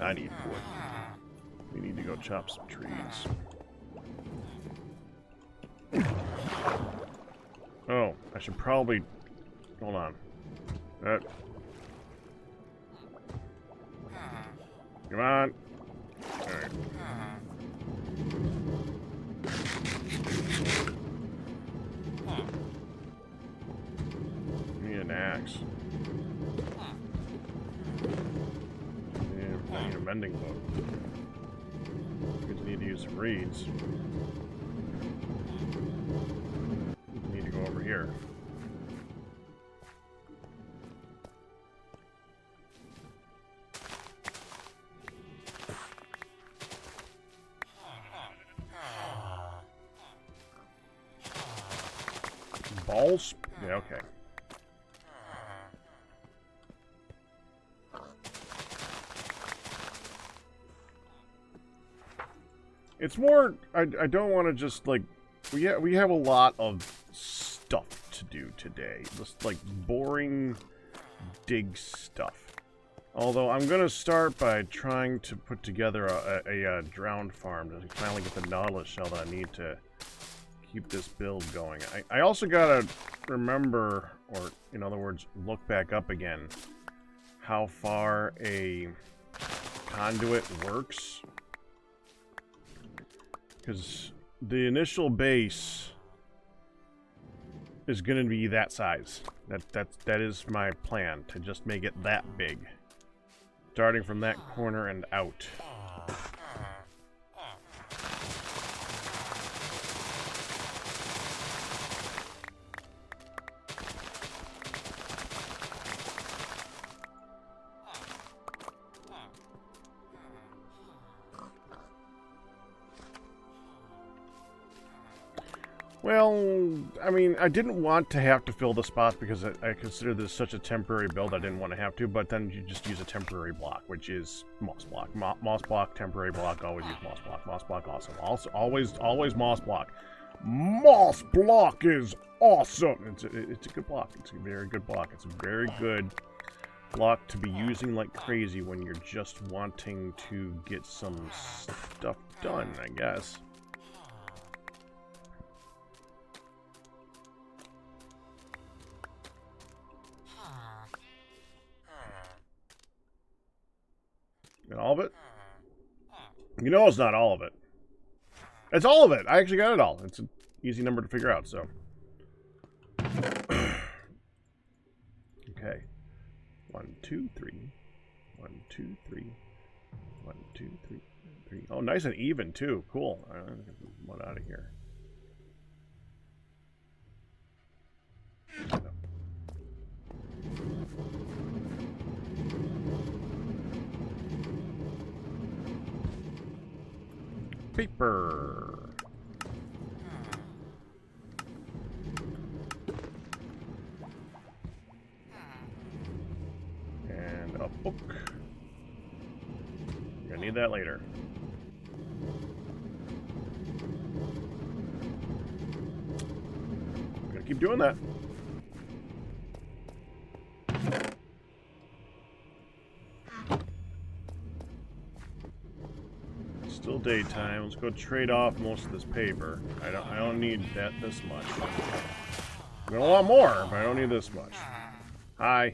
I need wood. We need to go chop some trees. Oh, I should probably... Hold on. Come on. Alright. Need an axe. I need a mending book. We need to use some reeds. We need to go over here. Balls? Yeah, okay. It's more, I don't want to just, like, we have a lot of stuff to do today. Just, like, boring dig stuff. Although, I'm going to start by trying to put together a drowned farm to finally get the Nautilus shell that I need to keep this build going. I also gotta remember, or in other words, look back up again, how far a conduit works. Because the initial base is going to be that size. That is my plan, to just make it that big. Starting from that corner and out. Well, I mean, I didn't want to have to fill the spots because I consider this such a temporary build. I didn't want to have to, but then you just use a temporary block, which is moss block. Moss block, temporary block, always use moss block. Moss block, awesome. Also, always moss block. Moss block is awesome! It's a good block. It's a very good block. It's a very good block to be using like crazy when you're just wanting to get some stuff done, I guess. Got all of it? You know it's not all of it. It's all of it! I actually got it all. It's an easy number to figure out, so. Okay. 1, 2, 3. 1, 2, 3. 1, 2, 3. 3. Oh, nice and even, too. Cool. Alright, let's get one out of here. Paper. And a book. Gonna need that later. I'm gonna keep doing that. Still daytime. Let's go trade off most of this paper. I don't need this much. I got a lot more, but I don't need this much. Hi.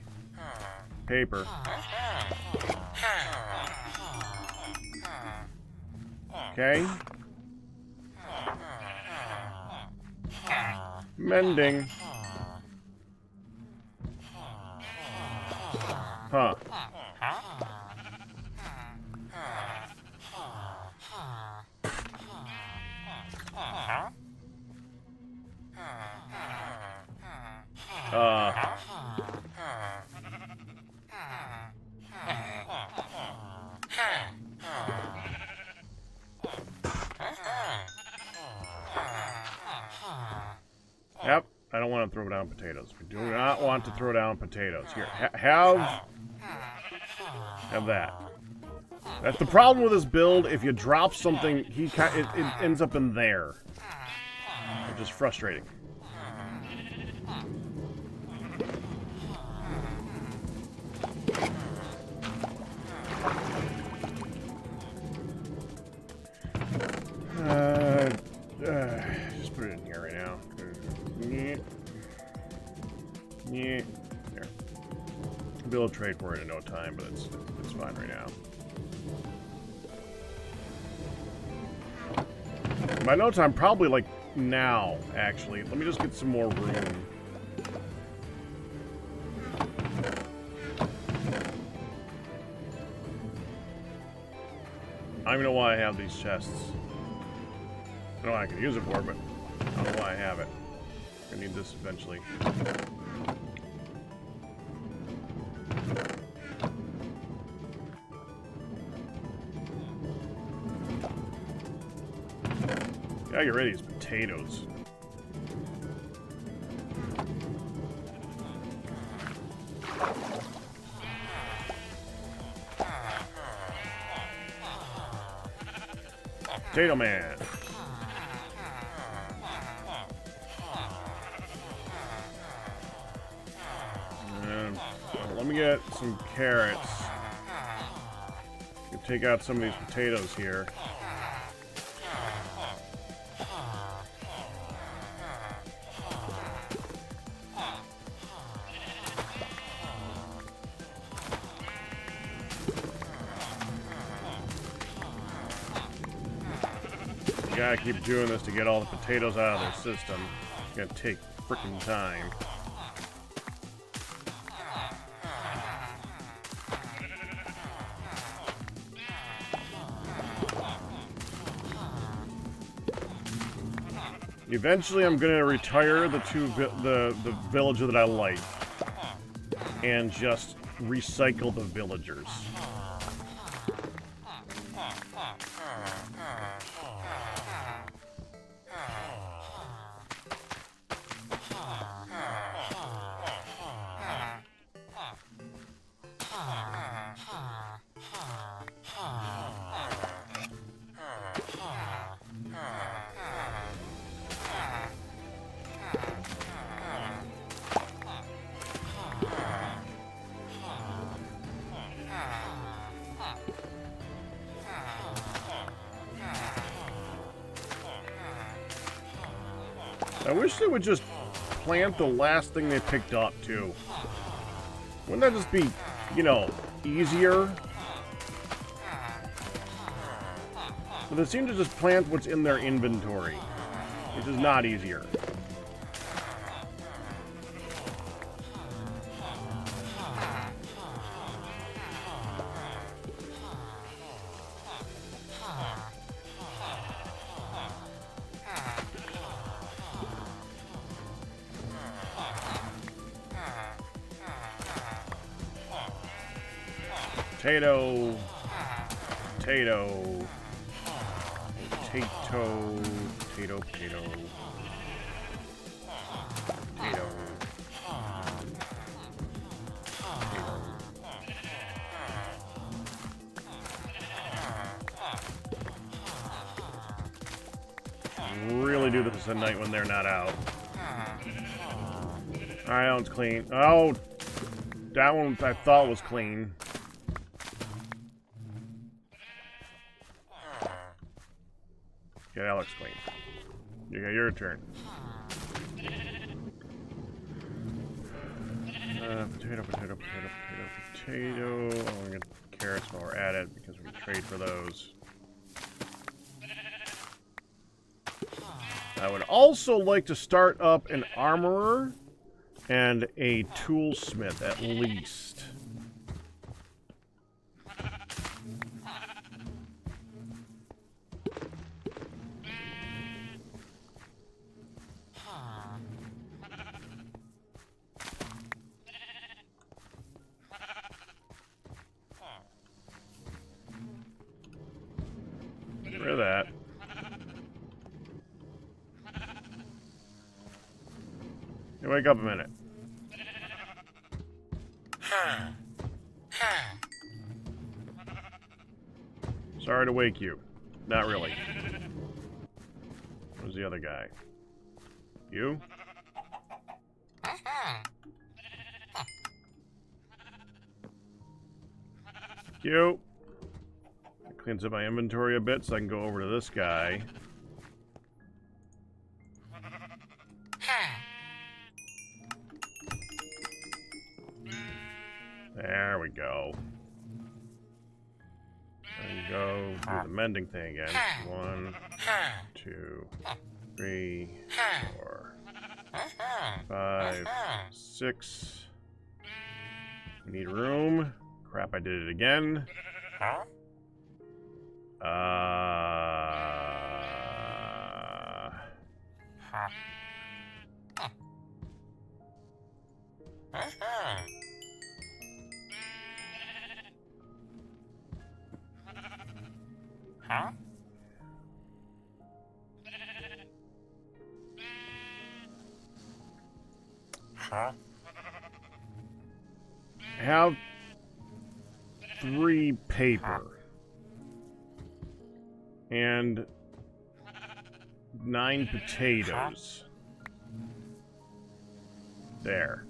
Paper. Okay. Mending. Huh. Yep, I don't want to throw down potatoes. We do not want to throw down potatoes. Here, have that. That's the problem with this build. If you drop something, it ends up in there, which is frustrating. Yeah. Here. I'll be able to trade for it in no time, but it's fine right now. By no time, probably like now, actually. Let me just get some more room. I don't even know why I have these chests. I don't know what I can use it for, but I don't know why I have it. I need this eventually. Gotta get rid of these potatoes. Potato Man. Let me get some carrots. Take out some of these potatoes here. Gotta keep doing this to get all the potatoes out of their system. It's gonna take frickin' time. Eventually, I'm gonna retire the villager that I like, and just recycle the villagers. I wish they would just plant the last thing they picked up, too. Wouldn't that just be, you know, easier? But they seem to just plant what's in their inventory, which is not easier. Potato, potato, potato, potato, potato, potato, really do this at night when they're not out. Alright, that one's clean. Oh, that one I thought was clean. Okay, that looks clean. Yeah, your turn. Potato, potato, potato, potato, potato. Oh, we're gonna get carrots while we're at it because we can trade for those. I would also like to start up an armorer and a toolsmith at least. Get rid of that. Hey, wake up a minute. Sorry to wake you. Not really. Where's the other guy? You? You. That cleans up my inventory a bit so I can go over to this guy. we go. And go do the mending thing again. 1, 2, 3, 4, 5, 6. We need room. Crap, I did it again. Have 3 paper and 9 potatoes. There.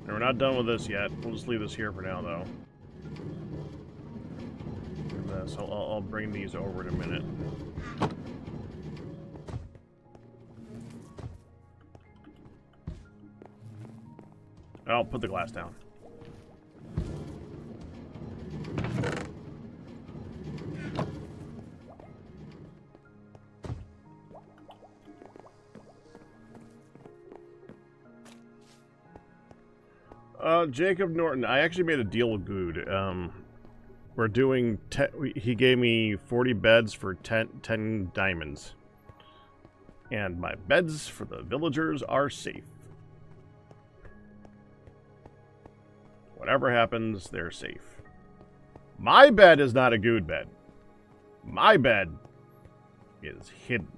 And we're not done with this yet. We'll just leave this here for now, though. And this, I'll bring these over in a minute. I'll put the glass down. Jacob Norton, I actually made a deal with Good. We're doing, he gave me 40 beds for 10 diamonds. And my beds for the villagers are safe. Whatever happens, they're safe. My bed is not a Good bed. My bed is hidden.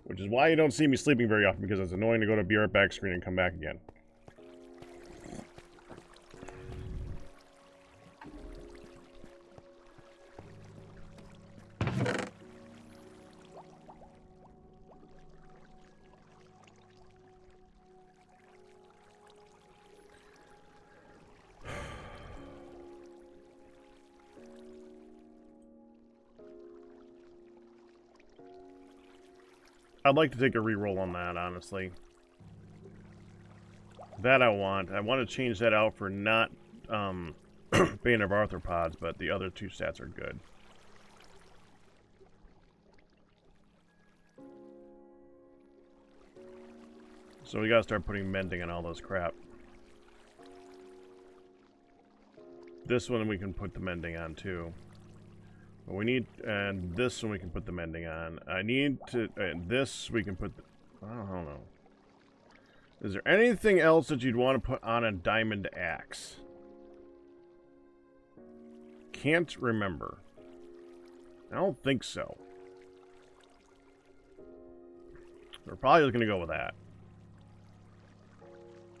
Which is why you don't see me sleeping very often, because it's annoying to go to be right back screen and come back again. I'd like to take a reroll on that, honestly. That I want. I want to change that out for not Bane of Arthropods, but the other 2 stats are good. So we gotta start putting mending on all this crap. This one we can put the mending on too. But we need, and this one we can put the mending on. I need to, and this we can put, I don't know. Is there anything else that you'd want to put on a diamond axe? Can't remember. I don't think so. We're probably just going to go with that.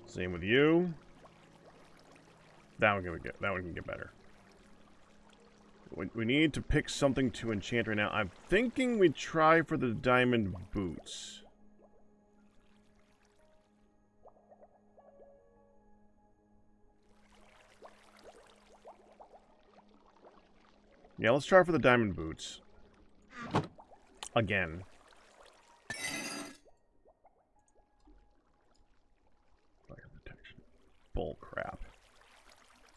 Same with you. That one can get better. We need to pick something to enchant right now. I'm thinking we try for the diamond boots. Yeah, let's try for the diamond boots. Again. Fire protection. Bull crap.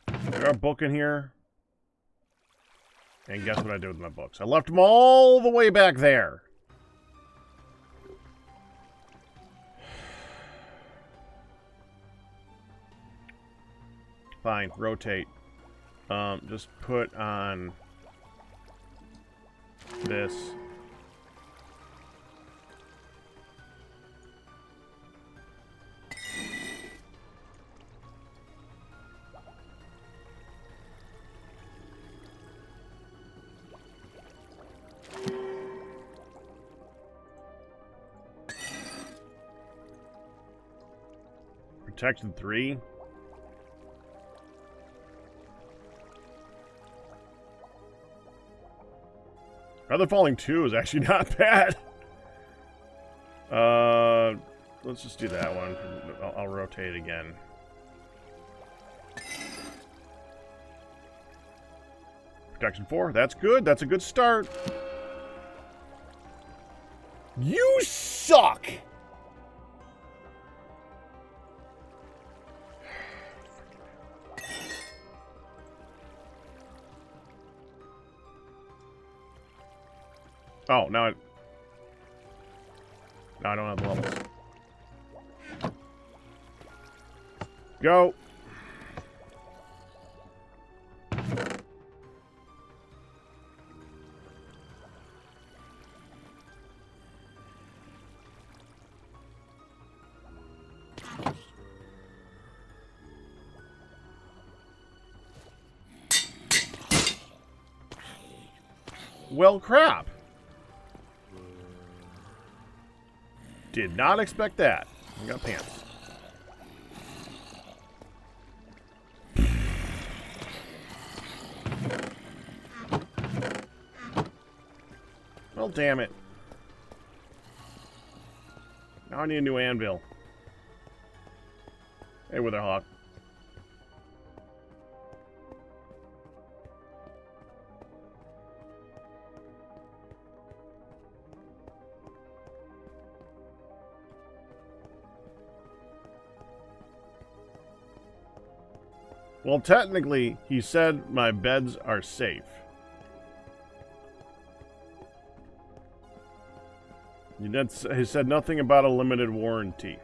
Is there a book in here? And guess what I did with my books? I left them all the way back there. Fine, rotate. Just put on this. Protection 3. Feather Falling 2 is actually not bad. Let's just do that one. I'll rotate again. Protection 4, that's good. That's a good start. You suck! Oh, now I don't have the levels. Go! Well, crap. Did not expect that. I got pants. Well, damn it. Now I need a new anvil. Hey, Witherhawk. Well, technically, he said my beds are safe. He said nothing about a limited warranty.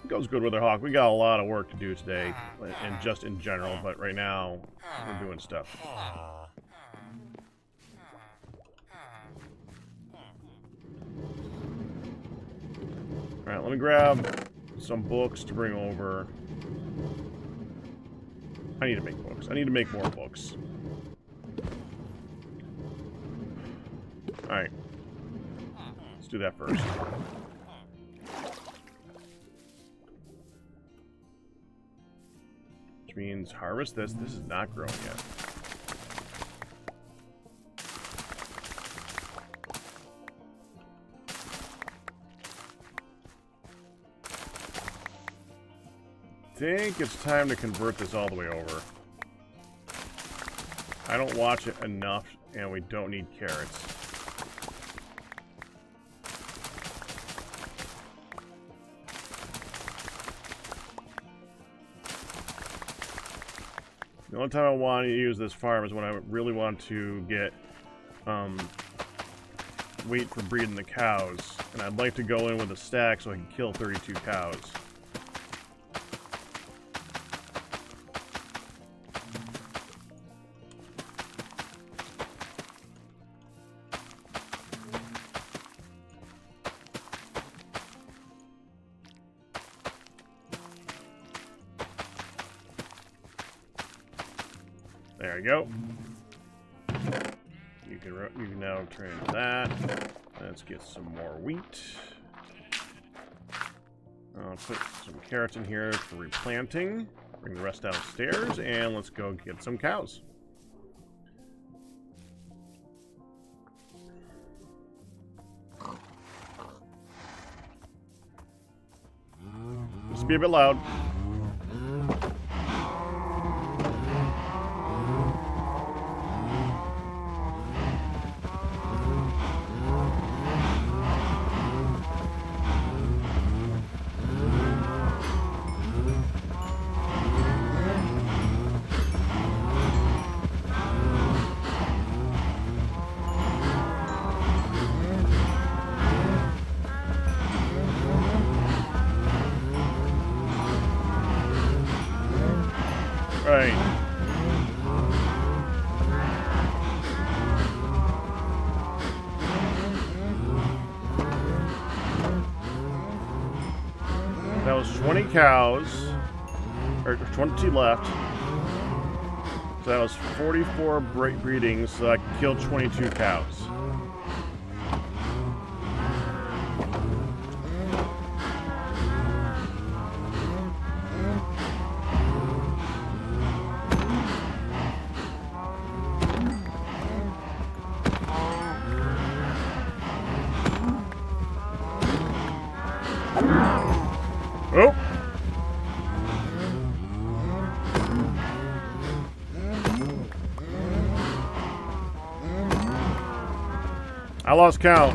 It goes good with our Hawk. We got a lot of work to do today, and just in general, but right now, we're doing stuff. Alright, let me grab some books to bring over. I need to make books. I need to make more books. Alright. Let's do that first. Which means harvest this. This is not growing yet. I think it's time to convert this all the way over. I don't watch it enough, and we don't need carrots. The only time I want to use this farm is when I really want to get wheat for breeding the cows. And I'd like to go in with a stack so I can kill 32 cows. There we go. You can now turn into that. Let's get some more wheat. I'll put some carrots in here for replanting. Bring the rest downstairs, and let's go get some cows. This will be a bit loud. Right. That was 20 cows, or 20 left. So that was 44 breedings, so I could kill 22 cows. I lost count.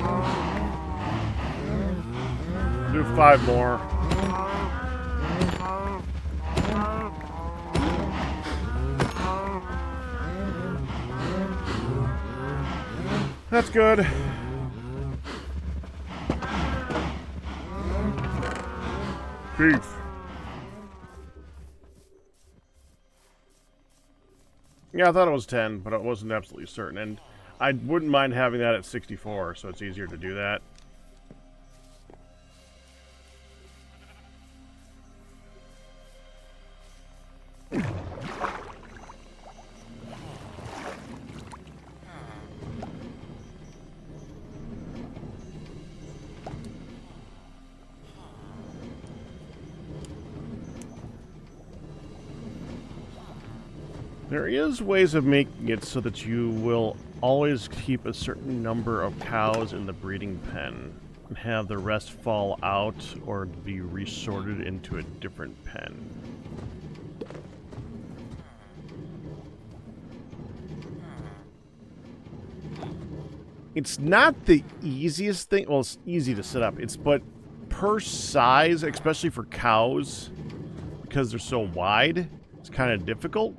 Do 5 more. That's good. Beef. Yeah, I thought it was 10, but I wasn't absolutely certain. And I wouldn't mind having that at 64, so it's easier to do that. There is ways of making it so that you will always keep a certain number of cows in the breeding pen and have the rest fall out or be resorted into a different pen. It's not the easiest thing. Well, it's easy to set up. But per size, especially for cows, because they're so wide, it's kind of difficult.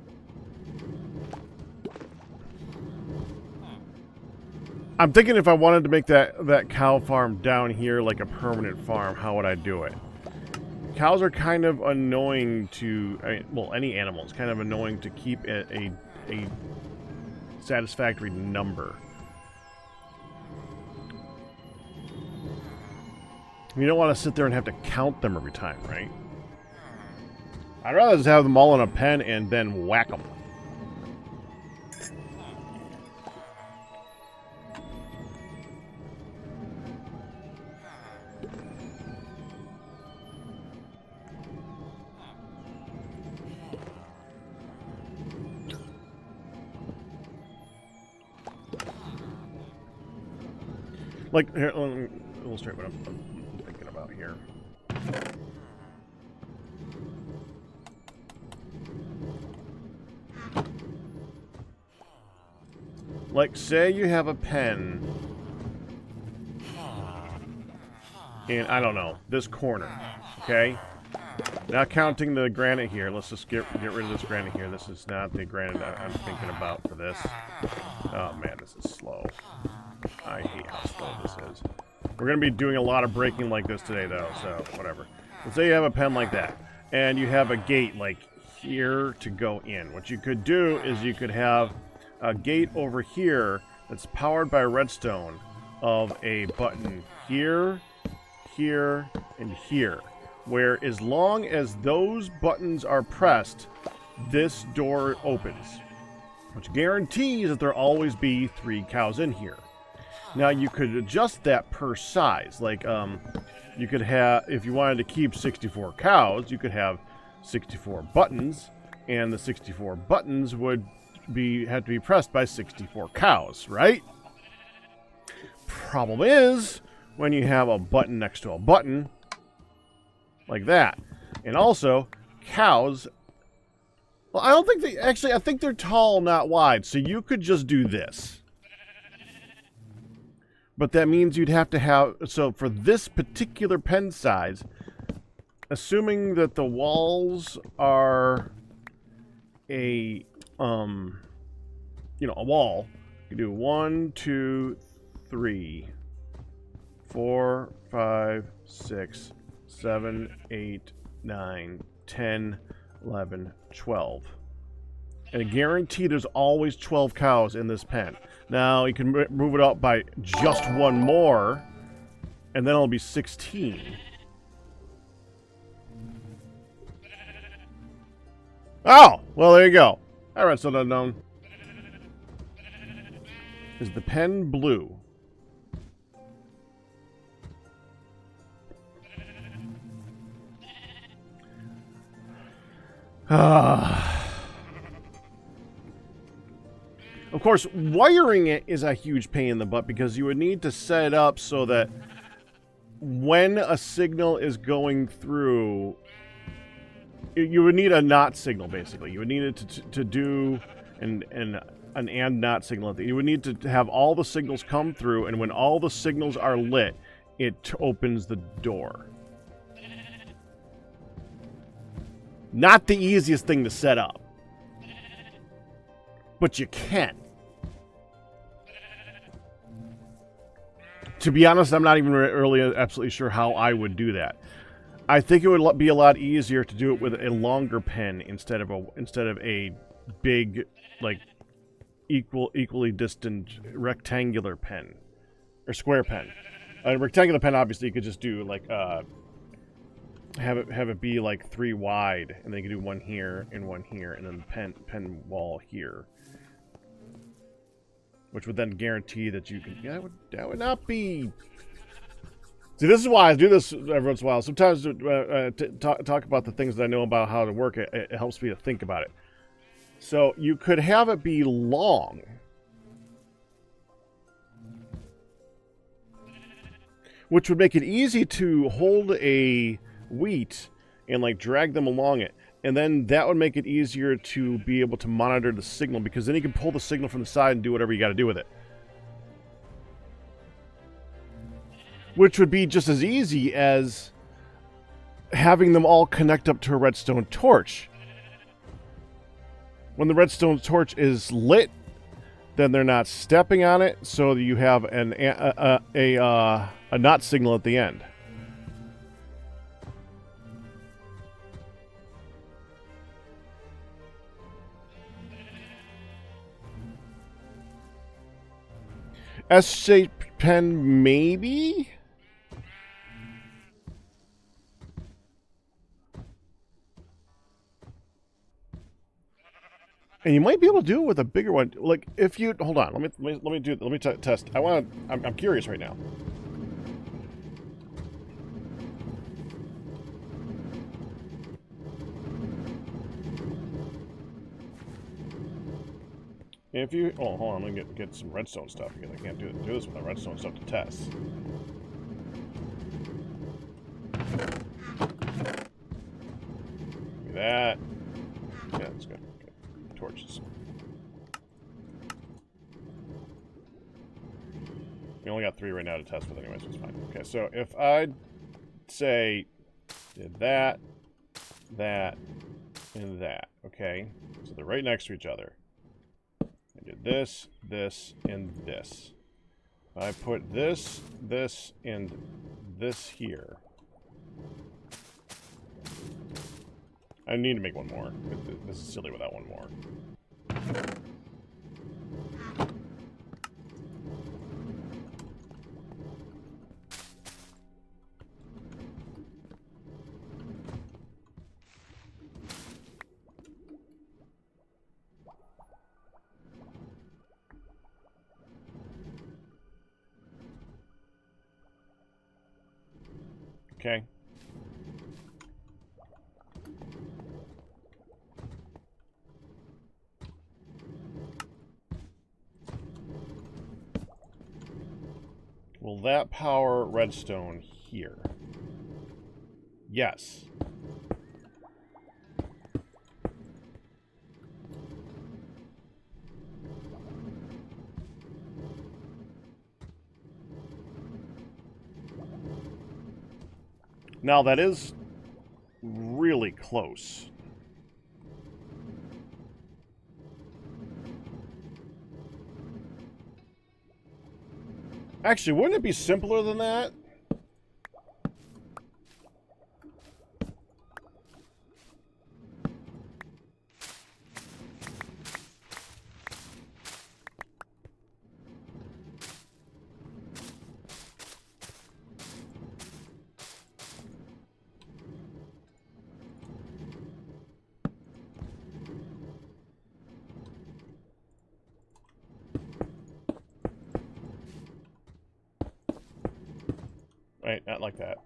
I'm thinking if I wanted to make that cow farm down here like a permanent farm, how would I do it? Cows are kind of annoying to, well, any animal is kind of annoying to keep at a satisfactory number. You don't want to sit there and have to count them every time, right? I'd rather just have them all in a pen and then whack them. Like, here, let me illustrate what I'm thinking about here. Like, say you have a pen in, I don't know, this corner, okay? Not counting the granite here. Let's just get rid of this granite here. This is not the granite I'm thinking about for this. Oh, man, this is slow. I hate how slow this is. We're going to be doing a lot of braking like this today, though, so whatever. Let's say you have a pen like that, and you have a gate, like, here to go in. What you could do is you could have a gate over here that's powered by redstone of a button here, here, and here, where as long as those buttons are pressed, this door opens, which guarantees that there'll always be 3 cows in here. Now, you could adjust that per size. Like, you could have, if you wanted to keep 64 cows, you could have 64 buttons, and the 64 buttons would have to be pressed by 64 cows, right? Problem is, when you have a button next to a button, like that. And also, cows, well, I don't think they, actually, I think they're tall, not wide, so you could just do this. But that means you'd have to have, so for this particular pen size, assuming that the walls are a, you know, a wall, you do 1, 2, 3, 4, 5, 6, 7, 8, 9, 10, 11, 12. And I guarantee there's always 12 cows in this pen. Now, you can move it up by just 1 more, and then it'll be 16. Oh! Well, there you go. All right, so unknown. Is the pen blue? Of course, wiring it is a huge pain in the butt because you would need to set it up so that when a signal is going through, you would need a not signal, basically. You would need it to do, and an and not signal. You would need to have all the signals come through, and when all the signals are lit, it opens the door. Not the easiest thing to set up, but you can. To be honest, I'm not even really absolutely sure how I would do that. I think it would be a lot easier to do it with a longer pen instead of a big, like, equally distant rectangular pen or square pen. A rectangular pen, obviously, you could just do like have it be like 3 wide, and then you could do one here, and then the pen wall here, which would then guarantee that you can. Yeah, that would not be. See, this is why I do this every once in a while. Sometimes talk about the things that I know about how to work. It helps me to think about it. So you could have it be long, which would make it easy to hold a wheat and like drag them along it. And then that would make it easier to be able to monitor the signal, because then you can pull the signal from the side and do whatever you got to do with it. Which would be just as easy as having them all connect up to a redstone torch. When the redstone torch is lit, then they're not stepping on it, so you have a not signal at the end. S-shaped pen, maybe? And you might be able to do it with a bigger one. Like, if you hold on, let me test. I'm curious right now. If you hold on, I'm gonna get some redstone stuff because I can't do this without redstone stuff to test. Give me that. Yeah, that's good. Torches. We only got 3 right now to test with anyway, so it's fine. Okay, so if I say did that, and that, okay? So they're right next to each other. I did this, and this. I put this, and this here. I need to make one more. This is silly without one more. Okay. Will that power redstone here? Yes. Now that is really close. Actually, wouldn't it be simpler than that? Right, not like that.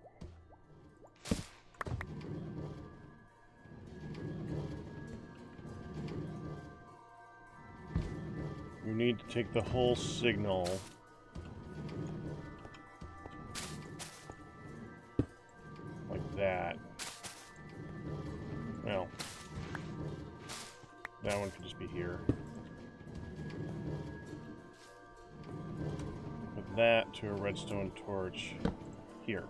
You need to take the whole signal. Like that. Well, that one could just be here. that to a redstone torch here.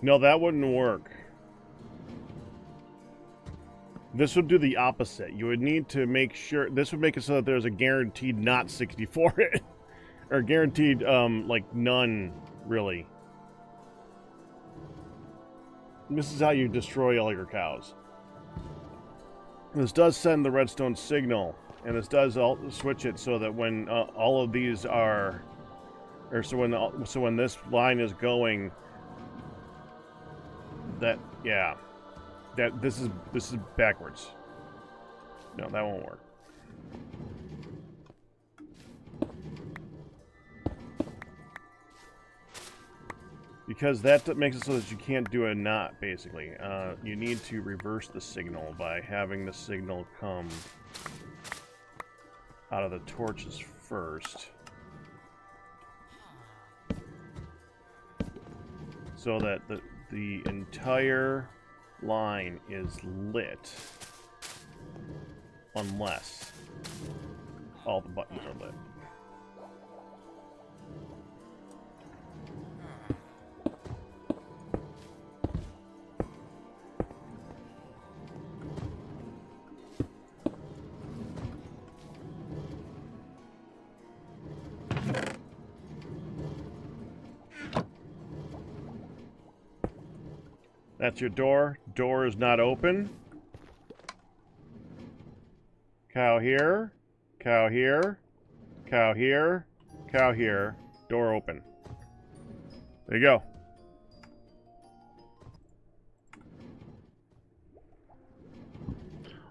No, that wouldn't work. This would do the opposite. You would need to make sure... This would make it so that there's a guaranteed not 64. Or guaranteed, like, none, really. This is how you destroy all your cows. This does send the redstone signal. And this does switch it so that when all of these are... Or so when this line is going... That, yeah. This is backwards. No, that won't work. Because that makes it so that you can't do a not, basically. You need to reverse the signal by having the signal come out of the torches first. So that the entire line is lit unless all the buttons are lit. That's your door. Door is not open. Cow here. Cow here. Cow here. Cow here. Door open. There you go.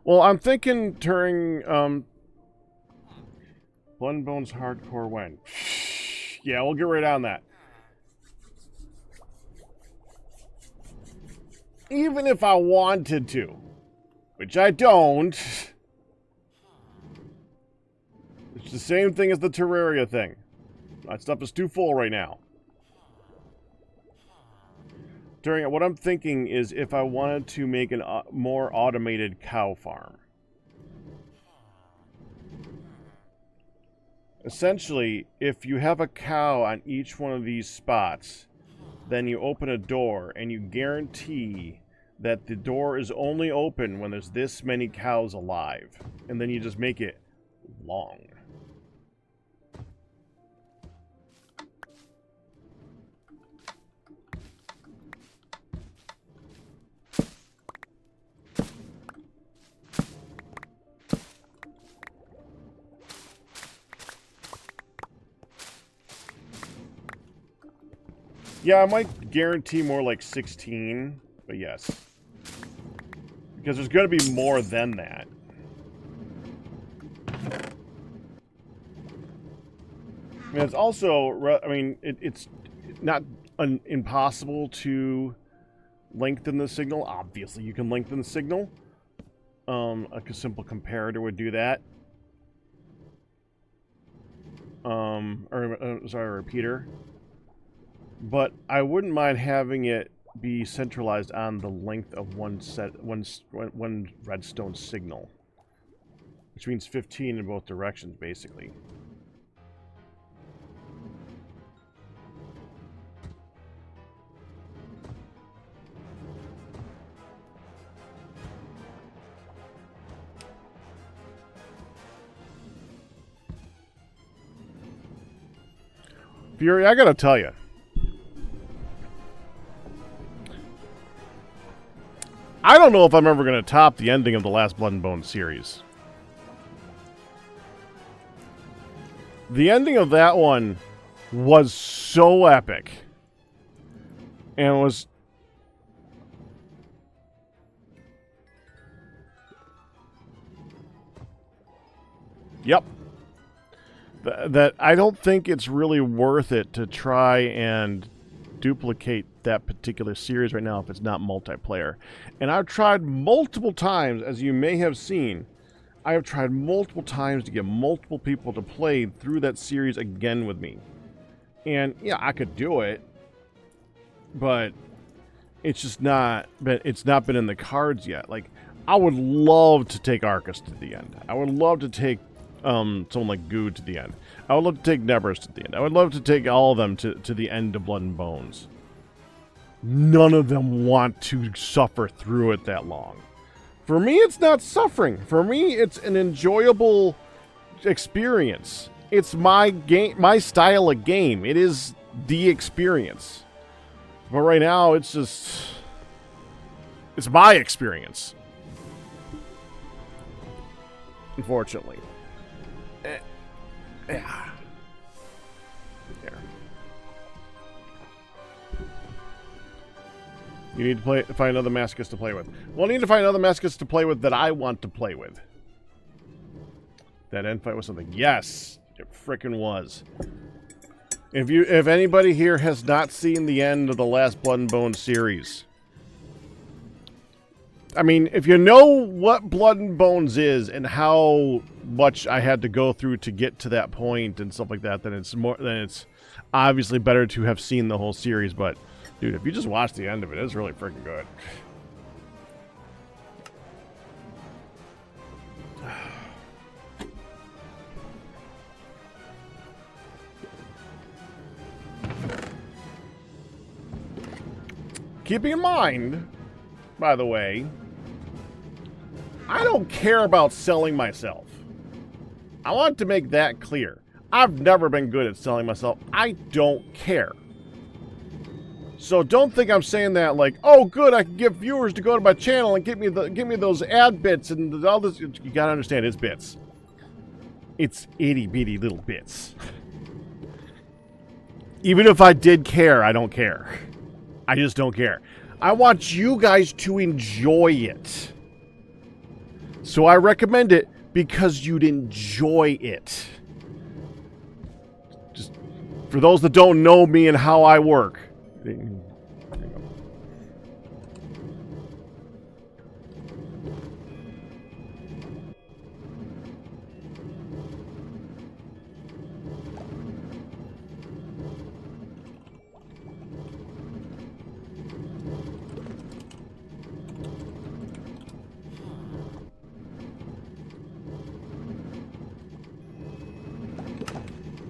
Well, I'm thinking during Blood and Bones Hardcore when. Yeah, we'll get right on that. Even if I wanted to, which I don't, it's the same thing as the Terraria thing. That stuff is too full right now. What I'm thinking is if I wanted to make a more automated cow farm. Essentially, if you have a cow on each one of these spots, then you open a door and you guarantee that the door is only open when there's this many cows alive. And then you just make it long. Yeah, I might guarantee more like 16, but yes. Because there's going to be more than that. I mean, it's also, I mean, it's not impossible to lengthen the signal. Obviously, you can lengthen the signal. A simple comparator would do that. Sorry, a repeater. But I wouldn't mind having it be centralized on the length of one redstone signal. Which means 15 in both directions, basically. Fury, I gotta tell you. I don't know if I'm ever going to top the ending of the last Blood and Bones series. The ending of that one was so epic. And it was... Yep. that I don't think it's really worth it to try and duplicate that particular series right now if it's not multiplayer. And I've tried multiple times, as you may have seen, I have tried multiple times to get multiple people to play through that series again with me. And yeah, I could do it, but it's just not been in the cards yet. Like, I would love to take Arcus to the end. I would love to take someone like Goo to the end. I would love to take Nevers to the end. I would love to take all of them to the end of Blood and Bones. None of them want to suffer through it that long. For me, it's not suffering. For me, it's an enjoyable experience. It's my game, my style of game. It is the experience. But right now, it's my experience. Unfortunately. Yeah. There. You need to find another masochist to play with. Well, I need to find another masochist to play with that I want to play with. That end fight was something. Yes, it frickin' was. If anybody here has not seen the end of the last Blood and Bone series, I mean, if you know what Blood and Bones is and how much I had to go through to get to that point and stuff like that, then it's obviously better to have seen the whole series. But dude, if you just watch the end of it, it's really freaking good. Keeping in mind, by the way, I don't care about selling myself. I want to make that clear. I've never been good at selling myself. I don't care. So don't think I'm saying that like, oh, good, I can get viewers to go to my channel and give me those ad bits and all this. You gotta understand, it's bits. It's itty bitty little bits. Even if I did care, I don't care. I just don't care. I want you guys to enjoy it. So I recommend it because you'd enjoy it. Just for those that don't know me and how I work.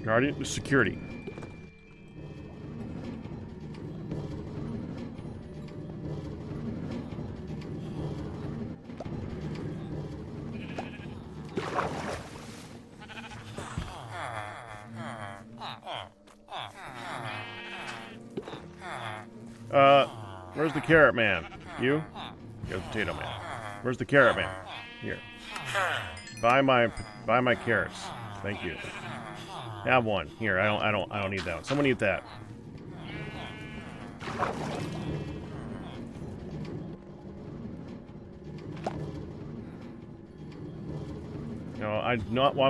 Guardian security. Where's the carrot man? You? You're the potato man. Where's the carrot man? Here. Buy my carrots. Thank you. Have one. Here, I don't need that one. Someone eat that. No, I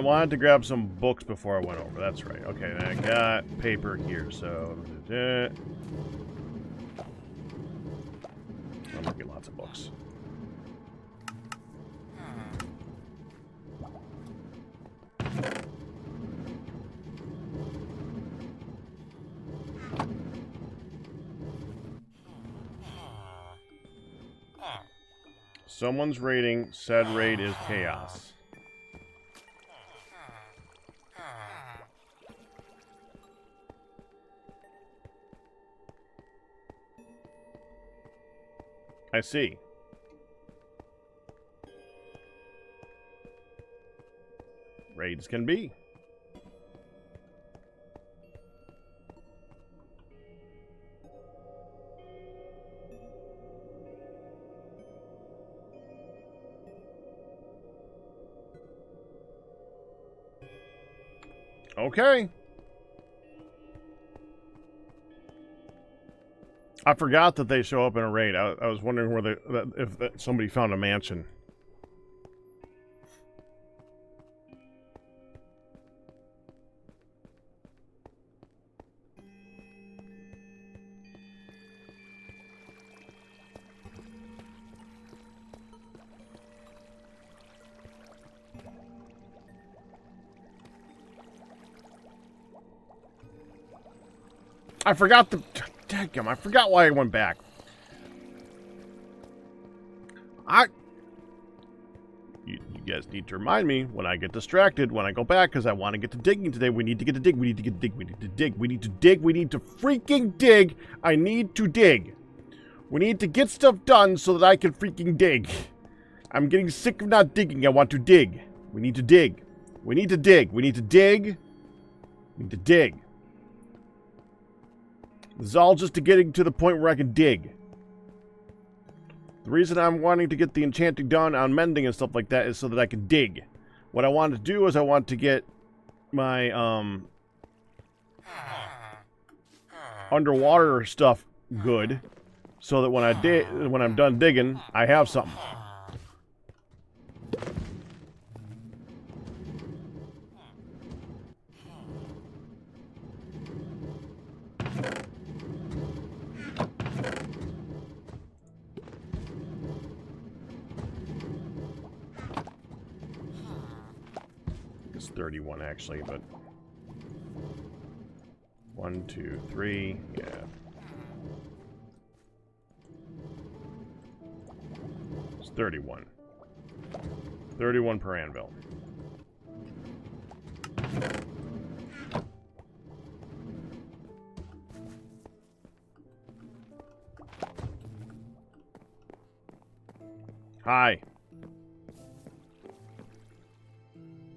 wanted to grab some books before I went over. That's right. Okay, I got paper here, so I'm gonna get lots of books. Someone's rating said raid is chaos. I see. Raids can be. Okay. I forgot that they show up in a raid. I was wondering where if somebody found a mansion. I forgot the... Dadgum, I forgot why I went back. You guys need to remind me when I get distracted, when I go back, because I want to get to digging today. We need to get to dig. We need to get to dig. We need to dig. We need to dig. We need to freaking dig. I need to dig. We need to get stuff done so that I can freaking dig. I'm getting sick of not digging. I want to dig. We need to dig. We need to dig. We need to dig. We need to dig. This is all just to getting to the point where I can dig. The reason I'm wanting to get the enchanting done on mending and stuff like that is so that I can dig. What I want to do is I want to get my underwater stuff good, so that when I'm done digging, I have something. It's 31 actually, but 1, 2, 3, yeah. It's 31. 31 per anvil. Hi.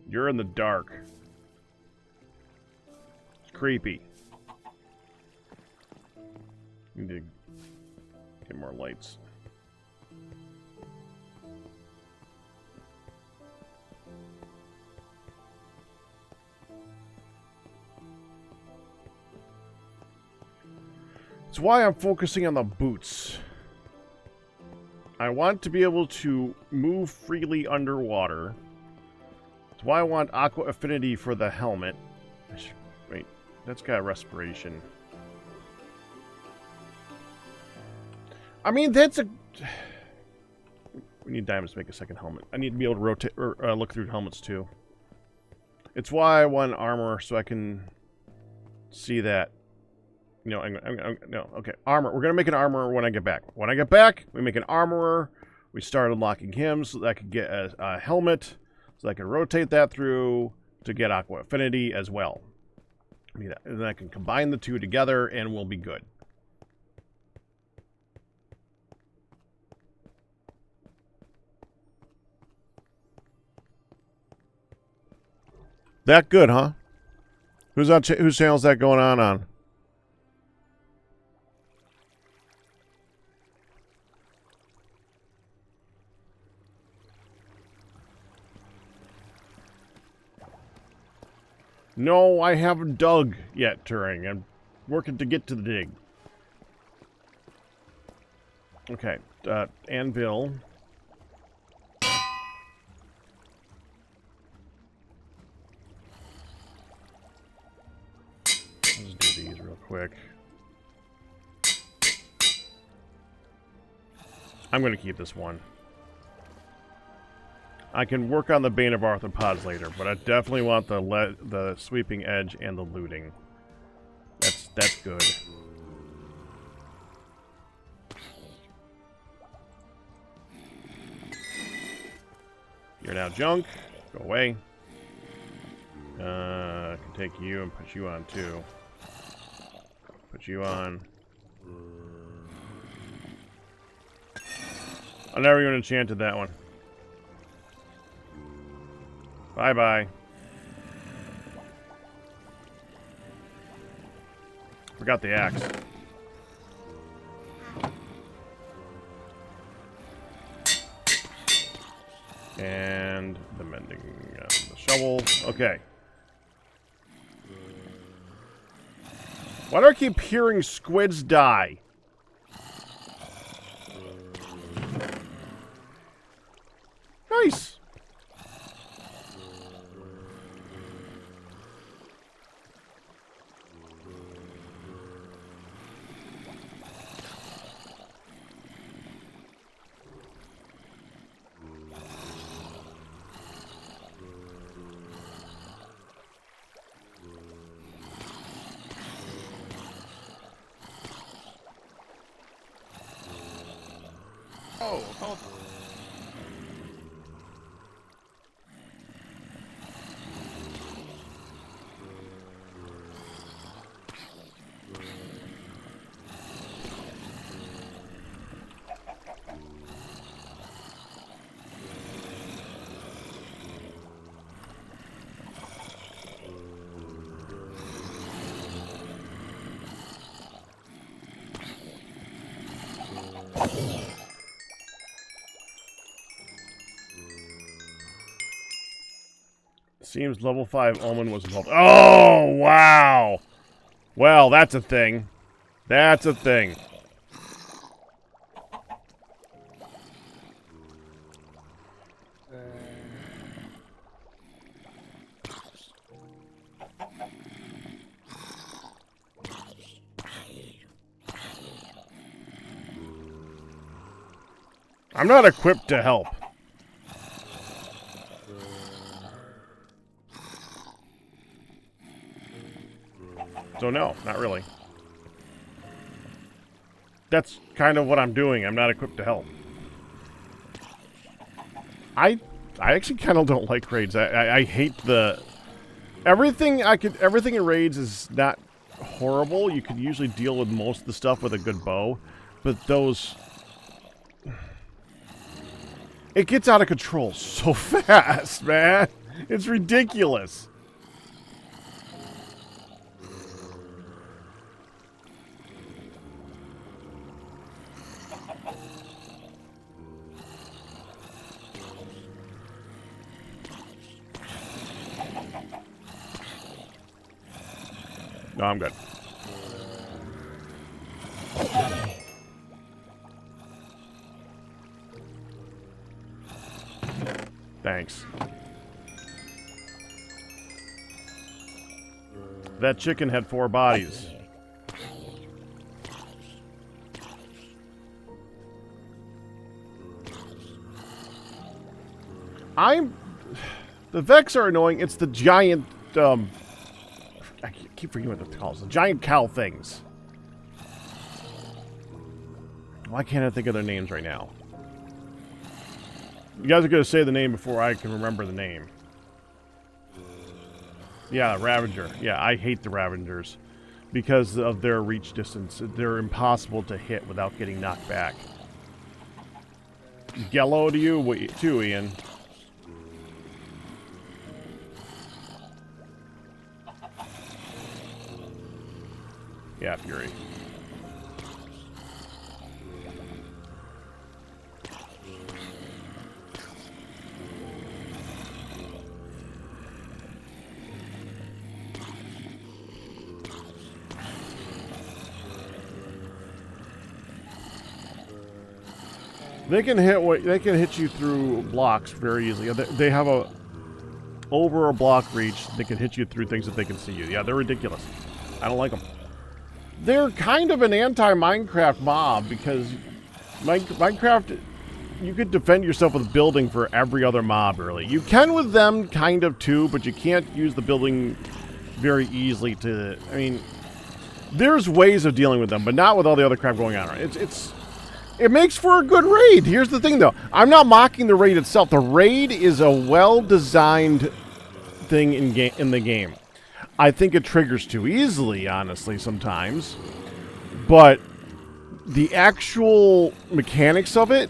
You're in the dark. It's creepy. Need to get more lights. That's why I'm focusing on the boots. I want to be able to move freely underwater. That's why I want Aqua Affinity for the helmet. Wait, that's got respiration. I mean, that's a... We need diamonds to make a second helmet. I need to be able to rotate or look through helmets too. It's why I want armor, so I can see that. No, no, okay. Armor. We're going to make an armor when I get back. When I get back, we make an armorer. We start unlocking him so that I can get a helmet. So I can rotate that through to get Aqua Affinity as well. I mean, and then I can combine the two together and we'll be good. That good, huh? Whose channel is that going on? No, I haven't dug yet, Turing. I'm working to get to the dig. Okay, anvil. Let's do these real quick. I'm going to keep this one. I can work on the Bane of Arthropods later, but I definitely want the sweeping edge and the looting. That's good. You're now junk. Go away. I can take you and put you on too. Put you on. I never even enchanted that one. Bye-bye. Forgot the axe. And the mending, the shovel. Okay. Why do I keep hearing squids die? Nice. Oh, hold. Seems level 5 Omen was involved. Oh, wow! Well, that's a thing. That's a thing. I'm not equipped to help. So no, not really. That's kind of what I'm doing. I'm not equipped to help. I actually kind of don't like raids. I hate the everything in raids is not horrible. You could usually deal with most of the stuff with a good bow, but those it gets out of control so fast, man. It's ridiculous. No, I'm good. Thanks. That chicken had 4 bodies. The Vex are annoying. It's the giant, I keep forgetting what they're called. The giant cow things. Why can't I think of their names right now? You guys are going to say the name before I can remember the name. Yeah, Ravager. Yeah, I hate the Ravagers because of their reach distance. They're impossible to hit without getting knocked back. Yellow to you too, Ian. Yeah, Fury. They can hit you through blocks very easily. They have over a block reach. They can hit you through things that they can see you. Yeah, they're ridiculous. I don't like them. They're kind of an anti-Minecraft mob because Minecraft, you could defend yourself with building for every other mob, really. You can with them, kind of, too, but you can't use the building very easily to... I mean, there's ways of dealing with them, but not with all the other crap going on. Right? It makes for a good raid. Here's the thing, though. I'm not mocking the raid itself. The raid is a well-designed thing in the game. I think it triggers too easily, honestly, sometimes. But the actual mechanics of it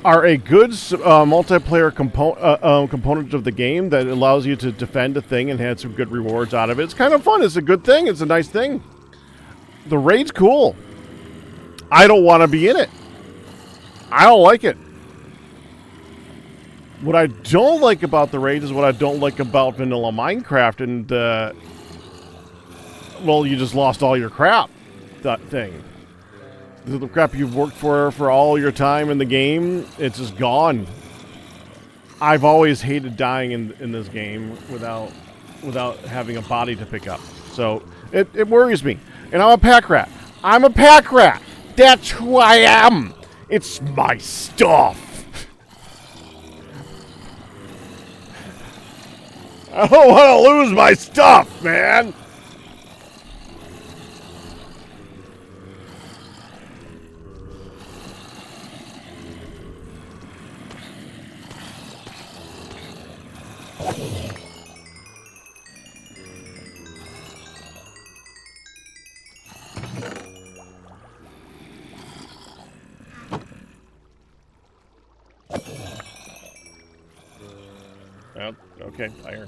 are a good multiplayer component of the game that allows you to defend a thing and have some good rewards out of it. It's kind of fun. It's a good thing. It's a nice thing. The raid's cool. I don't want to be in it. I don't like it. What I don't like about the raid is what I don't like about vanilla Minecraft, and well, you just lost all your crap. That thing, the crap you've worked for all your time in the game, it's just gone. I've always hated dying in this game without having a body to pick up. So it worries me, and I'm a pack rat. I'm a pack rat. That's who I am. It's my stuff. I don't want to lose my stuff, man. Oh, okay, iron.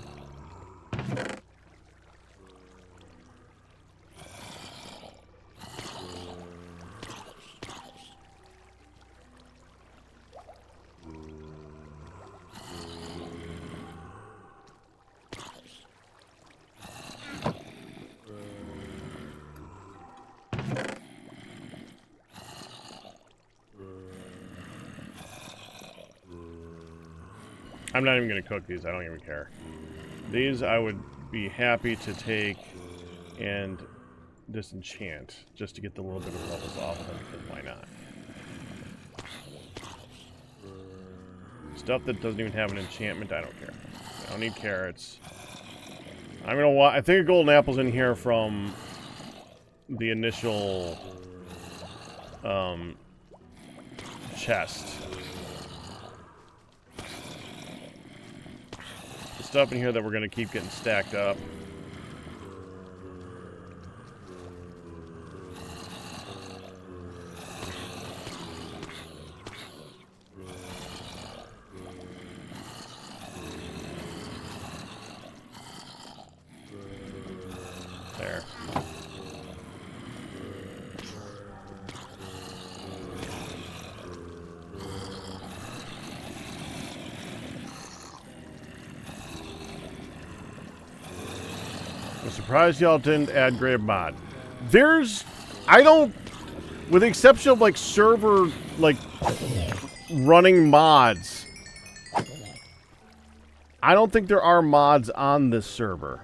I'm not even going to cook these. I don't even care. These I would be happy to take and disenchant just to get the little bit of levels off of them, because why not? Stuff that doesn't even have an enchantment, I don't care. I don't need carrots. I'm gonna I think a golden apple's in here from the initial chest. The stuff in here that we're gonna keep getting stacked up. There. I'm surprised y'all didn't add grave mod. With the exception of like server, like running mods, I don't think there are mods on this server.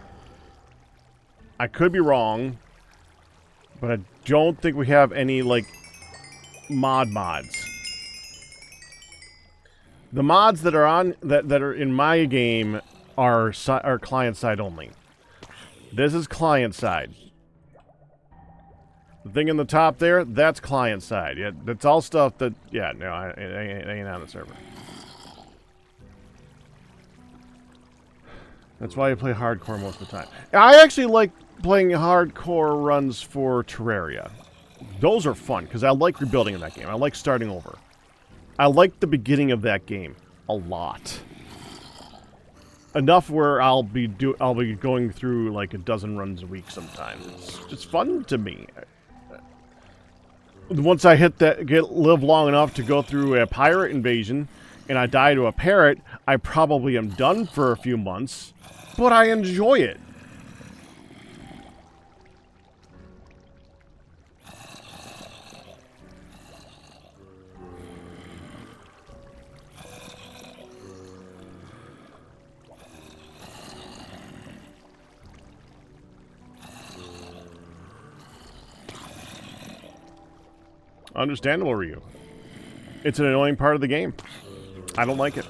I could be wrong, but I don't think we have any, like, mods. The mods that are on, that are in my game are client side only. This is client side. The thing in the top there, that's client side. Yeah, that's all stuff that, yeah, no, it ain't on the server. That's why I play hardcore most of the time. I actually like playing hardcore runs for Terraria. Those are fun, because I like rebuilding in that game. I like starting over. I like the beginning of that game a lot. Enough where I'll be going through like a dozen runs a week sometimes. It's just fun to me. Once I live long enough to go through a pirate invasion, and I die to a parrot, I probably am done for a few months, but I enjoy it. Understandable, Ryu. It's an annoying part of the game. I don't like it.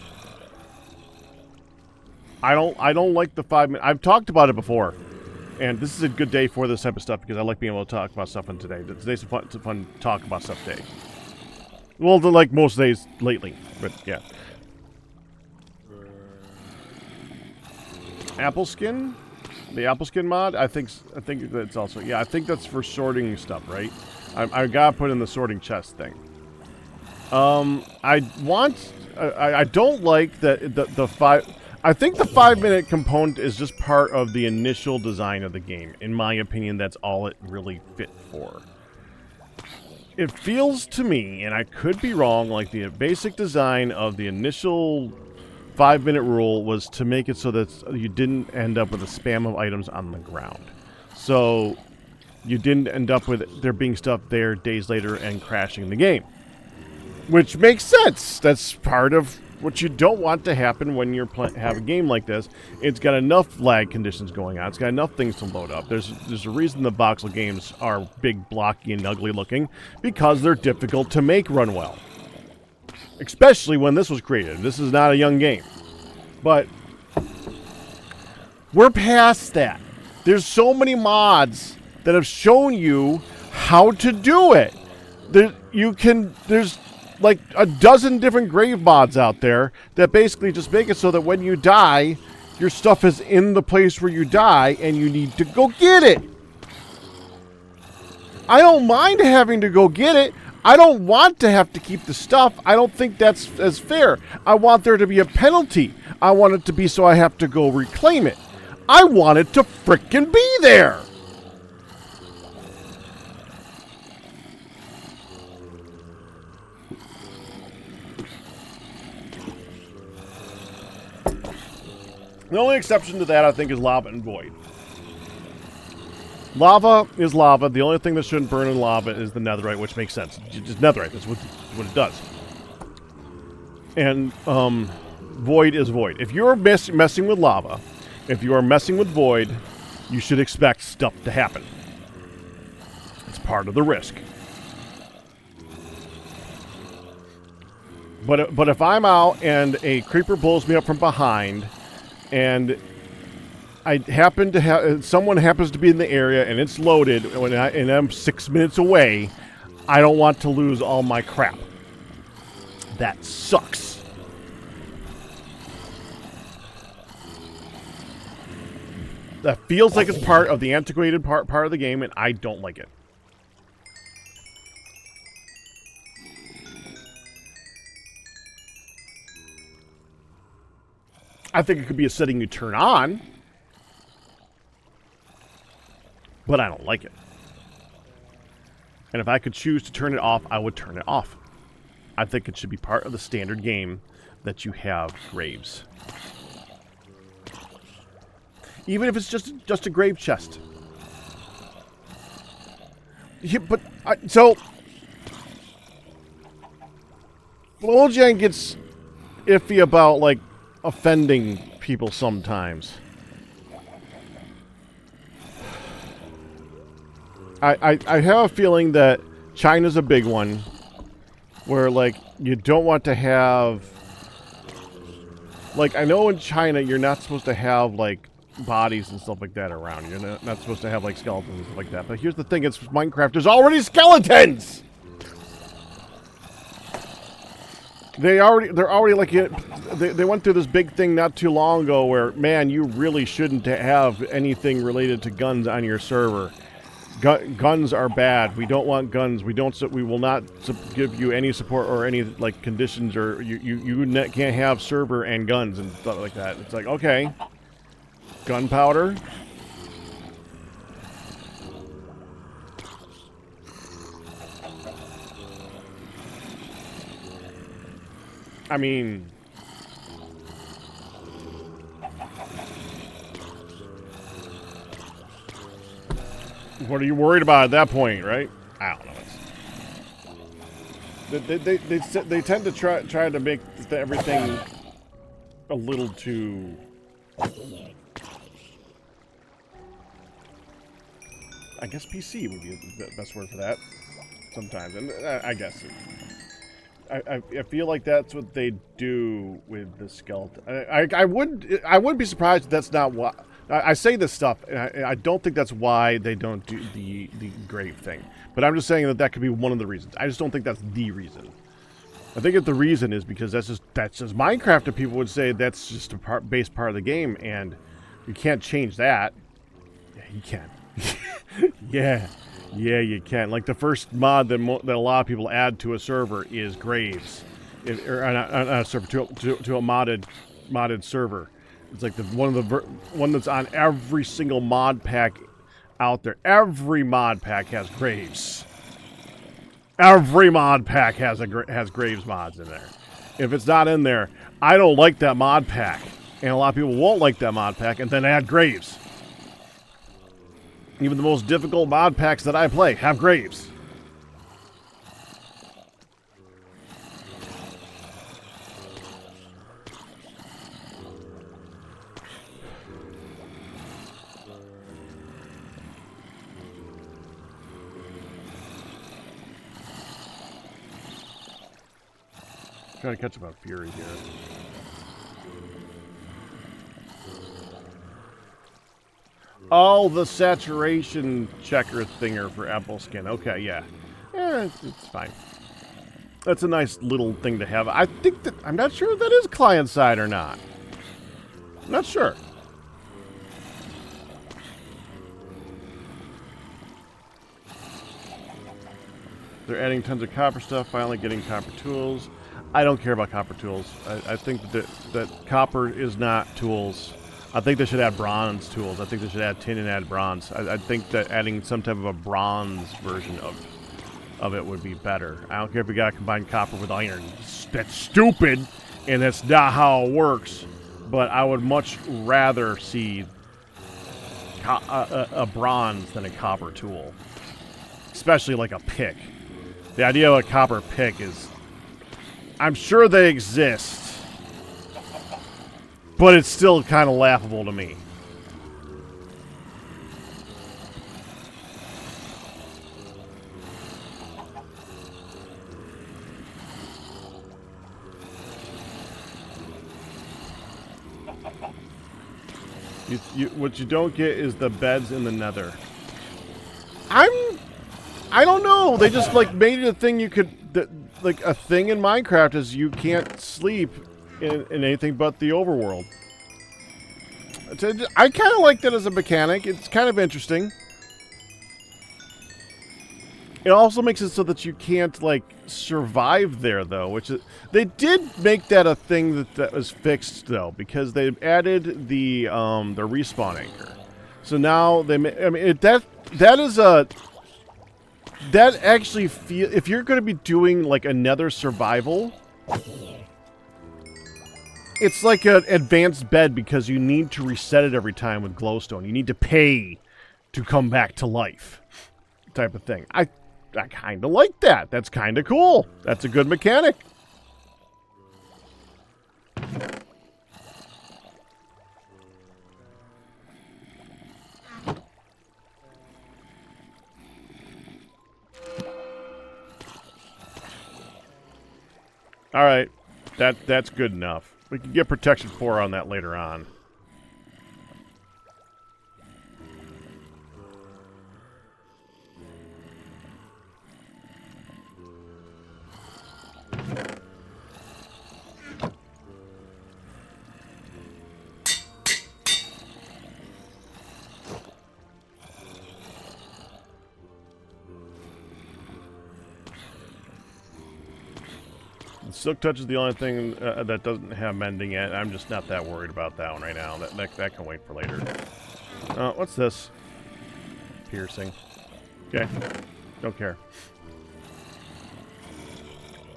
I don't like the 5 minute. I've talked about it before, and this is a good day for this type of stuff because I like being able to talk about stuff on today. Today's it's a fun talk about stuff day. Well, like most days lately, but yeah. Apple skin, the apple skin mod. I think that's also, yeah. I think that's for sorting stuff, right? I gotta put in the sorting chest thing. I don't like the 5. I think the 5 minute component is just part of the initial design of the game. In my opinion, that's all it really fit for. It feels to me, and I could be wrong, like the basic design of the initial 5 minute rule was to make it so that you didn't end up with a spam of items on the ground. So you didn't end up with there being stuff there days later and crashing the game. Which makes sense. That's part of what you don't want to happen when you have a game like this. It's got enough lag conditions going on. It's got enough things to load up. There's a reason the voxel games are big, blocky, and ugly looking, because they're difficult to make run well. Especially when this was created. This is not a young game. But we're past that. There's so many mods that have shown you how to do it. There's like a dozen different grave mods out there that basically just make it so that when you die, Your stuff is in the place where you die, and you need to go get it. I don't mind having to go get it. I don't want to have to keep the stuff. I don't think that's as fair. I want there to be a penalty. I want it to be so I have to go reclaim it. I want it to frickin' be there. The only exception to that, I think, is lava and void. Lava is lava. The only thing that shouldn't burn in lava is the netherite, which makes sense. Just netherite. That's what it does. And void is void. If you're messing with lava, if you are messing with void, you should expect stuff to happen. It's part of the risk. But if I'm out and a creeper blows me up from behind, and I happen to have someone happens to be in the area and it's loaded, and I'm 6 minutes away, I don't want to lose all my crap. That sucks. That feels like it's part of the antiquated part of the game, and I don't like it. I think it could be a setting you turn on, but I don't like it. And if I could choose to turn it off, I would turn it off. I think it should be part of the standard game that you have graves. Even if it's just a grave chest. Yeah, but so Blowjang gets iffy about like offending people sometimes. I have a feeling that China's a big one, where like you don't want to have, like, I know in China you're not supposed to have like bodies and stuff like that around. You're not supposed to have like skeletons and stuff like that. But here's the thing: it's Minecraft. There's already skeletons. They're already like, they went through this big thing not too long ago where, man, you really shouldn't have anything related to guns on your server. Guns are bad. We don't want guns. We will not give you any support or any like conditions, or you can't have server and guns and stuff like that. It's like, okay, gunpowder. I mean, what are you worried about at that point, right? I don't know. They tend to try to make everything a little too. I guess PC would be the best word for that. Sometimes, and I guess. I feel like that's what they do with the skeleton. I wouldn't be surprised if that's not what I say this stuff. And I don't think that's why they don't do the grave thing. But I'm just saying that could be one of the reasons. I just don't think that's the reason. I think that the reason is because that's just Minecraft, and people would say that's just a base part of the game, and you can't change that. Yeah, you can. Yeah. Yeah, you can. Like the first mod that a lot of people add to a server is graves, or on a server to a modded server. It's like the one that's on every single mod pack out there. Every mod pack has graves. Every mod pack has graves mods in there. If it's not in there, I don't like that mod pack, and a lot of people won't like that mod pack, and then add graves. Even the most difficult mod packs that I play have graves. Trying to catch up on Fury here. Oh, the saturation checker thinger for apple skin. Okay, yeah. It's fine. That's a nice little thing to have. I think that, I'm not sure if that is client side or not. I'm not sure. They're adding tons of copper stuff, finally getting copper tools. I don't care about copper tools. I think that copper is not tools. I think they should add bronze tools. I think they should add tin and add bronze. I think that adding some type of a bronze version of it would be better. I don't care if you got to combine copper with iron. That's stupid, and that's not how it works. But I would much rather see a bronze than a copper tool. Especially like a pick. The idea of a copper pick is... I'm sure they exist. But it's still kind of laughable to me. What you don't get is the beds in the nether. I don't know. They just like made it a thing you could... like a thing in Minecraft is you can't sleep in anything but the overworld. I kind of like that as a mechanic. It's kind of interesting. It also makes it so that you can't like survive there though, which is they did make that a thing that was fixed though, because they added the respawn anchor. So now they that is a that actually feel if you're going to be doing like another survival, it's like an advanced bed because you need to reset it every time with glowstone. You need to pay to come back to life, type of thing. I kind of like that. That's kind of cool. That's a good mechanic. All right, that's good enough. We can get protection 4 on that later on. Silk Touch is the only thing that doesn't have mending yet. I'm just not that worried about that one right now. That can wait for later. What's this? Piercing. Okay. Don't care.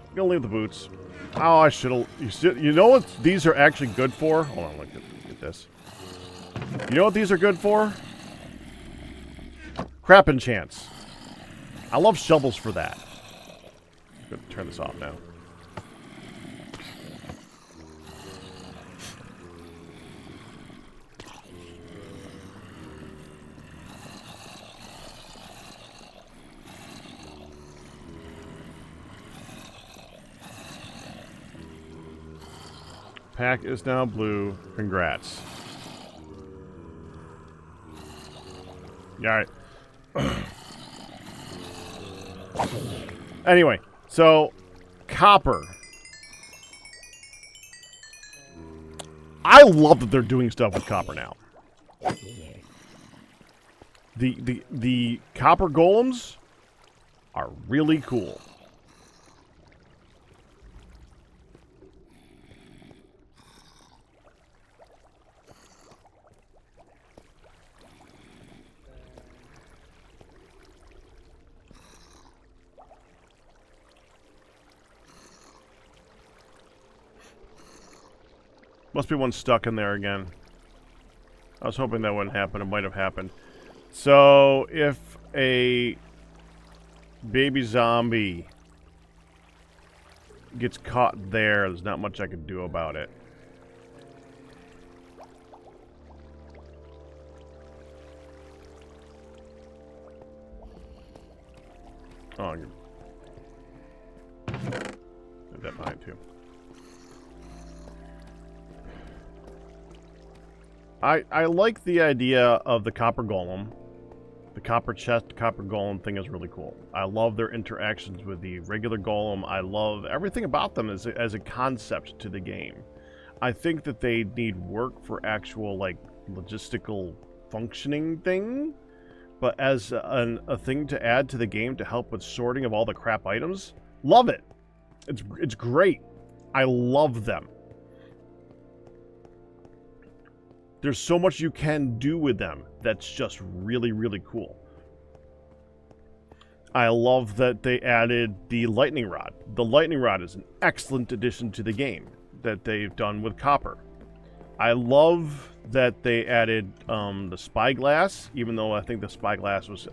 I'm gonna leave the boots. Oh, I should've... You know what these are actually good for? Hold on, look at this. You know what these are good for? Crap enchants. I love shovels for that. I'm gonna turn this off now. Pack is now blue. Congrats. Alright. Anyway, so copper. I love that they're doing stuff with copper now. The copper golems are really cool. Must be one stuck in there again. I was hoping that wouldn't happen. It might have happened. So, if a baby zombie gets caught there's not much I can do about it. Oh, leave that behind too. I like the idea of the copper golem. The copper chest, copper golem thing is really cool. I love their interactions with the regular golem. I love everything about them as a concept to the game. I think that they need work for actual, like, logistical functioning thing. but as a thing to add to the game to help with sorting of all the crap items, love it. It's great. I love them. There's so much you can do with them that's just really, really cool. I love that they added the lightning rod. The lightning rod is an excellent addition to the game that they've done with copper. I love that they added the spyglass, even though I think the spyglass was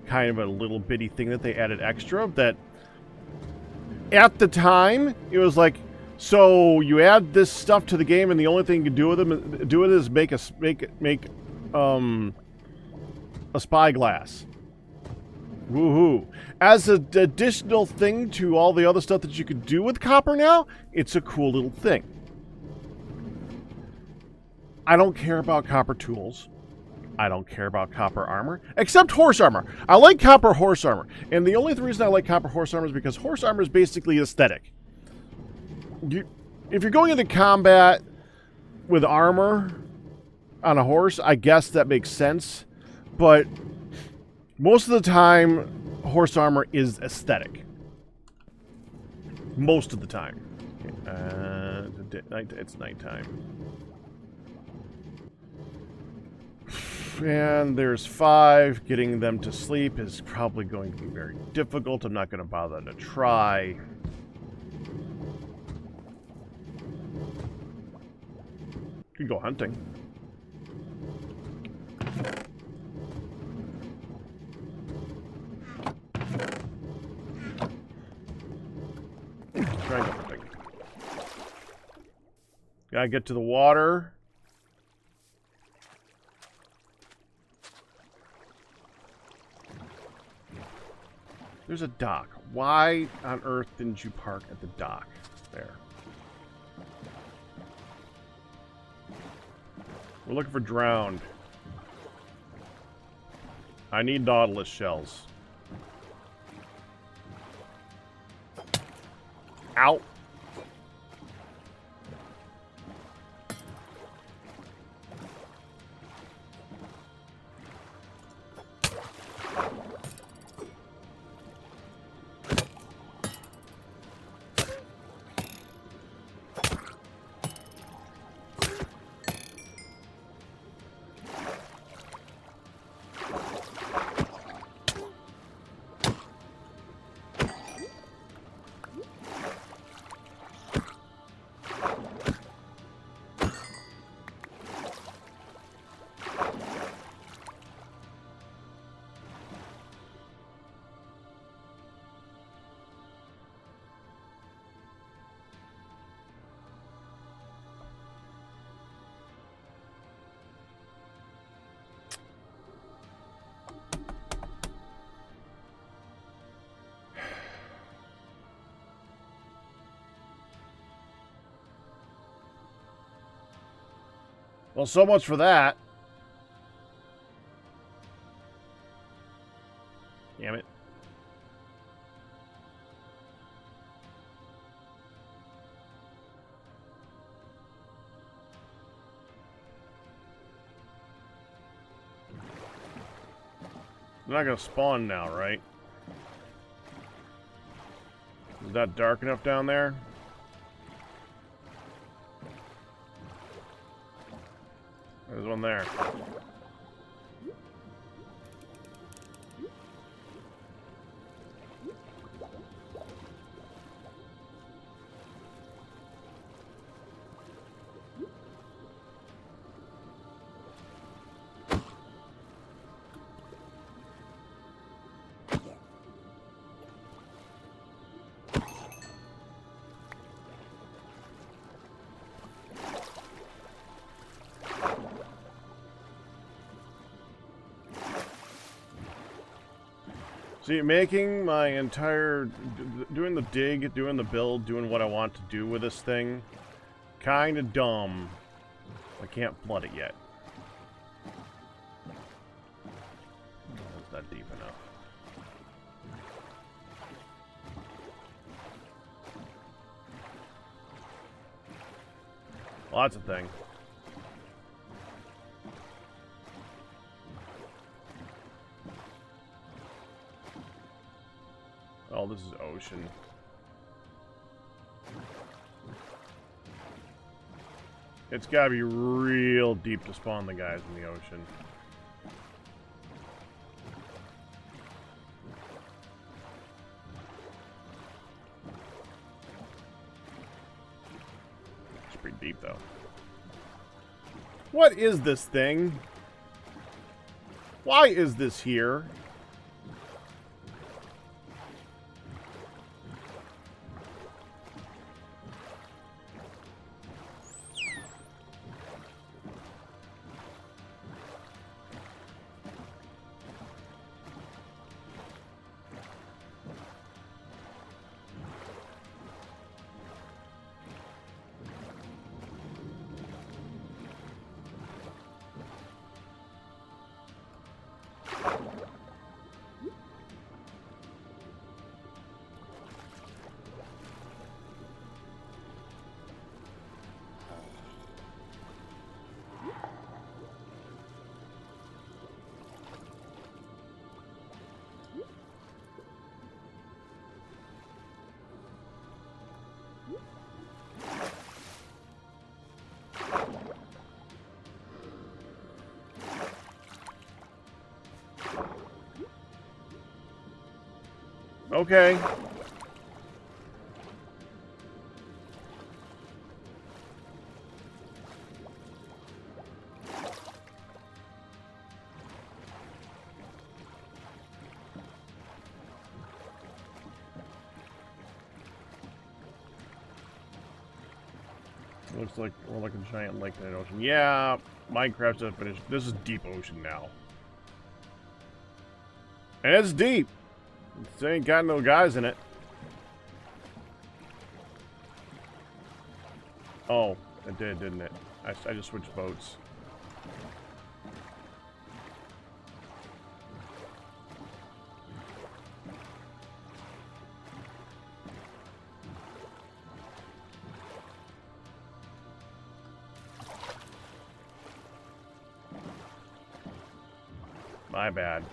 kind of a little bitty thing that they added extra. That at the time it was like, so you add this stuff to the game, and the only thing you can do with it is make a spyglass. Woohoo! As an additional thing to all the other stuff that you could do with copper now, it's a cool little thing. I don't care about copper tools. I don't care about copper armor, except horse armor. I like copper horse armor, and the only reason I like copper horse armor is because horse armor is basically aesthetic. If you're going into combat with armor on a horse, I guess that makes sense, but most of the time, horse armor is aesthetic. Most of the time. It's nighttime. And there's 5. Getting them to sleep is probably going to be very difficult. I'm not going to bother to try. Could go hunting. Try and go hunting. Gotta get to the water. There's a dock. Why on earth didn't you park at the dock? There. We're looking for drowned. I need Nautilus shells. Ow. Well, so much for that. Damn it. They're not gonna spawn now, right? Is that dark enough down there? There's one there. See, making my entire, doing the dig, doing the build, doing what I want to do with this thing, kind of dumb. I can't flood it yet. It's not deep enough. Well, that's a thing. Oh, this is ocean. It's gotta be real deep to spawn the guys in the ocean. It's pretty deep, though. What is this thing? Why is this here? Okay. Looks like we're like a giant lake in an ocean. Yeah, Minecraft's definition. This is deep ocean now. And it's deep. It ain't got no guys in it. Oh, it did, didn't it? I just switched boats. My bad.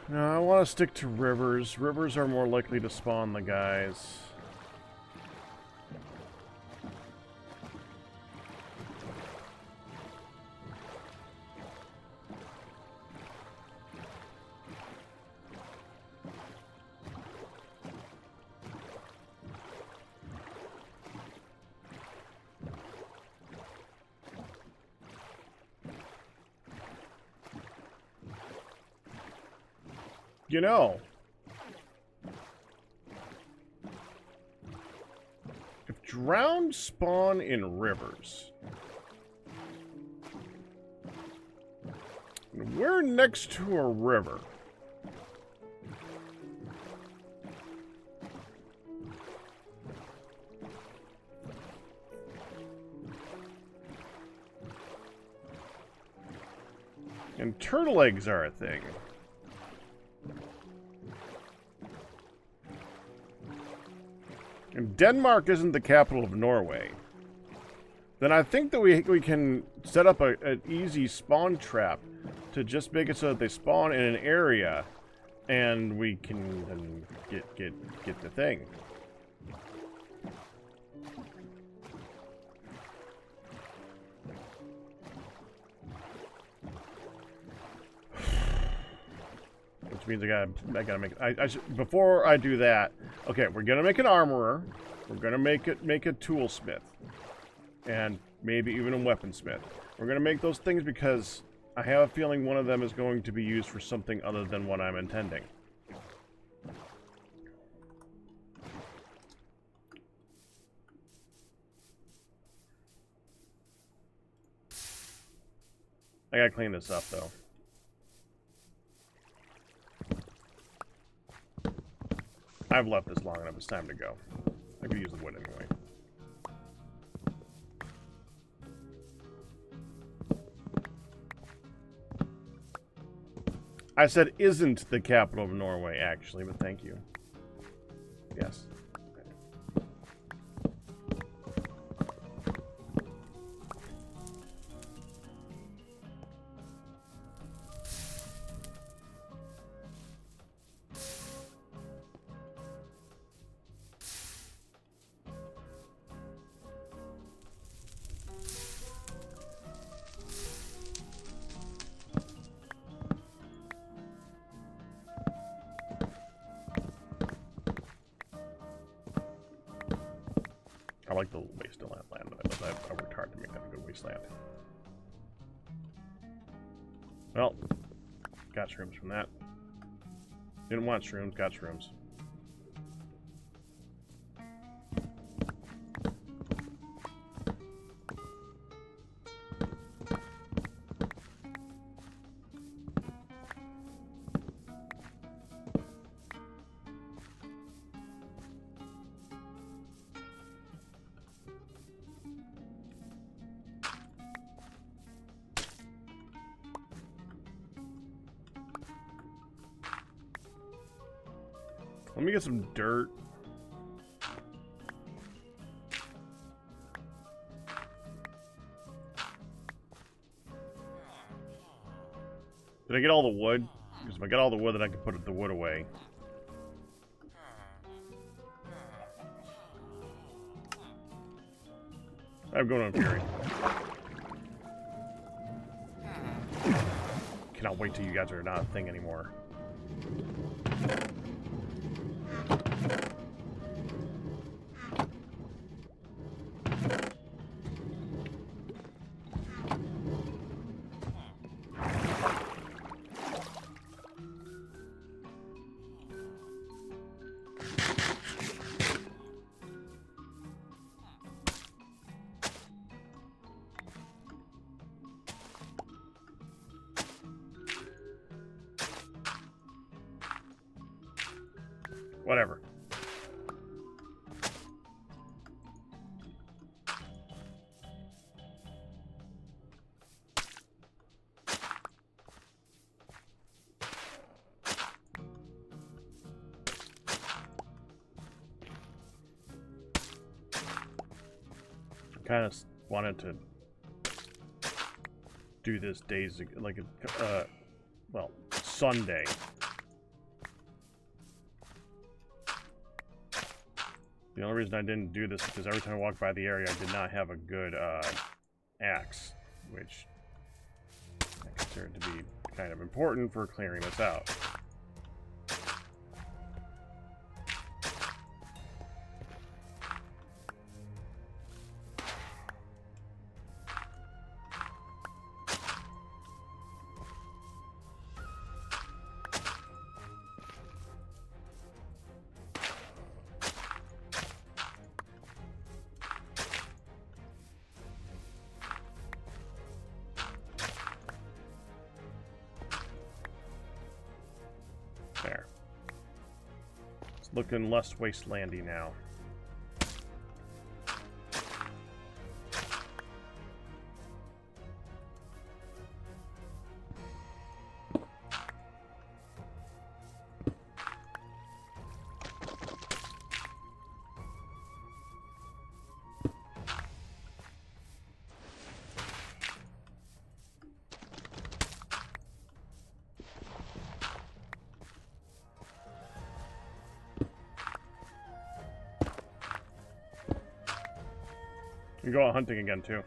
No, I want to stick to rivers. Rivers are more likely to spawn the guys. You know, if drowned spawn in rivers, we're next to a river. And turtle eggs are a thing. And Denmark isn't the capital of Norway. Then I think that we can set up an easy spawn trap to just make it so that they spawn in an area, and we can then get the thing. Which means I gotta make. Before I do that, okay, we're gonna make an armorer. We're gonna make a toolsmith, and maybe even a weaponsmith. We're gonna make those things because I have a feeling one of them is going to be used for something other than what I'm intending. I gotta clean this up though. I've left this long enough. It's time to go. I could use the wood anyway. I said isn't the capital of Norway, actually, but thank you. Yes. like the wasteland land. I worked hard to make that a good wasteland. Well, got shrooms from that. Didn't want shrooms, got shrooms. Let me get some dirt. Did I get all the wood? Because if I get all the wood, then I can put the wood away. I'm going on Fury. Cannot wait till you guys are not a thing anymore. Whatever. I kind of wanted to do this days like well, Sunday. The only reason I didn't do this is because every time I walked by the area, I did not have a good axe, which I consider to be kind of important for clearing this out. There. It's looking less wastelandy now. You can go out hunting again, too.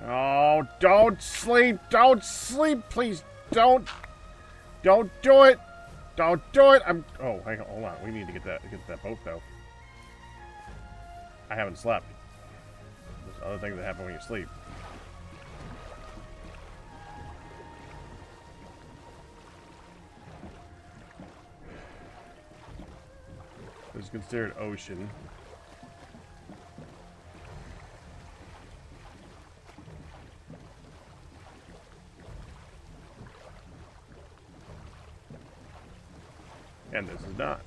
Oh, don't sleep! Don't sleep! Please, don't! Don't do it! Don't do it! Oh, hang on, hold on. We need to get that boat, though. I haven't slept. There's other things that happen when you sleep. This is considered ocean. And this is not.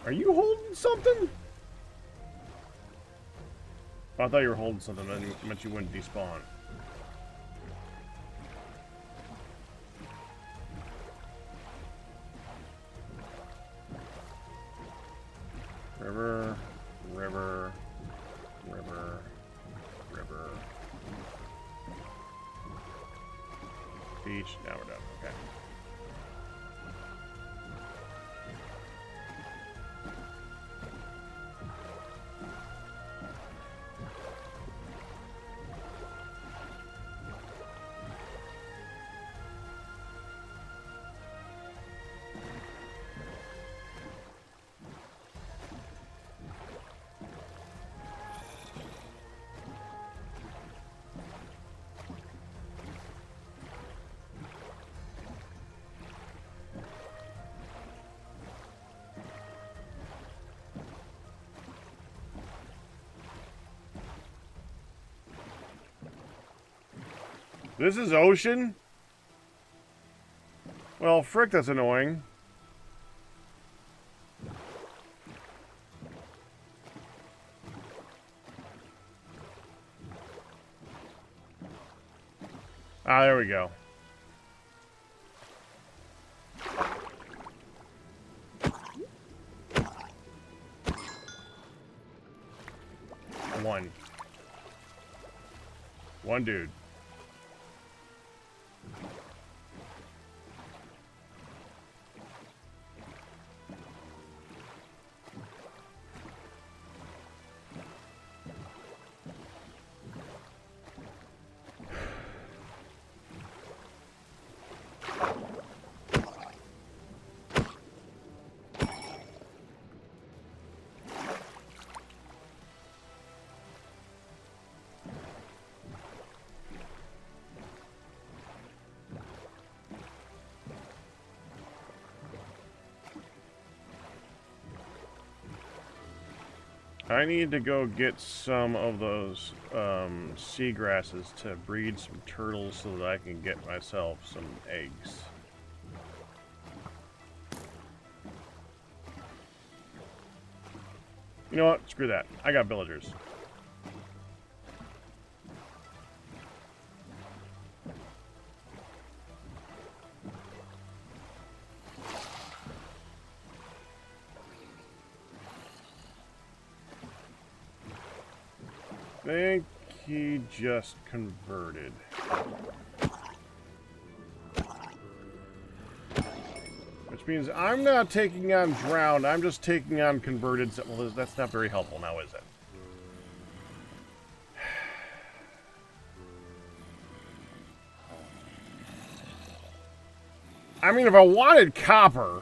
Are you holding something? Oh, I thought you were holding something that meant you wouldn't despawn. River, river, river, river. beach. Now we're done. Okay. This is ocean? Well, frick, that's annoying. Ah, there we go. One dude. I need to go get some of those seagrasses to breed some turtles so that I can get myself some eggs. You know what? Screw that. I got villagers. I think he just converted. Which means I'm not taking on drowned, I'm just taking on converted. Well, that's not very helpful now, is it? I mean, if I wanted copper...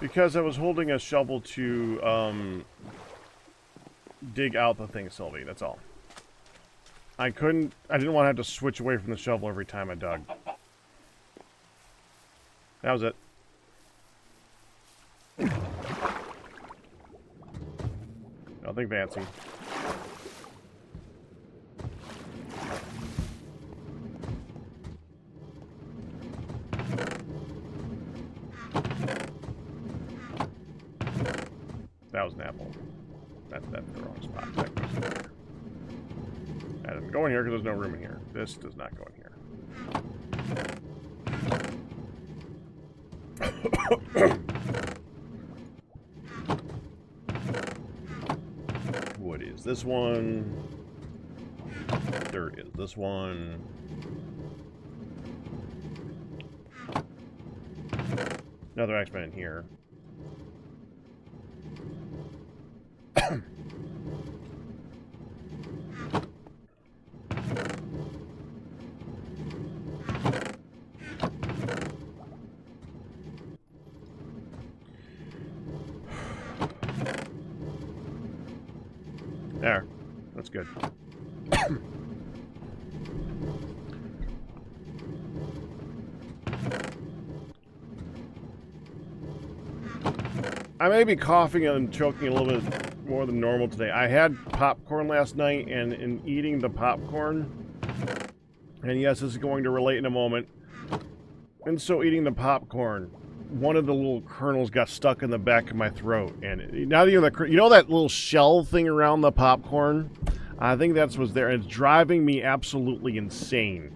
Because I was holding a shovel to dig out the thing, Sylvie, that's all. I didn't want to have to switch away from the shovel every time I dug. That was it. Nothing fancy. That was an apple. That's the wrong spot. That goes in there. That doesn't go in here because there's no room in here. This does not go in here. Wood is this one. Dirt is this one. Another X-Men in here. There. That's good. I may be coughing and choking a little bit more than normal today. I had popcorn last night, and in eating the popcorn, and yes, this is going to relate in a moment, and so eating the popcorn, one of the little kernels got stuck in the back of my throat, and not even the, you know that little shell thing around the popcorn? I think that's what's there, and it's driving me absolutely insane.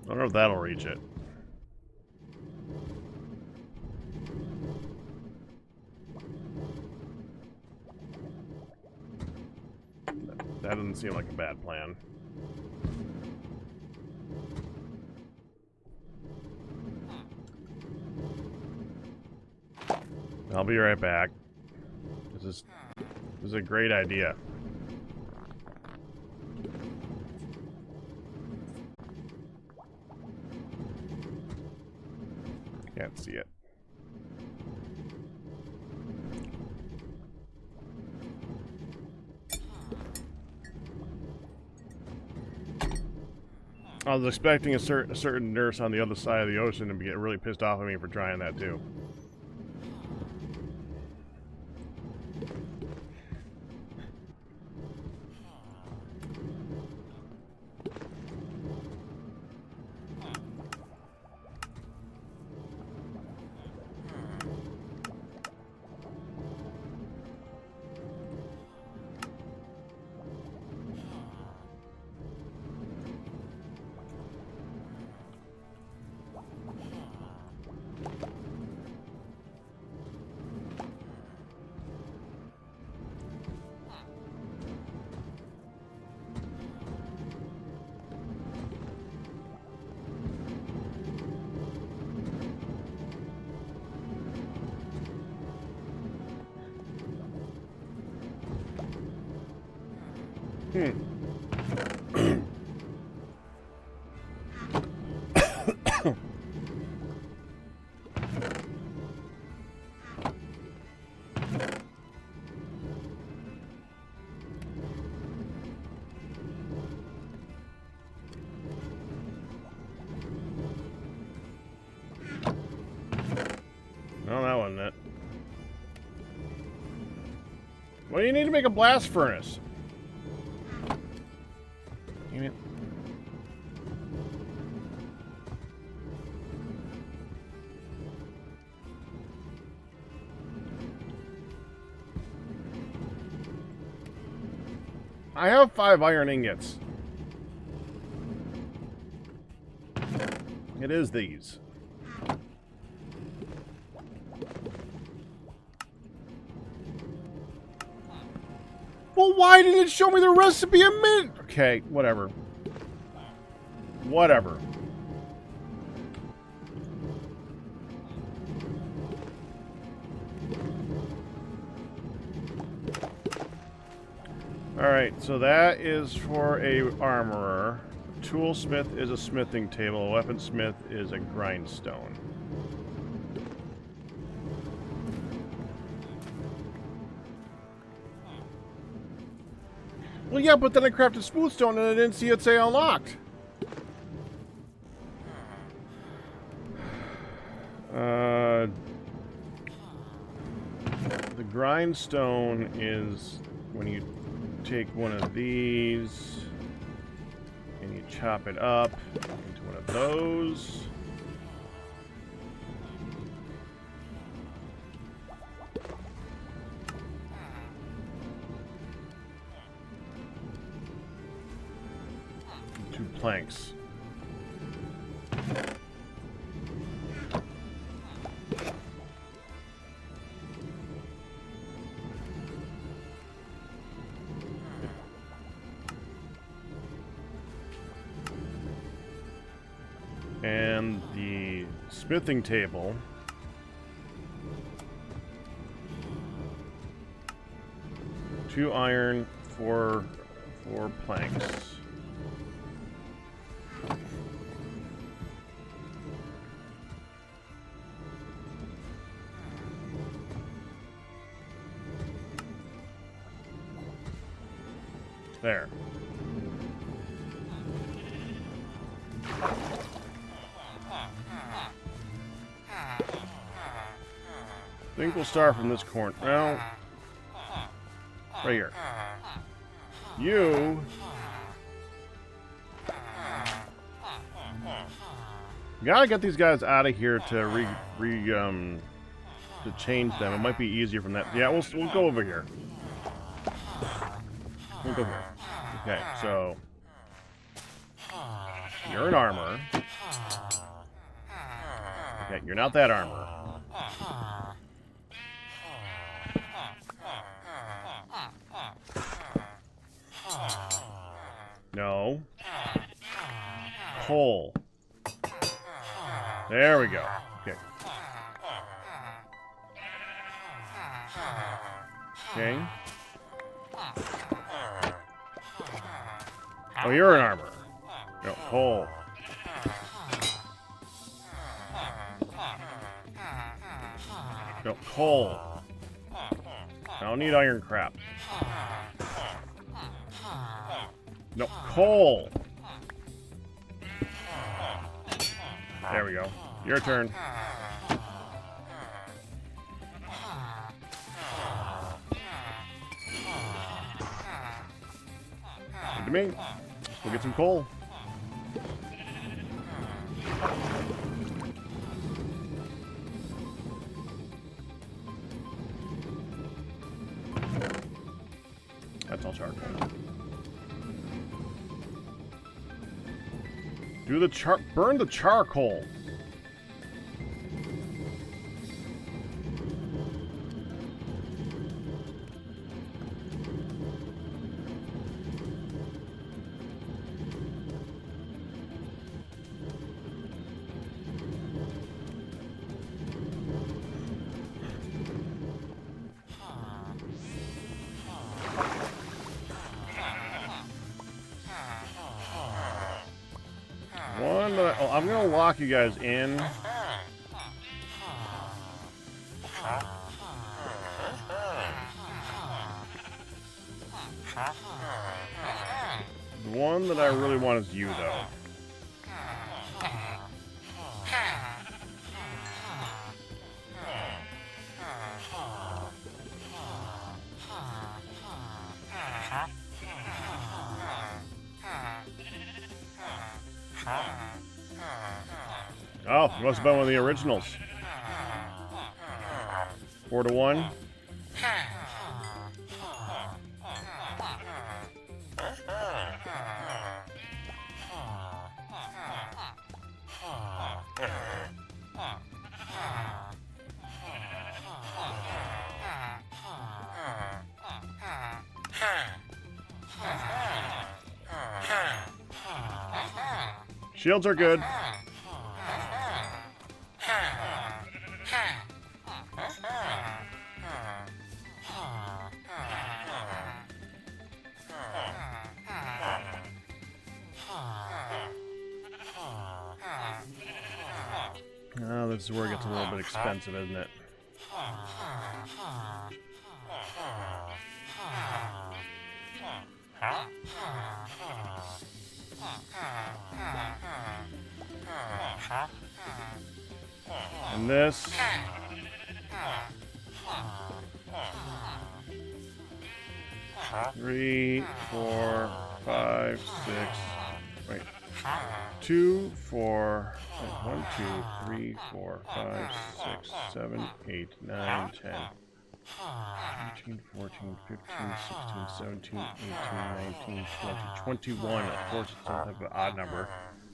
I don't know if that'll reach it. That doesn't seem like a bad plan. I'll be right back. This is a great idea. Can't see it. I was expecting a certain nurse on the other side of the ocean to get really pissed off at me for trying that too. No, that wasn't it. What do you need to make a blast furnace? Damn it. I have 5 iron ingots. It is these. Well, why didn't it show me the recipe a minute? Okay, whatever. Whatever. Alright, so that is for a armorer. Toolsmith is a smithing table. A weaponsmith is a grindstone. Well, yeah, but then I crafted smoothstone and I didn't see it say unlocked. The grindstone is when you take one of these and you chop it up into one of those. Two planks. And the smithing table two iron, four planks. There. think we'll start from this corner. Well, right here. You... Gotta get these guys out of here to to change them. It might be easier from that. Yeah, we'll go over here. We'll go here. Okay, so you're in armor. Okay, you're not that armor. No. Coal. There we go. Okay. Okay. Oh, you're in armor. No, coal. No, coal. I don't need iron crap. No, coal. There we go. Your turn. Good to me. We'll get some coal. That's all charcoal. Do the burn the charcoal. I'm gonna lock you guys in. The one that I really want is you, though. Oh, must have been one of the originals. 4-1. Shields are good. Oh, this is where it gets a little bit expensive, isn't it? And this. Three, 4, 5, 6. Wait. 2, 4. 1, 2, 3, 4, 5, 6, 7, 8, 9, 10. 13, 14, 15, 16, 17, 18, 19, 20, 21. Of course, it's some type of odd number.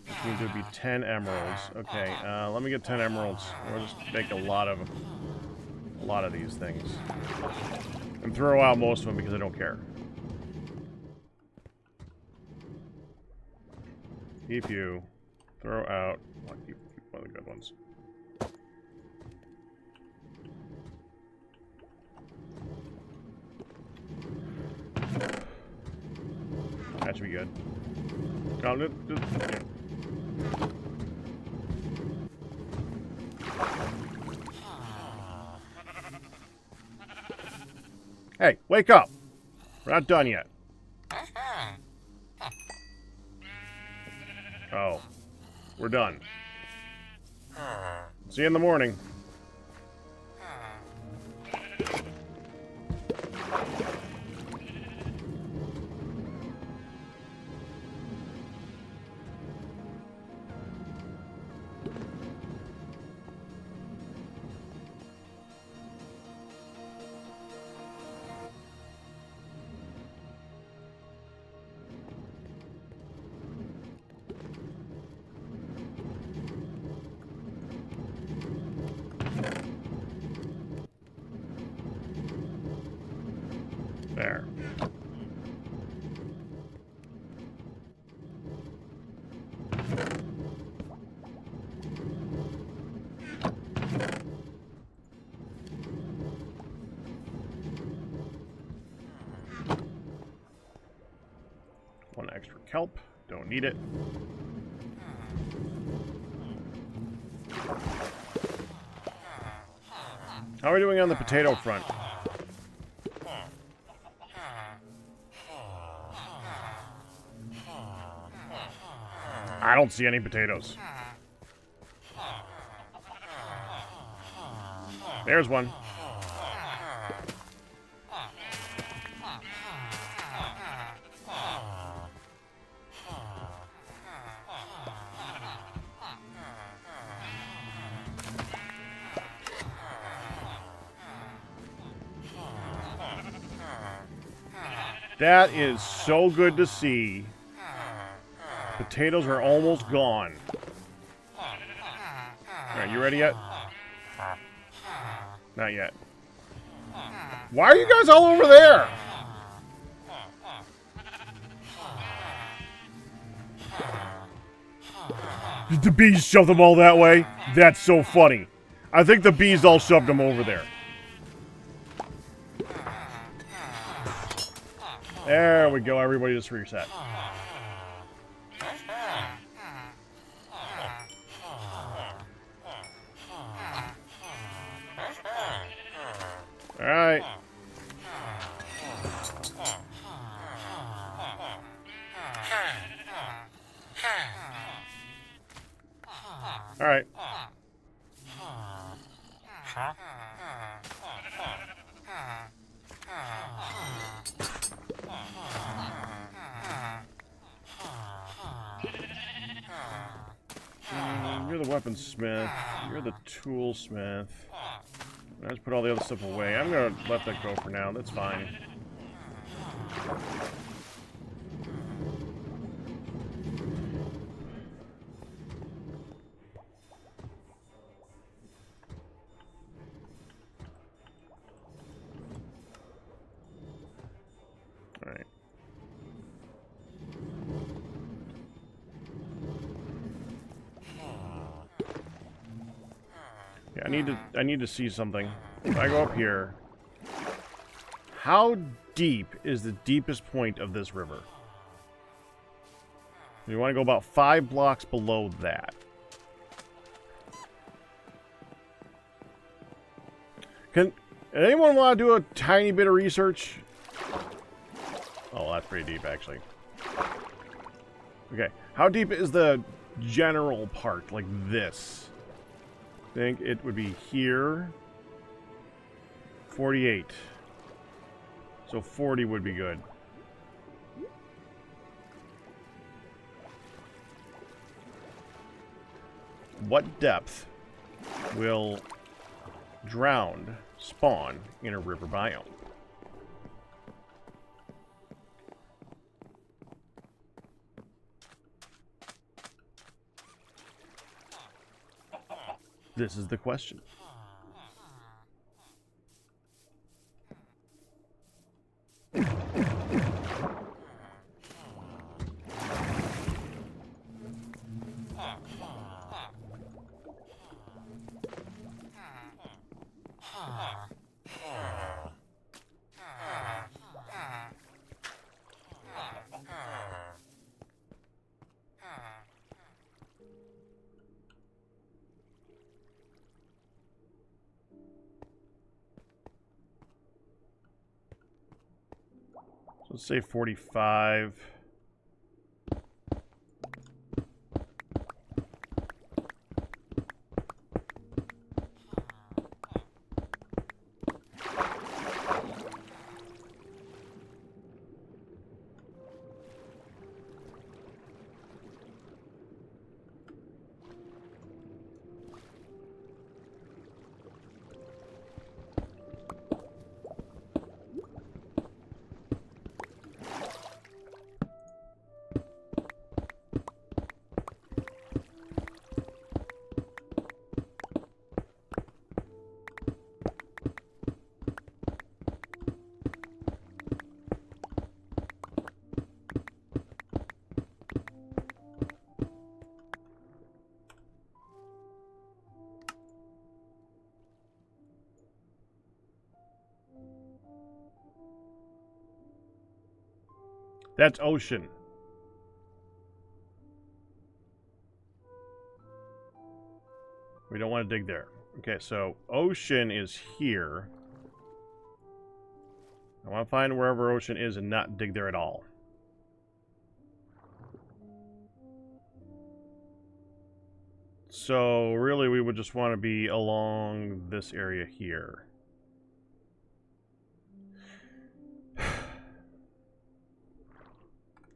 Which means it would be 10 emeralds. Okay, let me get 10 emeralds. We'll just make a lot of these things. And throw out most of them because I don't care. Keep you. Throw out. Well, keep one of the good ones. That should be good. Yeah. Hey, wake up! We're not done yet. Oh. We're done. See you in the morning. kelp. Don't need it. How are we doing on the potato front? I don't see any potatoes. There's one. That is so good to see. Potatoes are almost gone. Alright, you ready yet? Not yet. Why are you guys all over there? Did the bees shove them all that way? That's so funny. I think the bees all shoved them over there. There we go. Everybody just reset. All right. All right. You're the weaponsmith. You're the toolsmith. I just put all the other stuff away. I'm gonna let that go for now. That's fine. All right. Yeah, I need to see something. If I go up here, how deep is the deepest point of this river? We want to go about 5 blocks below that. Can anyone want to do a tiny bit of research? Oh, that's pretty deep, actually. Okay, how deep is the general part, like this? I think it would be here. 48. So 40 would be good. What depth will drowned spawn in a river biome? This is the question. Let's say 45. That's ocean. We don't want to dig there. Okay, so ocean is here. I want to find wherever ocean is and not dig there at all. So really we would just want to be along this area here.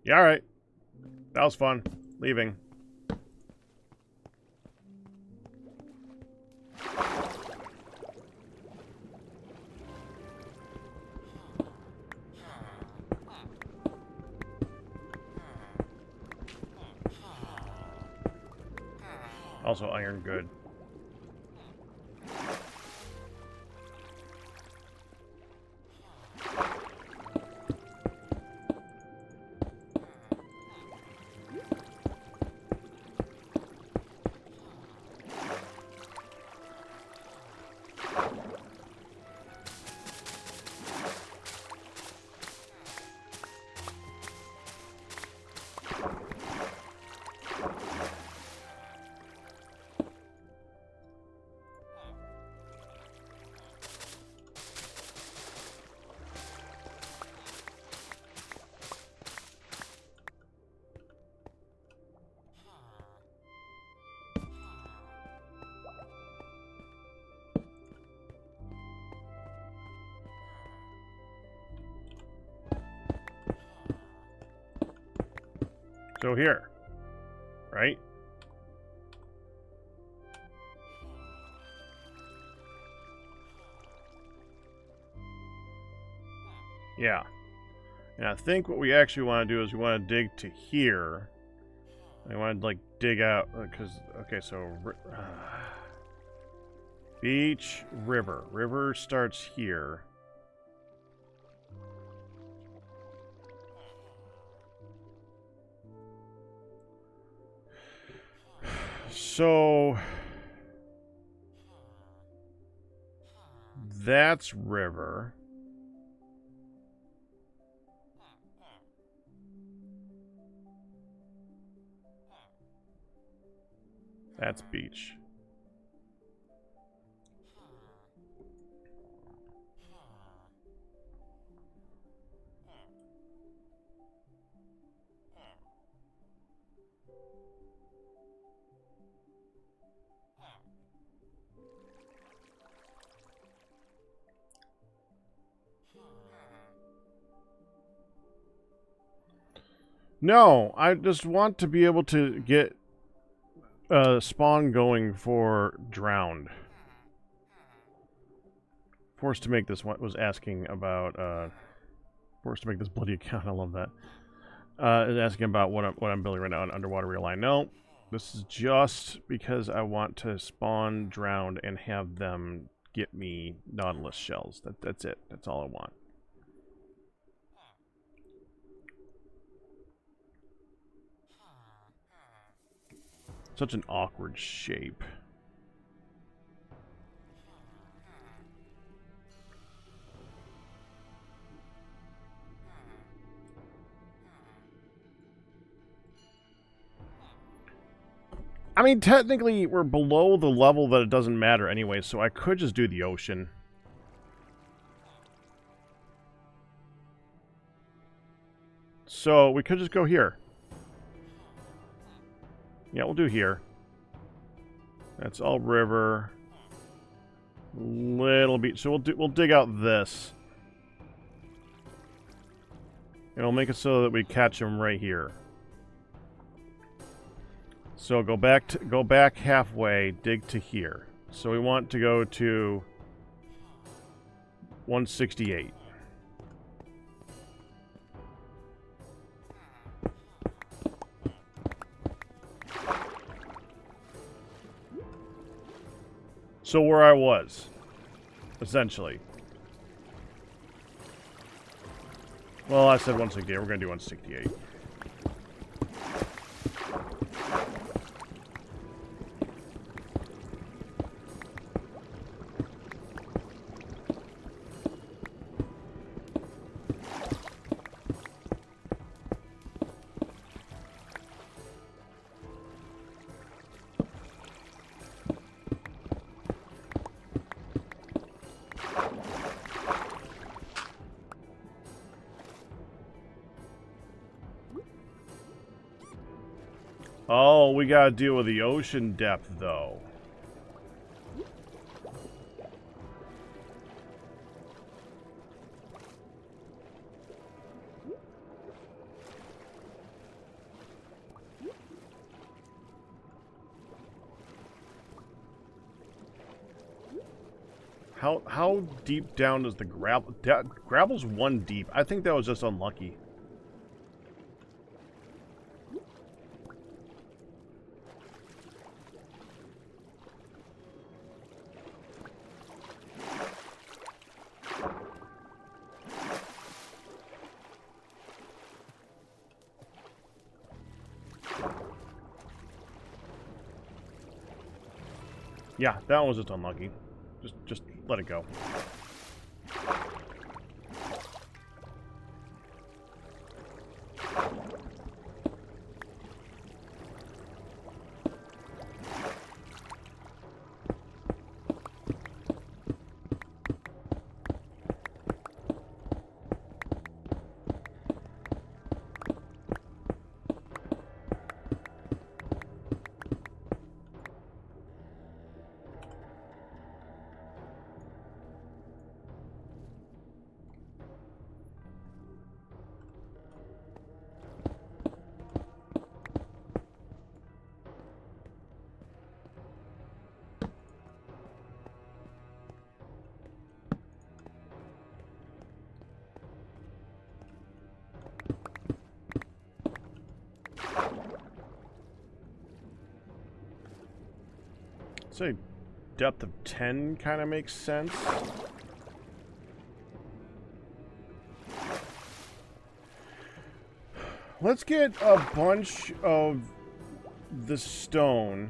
Yeah, alright. That was fun. Leaving. Also iron good. So here, right? Yeah. And I think what we actually want to do is we want to dig to here. I want to, like, dig out, because, okay, so, beach, river. River starts here. So, that's river. That's beach. No, I just want to be able to get spawn going for drowned. Forced to make this one was asking about forced to make this bloody account. I love that. Is asking about what I'm building right now, an underwater realign. No, this is just because I want to spawn drowned and have them get me Nautilus shells. That's it. That's all I want. Such an awkward shape. I mean, technically, we're below the level that it doesn't matter anyway, so I could just do the ocean. So, we could just go here. Yeah, we'll do here. That's all river. Little beach. So we'll dig out this. And we'll make it so that we catch them right here. So go back halfway, dig to here. So we want to go to 168. So where I was, essentially. Well, I said 168. We're going to do 168. Oh, we gotta deal with the ocean depth, though. How deep down does the gravel... Gravel's 1 deep. I think that was just unlucky. Yeah, that one was just unlucky. Just let it go. Say depth of 10 kind of makes sense. Let's get a bunch of the stone.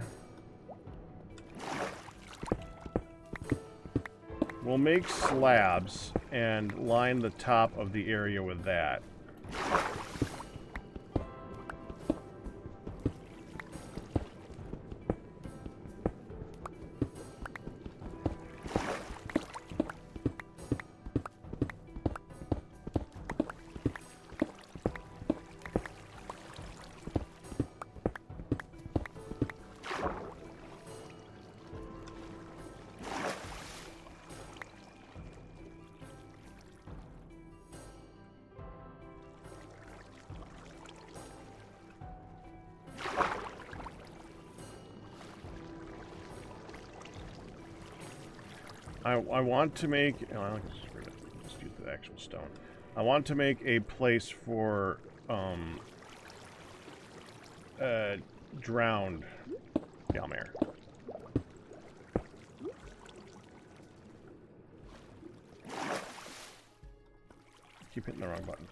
We'll make slabs and line the top of the area with that. I want to make... Oh, let's use the actual stone. I want to make a place for drowned Galmare. Keep hitting the wrong button.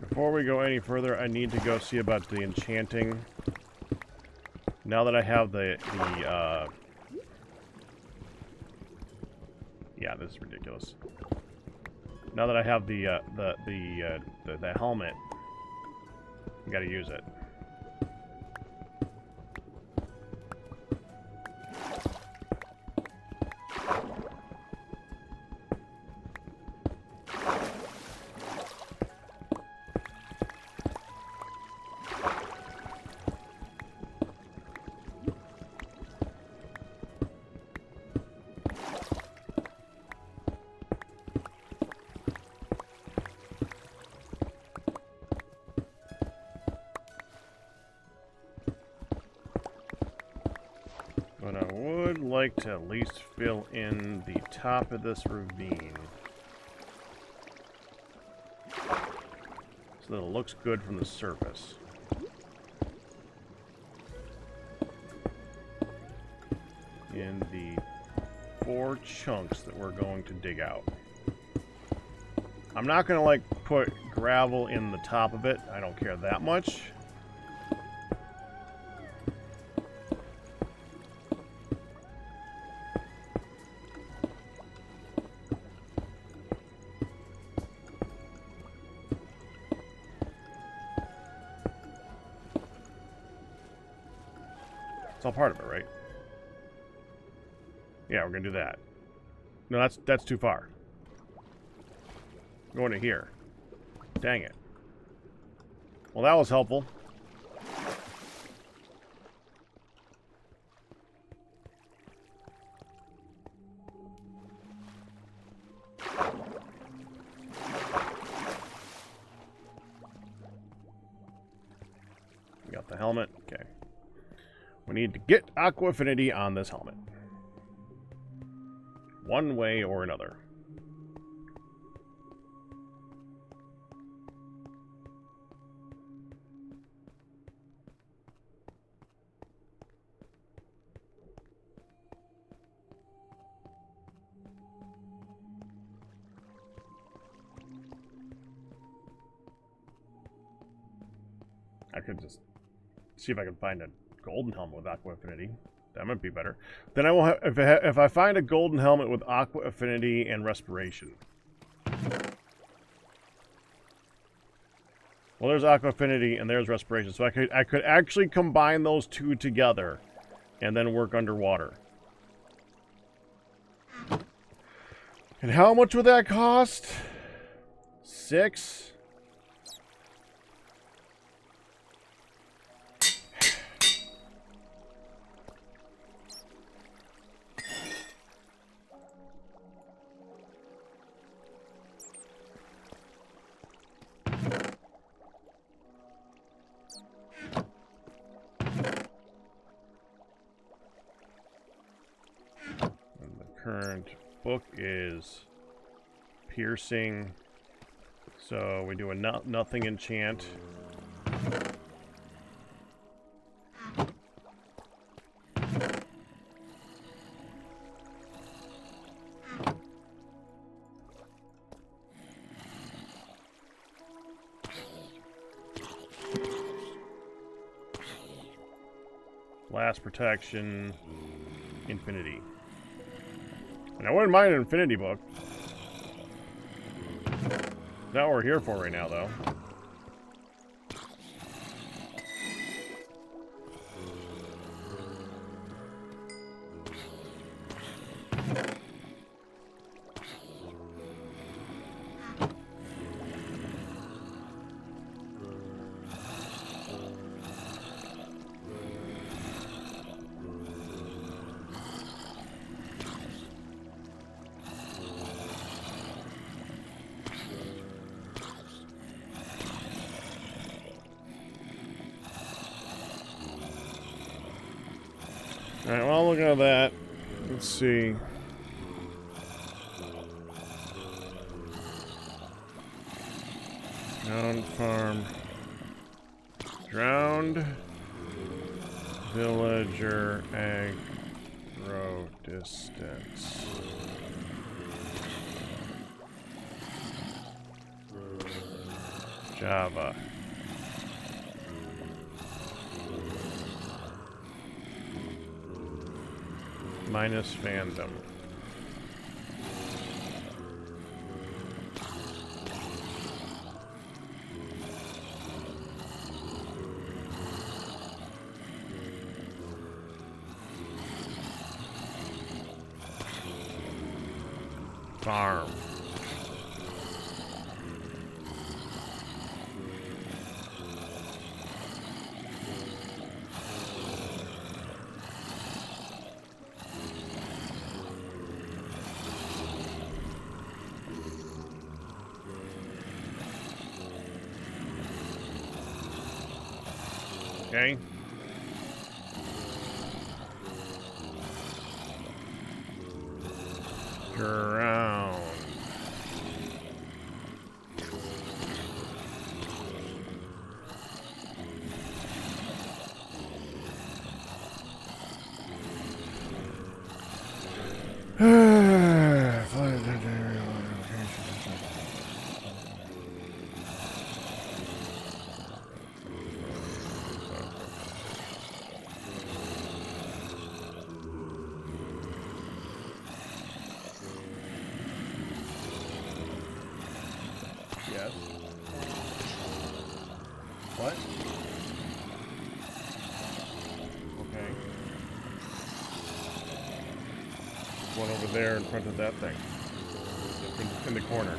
Before we go any further, I need to go see about the enchanting. Now that I have yeah, this is ridiculous. Now that I have the helmet, I gotta use it. But I would like to at least fill in the top of this ravine, so that it looks good from the surface. in the 4 chunks that we're going to dig out. I'm not going to, like, put gravel in the top of it. I don't care that much. It's all part of it, right? Yeah, we're gonna do that. No, that's too far. Going to here. Dang it. Well, that was helpful. We got the helmet. Okay. We need to get Aqua Affinity on this helmet. One way or another. I could just see if I can find a golden helmet with Aqua Affinity. That might be better. Then I will have, if I find a golden helmet with Aqua Affinity and Respiration. Well, there's Aqua Affinity and there's Respiration, so I could actually combine those two together and then work underwater. And how much would that cost? 6? Current book is piercing, so we do a nothing enchant. Blast protection, infinity. And I wouldn't mind an infinity book. Not what we're here for right now, though. Alright, well, looking at that, let's see. Drowned farm. Drowned villager aggro distance. Java. Minus fandom. Farm. Okay. Drown. one over there in front of that thing. In the corner.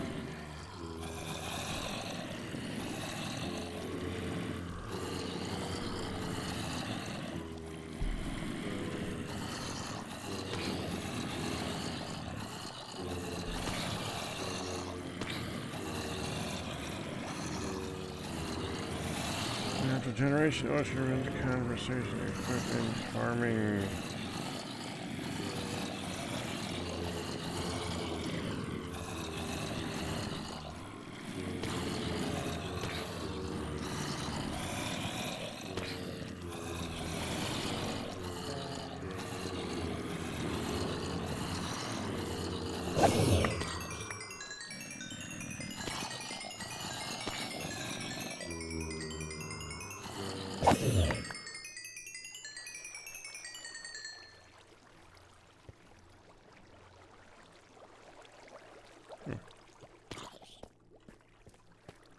Natural generation, ocean winds, conversation, equipment, farming.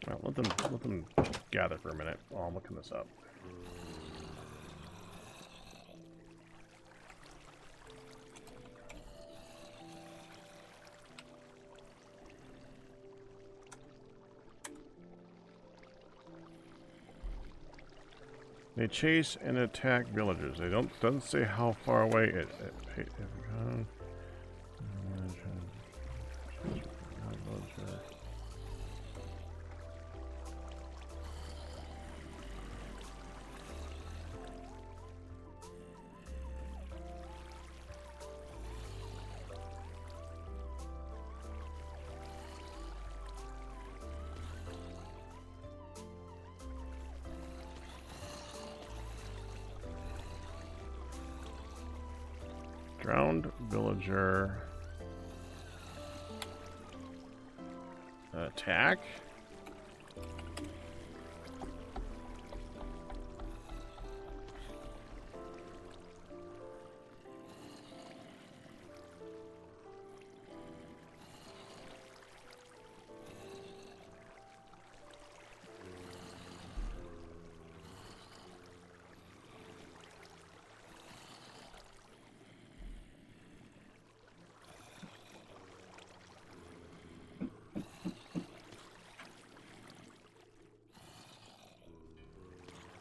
Well, let them gather for a minute while I'm looking this up. They chase and attack villagers. They doesn't say how far away it drowned villager attack.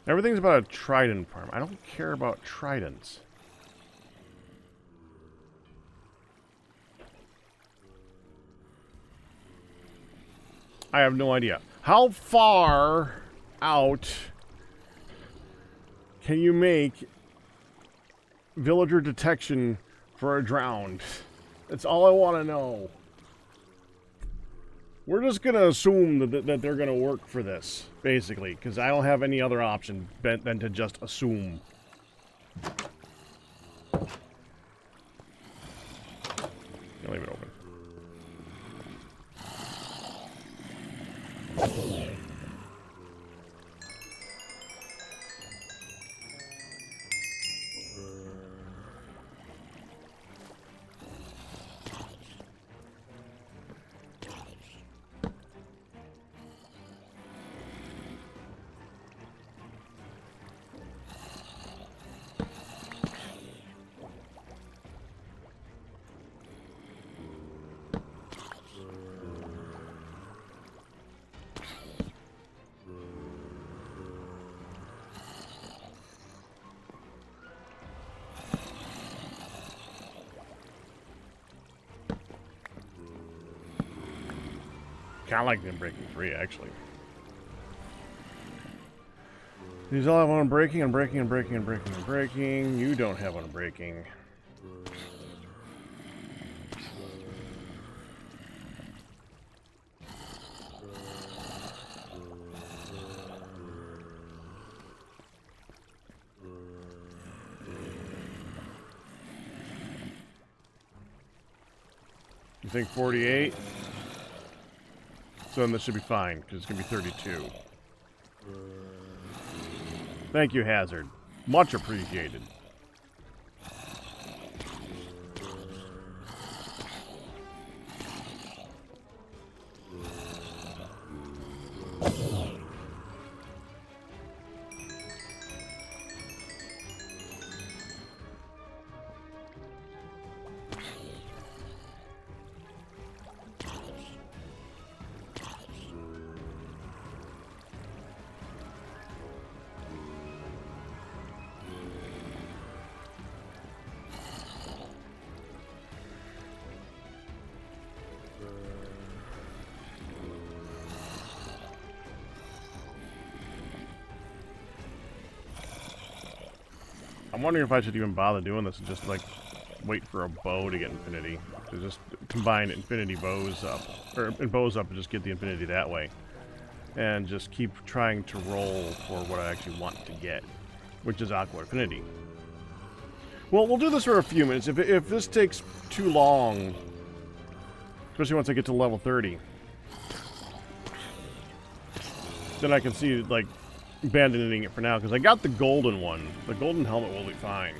Everything's about a trident farm. I don't care about tridents. I have no idea. How far out can you make villager detection for a drowned? That's all I want to know. We're just going to assume that they're going to work for this, basically, because I don't have any other option than to just assume. I'll leave it open. Kind of like them breaking free, actually. These all have one breaking and breaking and breaking and breaking and breaking. You don't have one breaking. You think 48? So then this should be fine, because it's going to be 32. Thank you, Hazard. Much appreciated. I'm wondering if I should even bother doing this and just, like, wait for a bow to get infinity. To just combine infinity bows up. Or bows up and just get the infinity that way. And just keep trying to roll for what I actually want to get. Which is Aqua Affinity. Well, we'll do this for a few minutes. If this takes too long, especially once I get to level 30, then I can see, like, abandoning it for now, because I got the golden one. The golden helmet will be fine.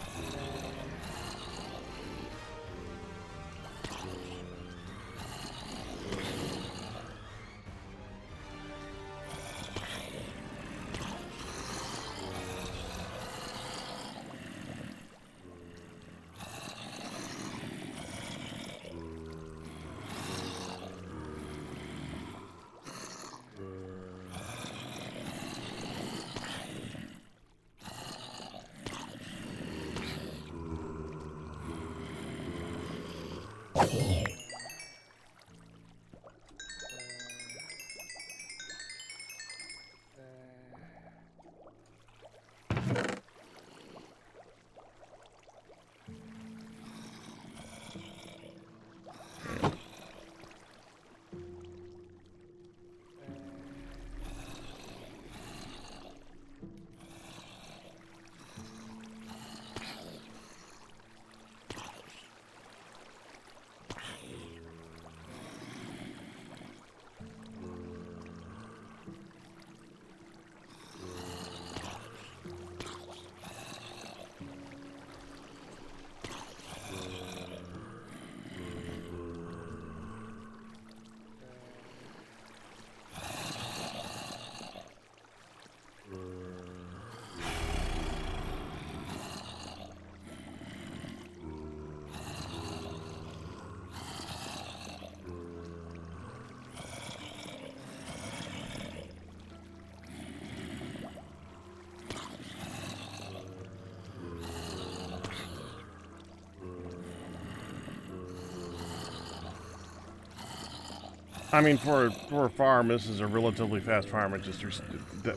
I mean, for a farm, this is a relatively fast farm. It just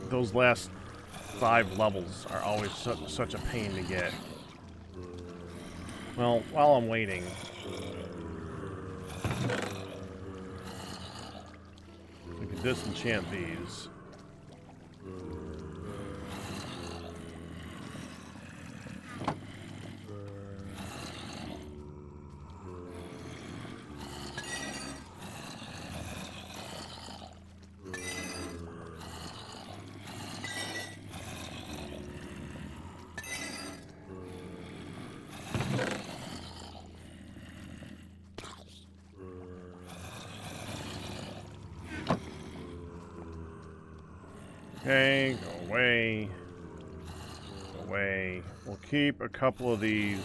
those last 5 levels are always such a pain to get. Well, while I'm waiting, we can disenchant these. Okay, go away. Go away. We'll keep a couple of these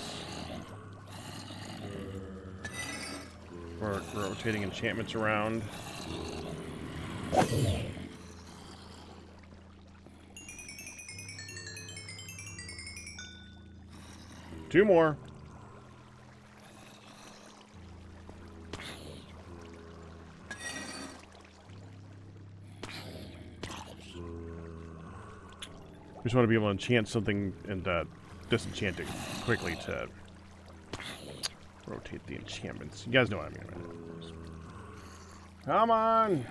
for rotating enchantments around. 2 more. We just want to be able to enchant something and disenchant it quickly to rotate the enchantments. You guys know what I mean, right? Come on!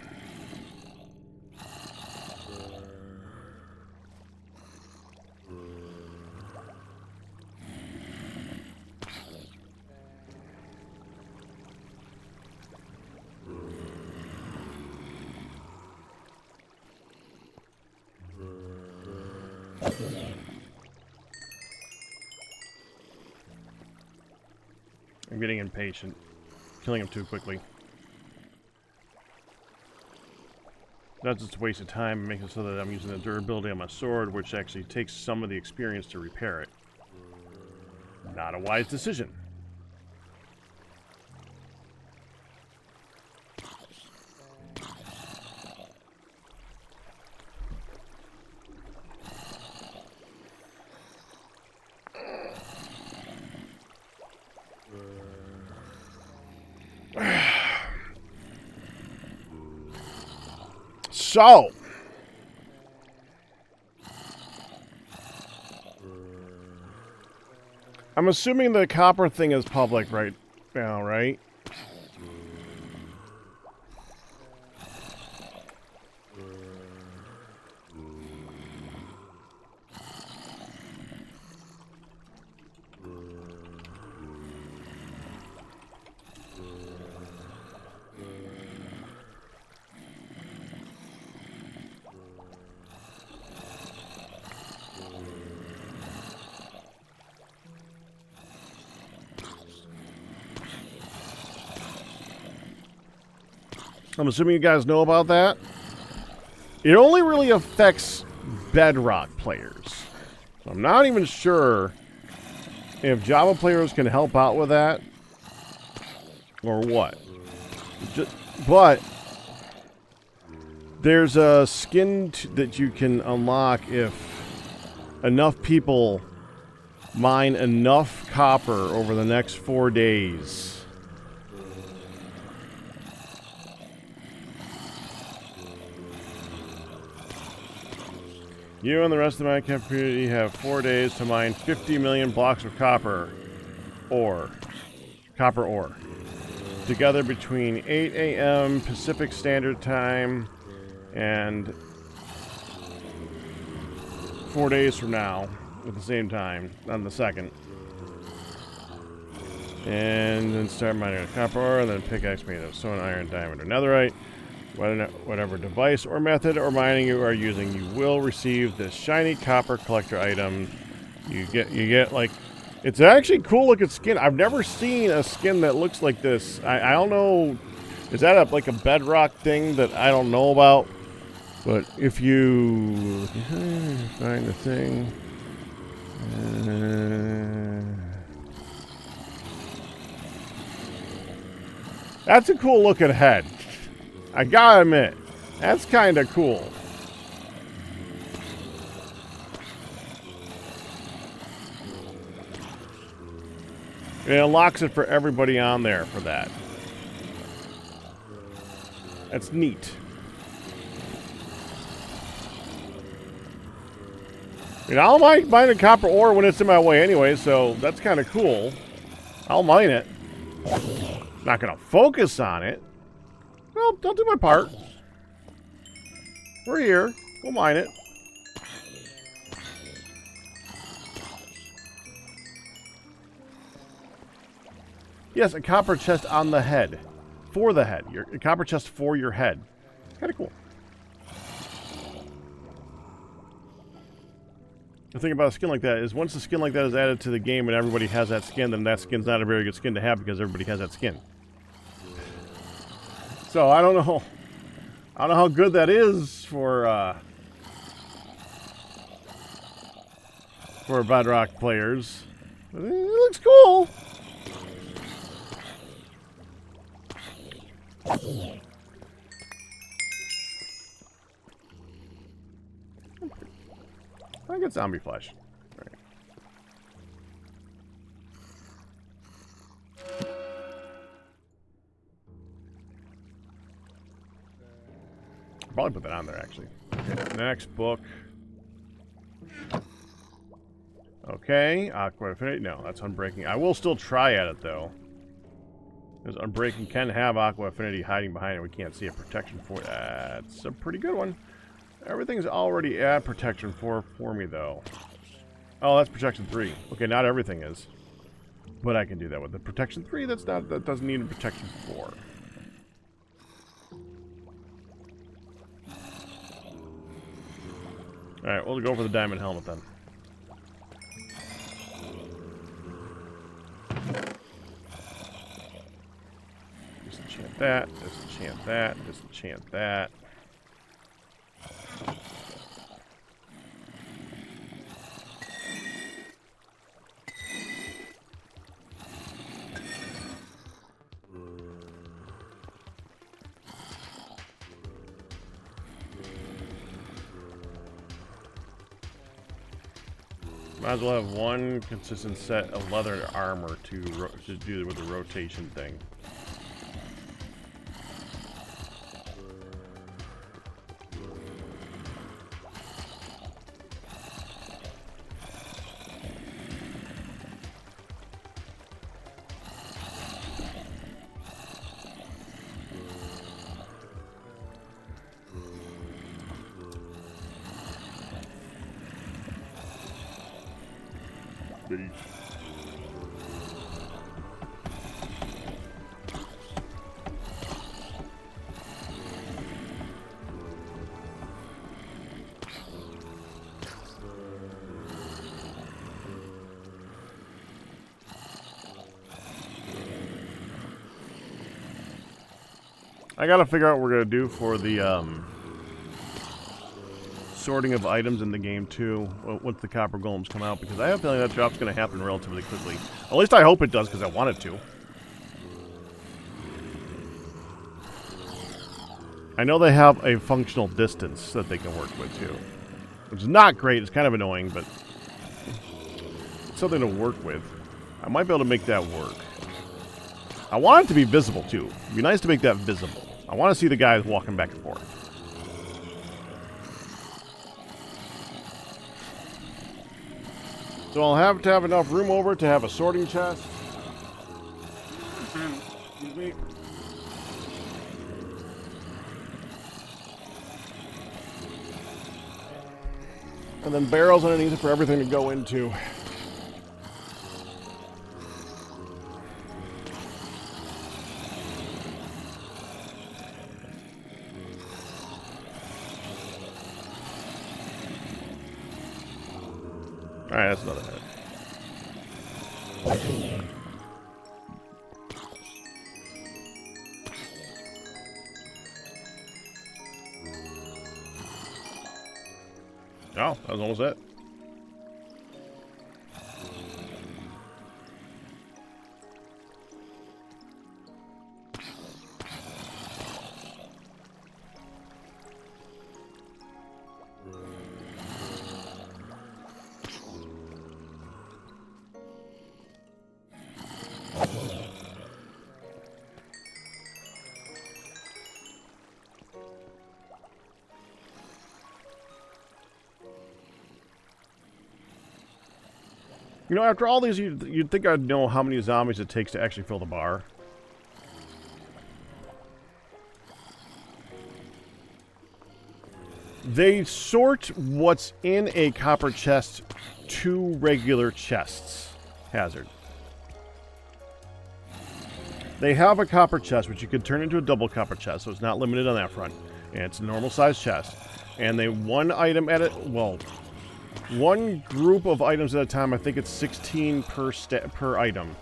I'm getting impatient. Killing him too quickly. That's just a waste of time. It makes it so that I'm using the durability on my sword, which actually takes some of the experience to repair it. Not a wise decision. So, I'm assuming the copper thing is public right now, right? I'm assuming you guys know about that. It only really affects Bedrock players. So I'm not even sure if Java players can help out with that or what. But there's a skin that you can unlock if enough people mine enough copper over the next 4 days. You and the rest of the Minecraft community have 4 days to mine 50 million blocks of copper ore. Together between 8 a.m. Pacific Standard Time and 4 days from now at the same time on the 2nd. And then start mining copper ore, and then pickaxe made of stone, iron, diamond, or netherite. Whatever device or method or mining you are using, you will receive this shiny copper collector item. You get like, it's actually cool looking skin. I've never seen a skin that looks like this. I don't know, is that like a Bedrock thing that I don't know about? But if you find the thing, that's a cool looking head. I gotta admit, that's kind of cool. It unlocks it for everybody on there for that. That's neat. I mean, I'll mine a copper ore when it's in my way anyway, so that's kind of cool. I'll mine it. Not gonna focus on it. Well, I'll do my part. We're here. We'll mine it. Yes, a copper chest on the head. For the head. A copper chest for your head. Kind of cool. The thing about a skin like that is once a skin like that is added to the game and everybody has that skin, then that skin's not a very good skin to have because everybody has that skin. So I don't know. I don't know how good that is for Bedrock players. But it looks cool. I get zombie flesh. All right. Probably put that on there, actually. Okay, next book. Okay, Aqua Affinity. No, that's Unbreaking. I will still try at it, though. Because Unbreaking can have Aqua Affinity hiding behind it. We can't see a protection for it. That's a pretty good one. Everything's already at protection 4 for me, though. Oh, that's protection 3. Okay, not everything is. But I can do that with the protection 3. That doesn't need a protection 4. Alright, we'll go for the diamond helmet then. Disenchant that, disenchant that, disenchant that. Might as well have one consistent set of leather armor to do with the rotation thing. I gotta figure out what we're gonna do for the sorting of items in the game too, once the copper golems come out, because I have a feeling that drop's gonna happen relatively quickly. At least I hope it does, because I want it to. I know they have a functional distance that they can work with too, which is not great. It's kind of annoying, but it's something to work with. I might be able to make that work. I want it to be visible too. It'd be nice to make that visible. I want to see the guys walking back and forth. So I'll have to have enough room over to have a sorting chest. Excuse me. And then barrels underneath it for everything to go into. Alright, that's another head. Oh, that was almost it. You know, after all these, you'd think I'd know how many zombies it takes to actually fill the bar. They sort what's in a copper chest to regular chests. Hazard. They have a copper chest, which you could turn into a double copper chest, so it's not limited on that front. And it's a normal size chest. And they one item at it, well, one group of items at a time, I think it's 16 per item,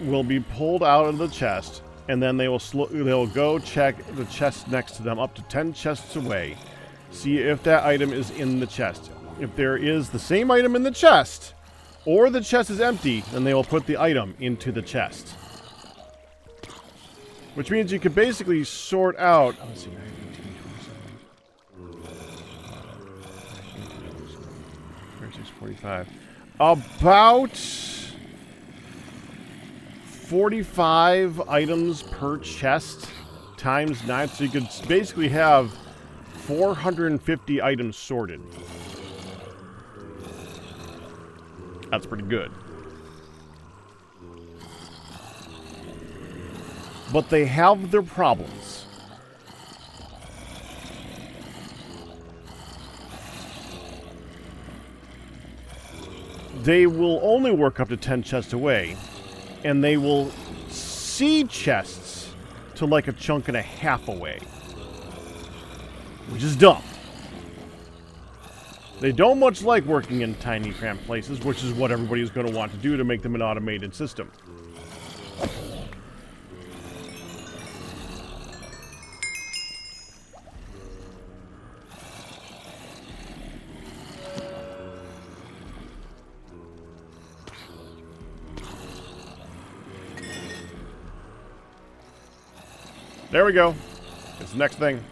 will be pulled out of the chest, and then they'll go check the chest next to them up to 10 chests away, see if that item is in the chest. If there is the same item in the chest, or the chest is empty, then they will put the item into the chest. Which means you could basically sort out... Let's see, 45. About 45 items per chest times 9, so you could basically have 450 items sorted. That's pretty good. But they have their problems. They will only work up to 10 chests away, and they will see chests to like a chunk and a half away, which is dumb. They don't much like working in tiny, cramped places, which is what everybody is going to want to do to make them an automated system. There we go. It's the next thing.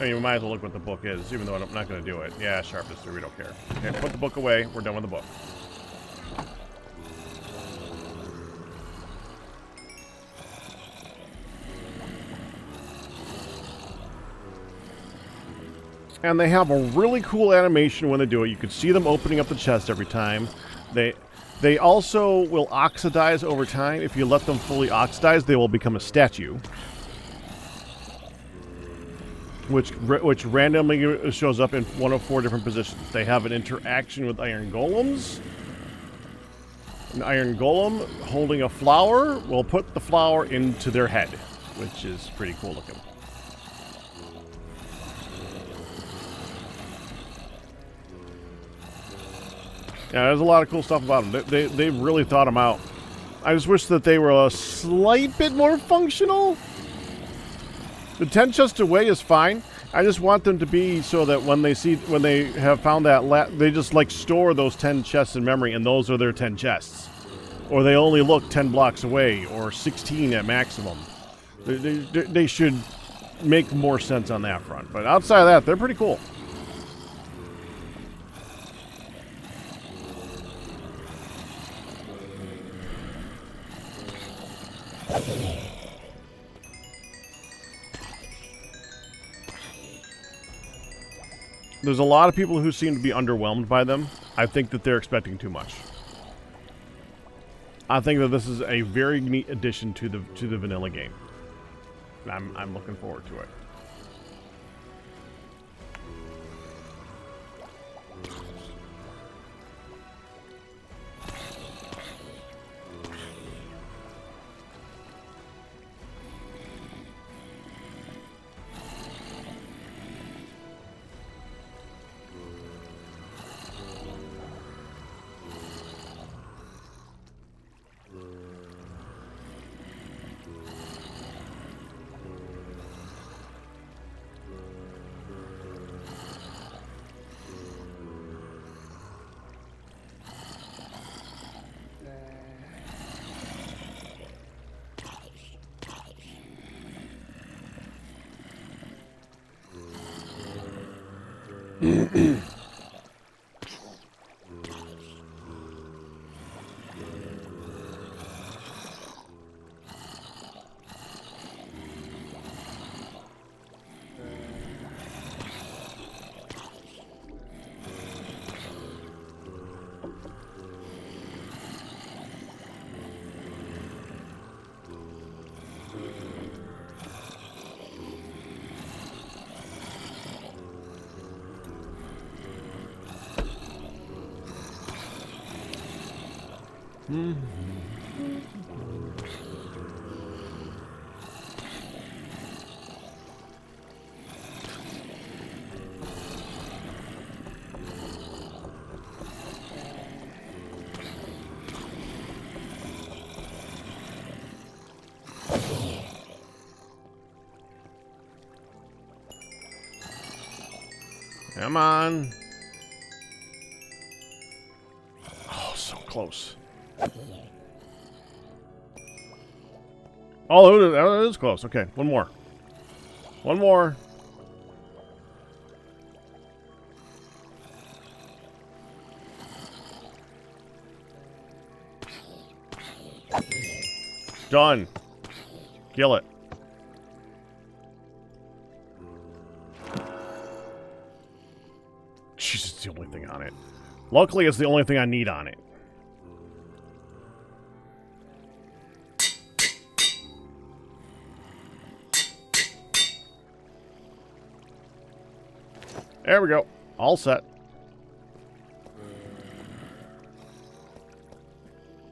I mean, we might as well look what the book is, even though I'm not going to do it. Yeah, sharpness 3, we don't care. Okay, put the book away. We're done with the book. And they have a really cool animation when they do it. You can see them opening up the chest every time. They also will oxidize over time. If you let them fully oxidize, they will become a statue. which randomly shows up in one of 4 different positions. They have an interaction with iron golems. An iron golem holding a flower will put the flower into their head, which is pretty cool looking. Yeah, there's a lot of cool stuff about them. They really thought them out. I just wish that they were a slight bit more functional. The 10 chests away is fine. I just want them to be so that when they have found that, they just like store those 10 chests in memory, and those are their 10 chests. Or they only look 10 blocks away, or 16 at maximum. They should make more sense on that front. But outside of that, they're pretty cool. There's a lot of people who seem to be underwhelmed by them. I think that they're expecting too much. I think that this is a very neat addition to the vanilla game. I'm looking forward to it. Come on. Oh, so close. Oh, that is close. Okay, one more. One more. Done. Kill it. Jeez, it's the only thing on it. Luckily, it's the only thing I need on it. There we go. All set.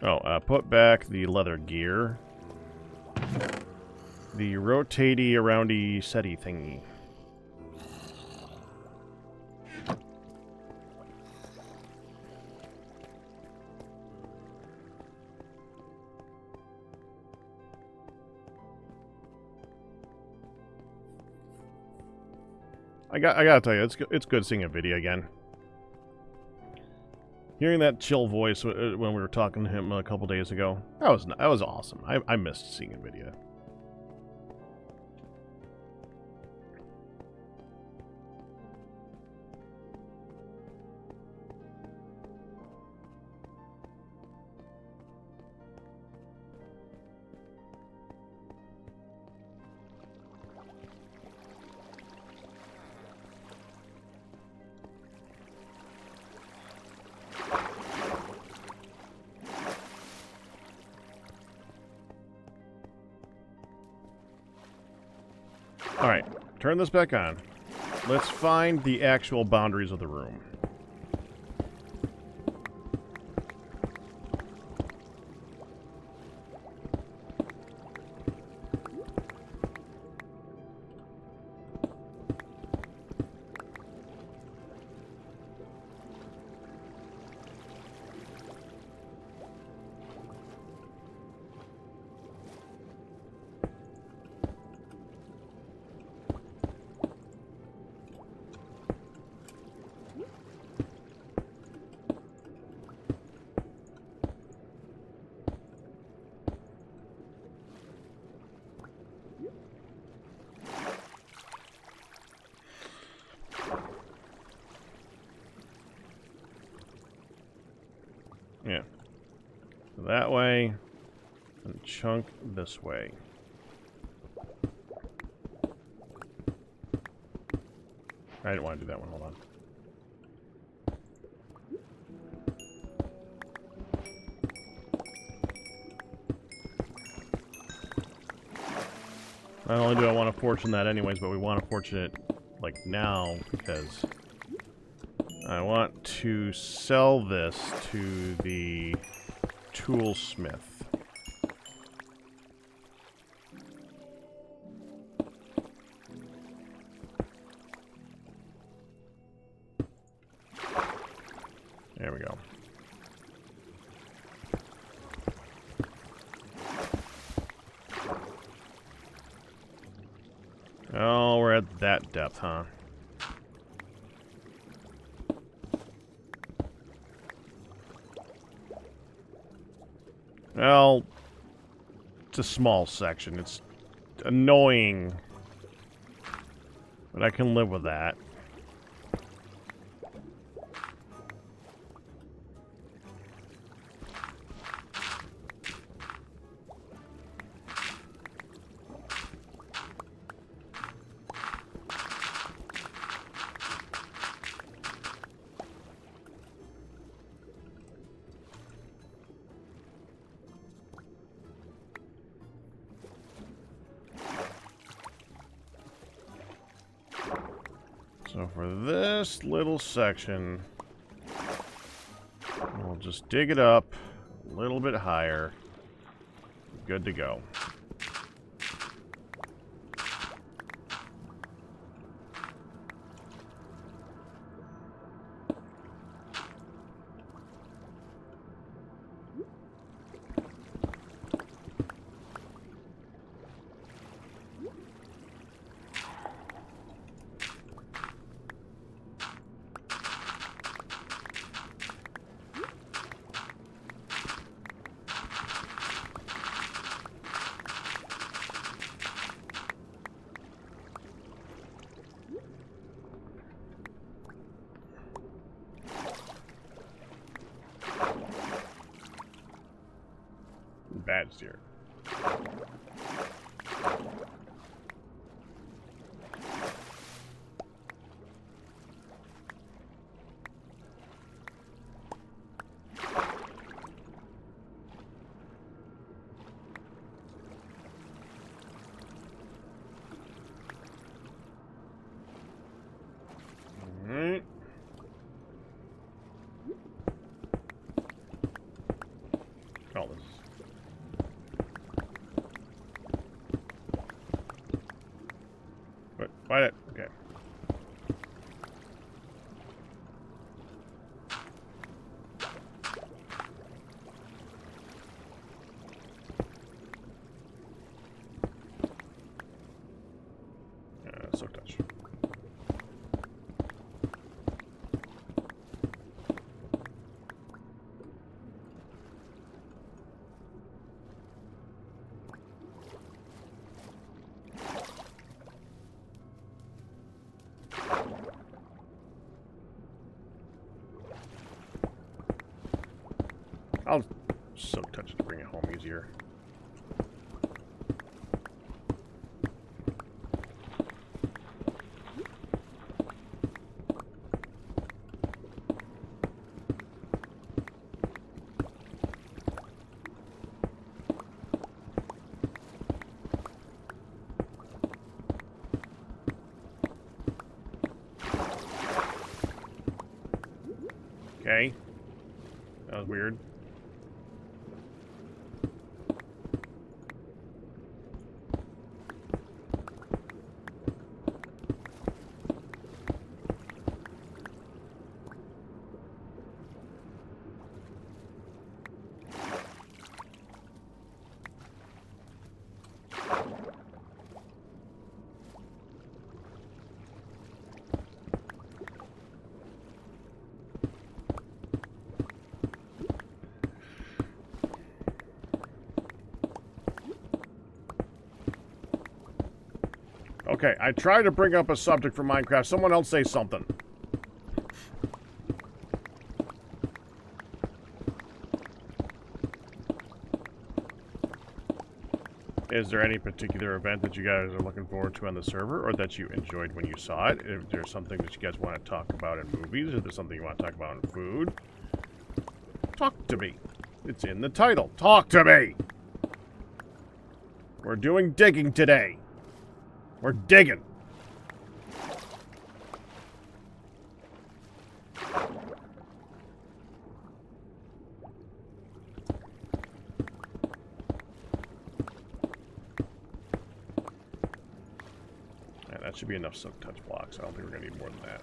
Oh, put back the leather gear. The rotatey aroundy setty thingy. I gotta tell you, it's good seeing a video again. Hearing that chill voice when we were talking to him a couple days ago, that was awesome. I missed seeing a video. Alright, turn this back on. Let's find the actual boundaries of the room. Yeah. So that way, and chunk this way. I didn't want to do that one. Hold on. Not only do I want to fortune that anyways, but we want to fortune it, like, now, because I want to sell this to the toolsmith. There we go. Oh, we're at that depth, huh? Well, it's a small section. It's annoying, but I can live with that. So for this little section, we'll just dig it up a little bit higher. Good to go. Bad steer. Alright. Oh, this is... Why that? Okay. Silk touch. I'll silk touch it to bring it home easier. That was weird. Okay, I tried to bring up a subject for Minecraft. Someone else say something. Is there any particular event that you guys are looking forward to on the server, or that you enjoyed when you saw it? Is there something that you guys want to talk about in movies? Is there something you want to talk about in food? Talk to me. It's in the title. Talk to me! We're doing digging today. We're digging. That should be enough silk touch blocks. I don't think we're going to need more than that.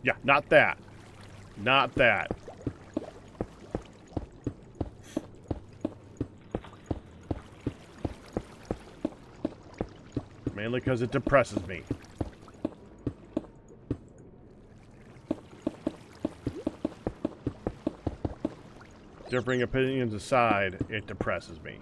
Yeah, not that. Not that. Mainly because it depresses me. Differing opinions aside, it depresses me.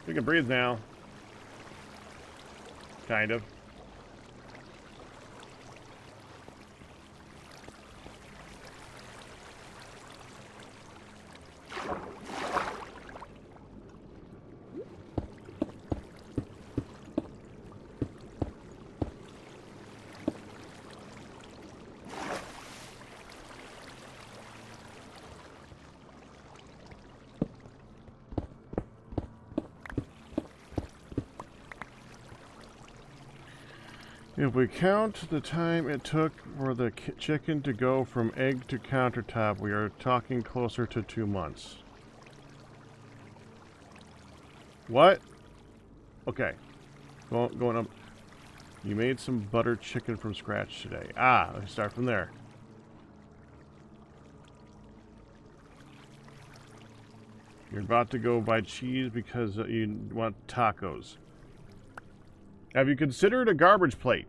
You can breathe now. Kind of. If we count the time it took for the chicken to go from egg to countertop, we are talking closer to 2 months. What? Okay. Going up. You made some buttered chicken from scratch today. Ah, let's start from there. You're about to go buy cheese because you want tacos. Have you considered a garbage plate?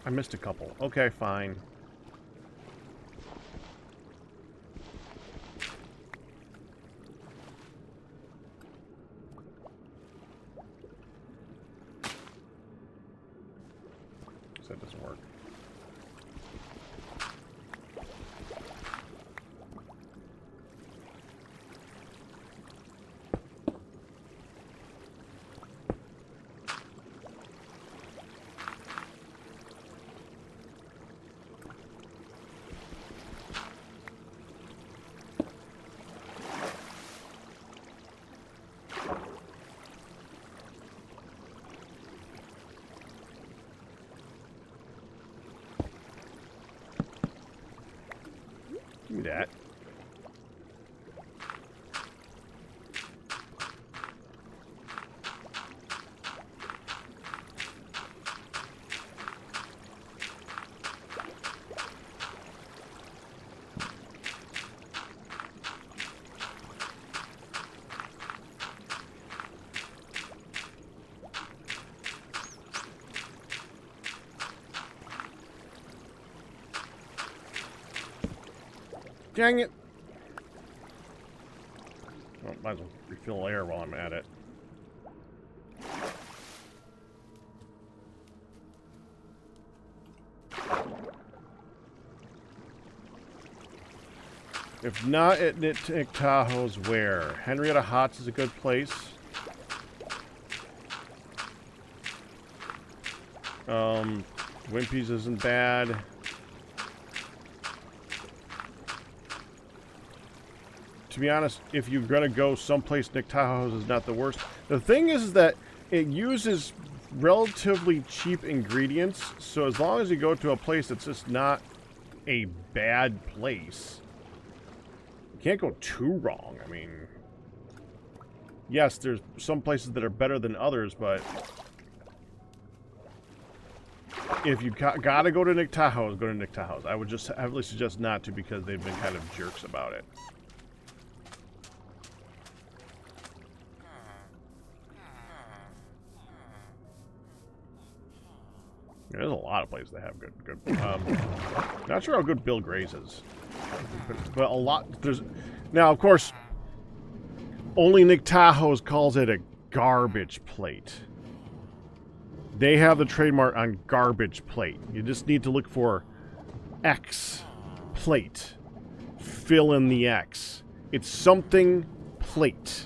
I missed a couple. Okay, fine. That doesn't work. Give me that. Dang it! Well, might as well refill air while I'm at it. If not at Nick Tahoe's, where? Henrietta Hots is a good place. Wimpy's isn't bad. To be honest, if you're gonna go someplace, Nick Tahoe's is not the worst. The thing is that it uses relatively cheap ingredients, so as long as you go to a place that's just not a bad place, you can't go too wrong. I mean, yes, there's some places that are better than others, but if you gotta go to Nick Tahoe's, go to Nick Tahoe's. I would just heavily suggest not to, because they've been kind of jerks about it. There's a lot of places that have good. Not sure how good Bill Gray's is, but a lot. There's now, of course, only Nick Tahoe's calls it a garbage plate. They have the trademark on garbage plate. You just need to look for X plate. Fill in the X. It's something plate.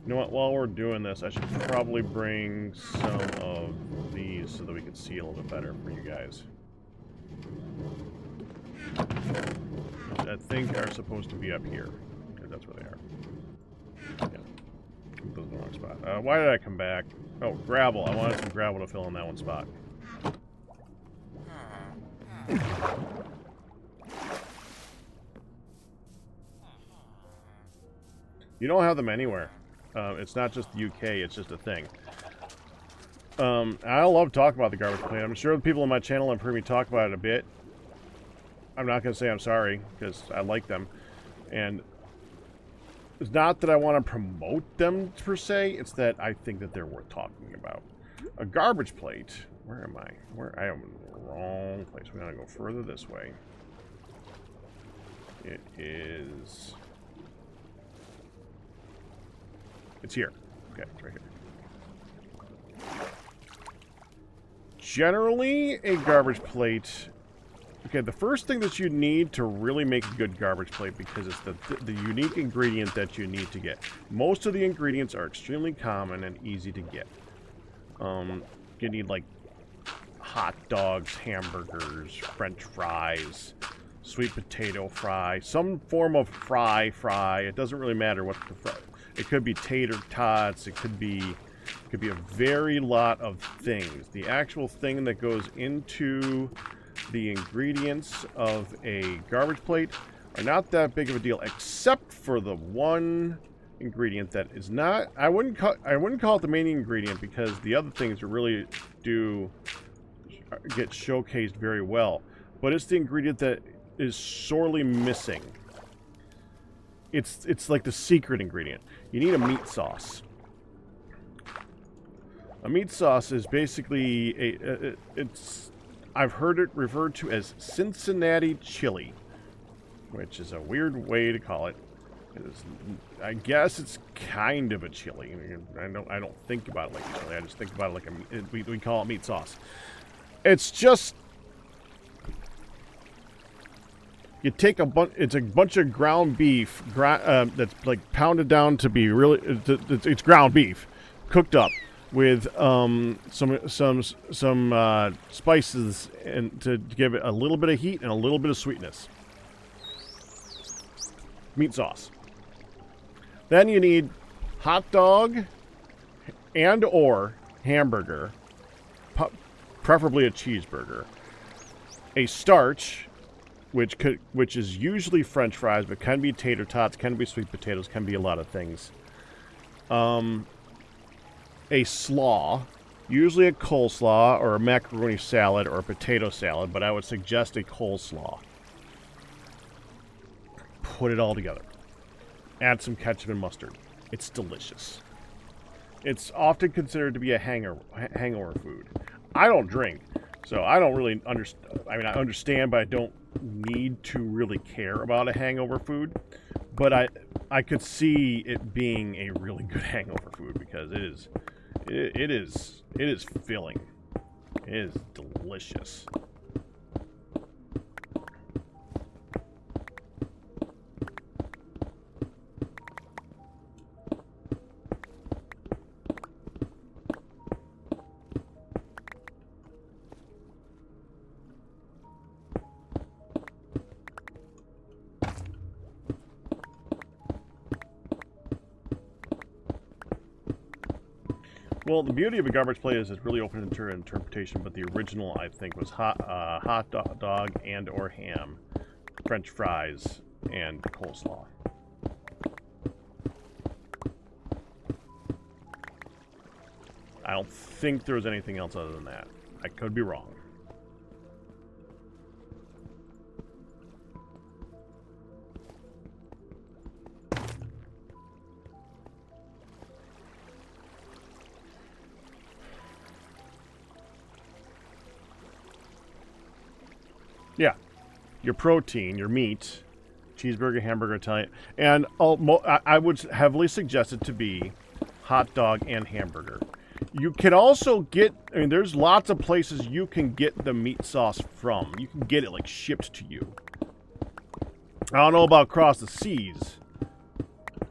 You know what, while we're doing this, I should probably bring some of these so that we can see a little bit better for you guys. Which I think are supposed to be up here, because that's where they are. Yeah. Those are the wrong spot. Why did I come back? Oh, gravel. I wanted some gravel to fill in that one spot. You don't have them anywhere. It's not just the UK, it's just a thing. I love talking about the garbage plate. I'm sure the people on my channel have heard me talk about it a bit. I'm not going to say I'm sorry, because I like them. And it's not that I want to promote them, per se. It's that I think that they're worth talking about. A garbage plate. Where am I? I am in the wrong place. We got to go further this way. It is... It's here. Okay, it's right here. Generally, a garbage plate... Okay, the first thing that you need to really make a good garbage plate, because it's the unique ingredient that you need to get. Most of the ingredients are extremely common and easy to get. You need, like, hot dogs, hamburgers, French fries, sweet potato fry, some form of fry. It doesn't really matter what the fry... It could be tater tots. It could be a very lot of things. The actual thing that goes into the ingredients of a garbage plate are not that big of a deal, except for the one ingredient that is not. I wouldn't call it the main ingredient, because the other things really do get showcased very well. But it's the ingredient that is sorely missing. It's like the secret ingredient. You need a meat sauce. A meat sauce is basically I've heard it referred to as Cincinnati chili, which is a weird way to call it. I guess it's kind of a chili. I don't think about it like a chili. I just think about it like we call it meat sauce. It's just... You take it's a bunch of ground beef that's like pounded down to be really, it's ground beef, cooked up with some spices and to give it a little bit of heat and a little bit of sweetness. Meat sauce. Then you need hot dog and or hamburger, preferably a cheeseburger, a starch, which is usually French fries, but can be tater tots, can be sweet potatoes, can be a lot of things. A slaw, Usually a coleslaw or a macaroni salad or a potato salad, but I would suggest a coleslaw. Put it all together. Add some ketchup and mustard. It's delicious. It's often considered to be a hangover food. I don't drink, so I don't really understand. I mean, I understand, but I don't need to really care about a hangover food. But I could see it being a really good hangover food because it is filling. It is delicious. Well, the beauty of a garbage plate is it's really open to interpretation, but the original, I think, was hot dog and or ham, French fries, and coleslaw. I don't think there was anything else other than that. I could be wrong. Yeah, your protein, your meat, cheeseburger, hamburger, Italian, and I would heavily suggest it to be hot dog and hamburger. You can also get, I mean, there's lots of places you can get the meat sauce from. You can get it, like, shipped to you. I don't know about across the seas.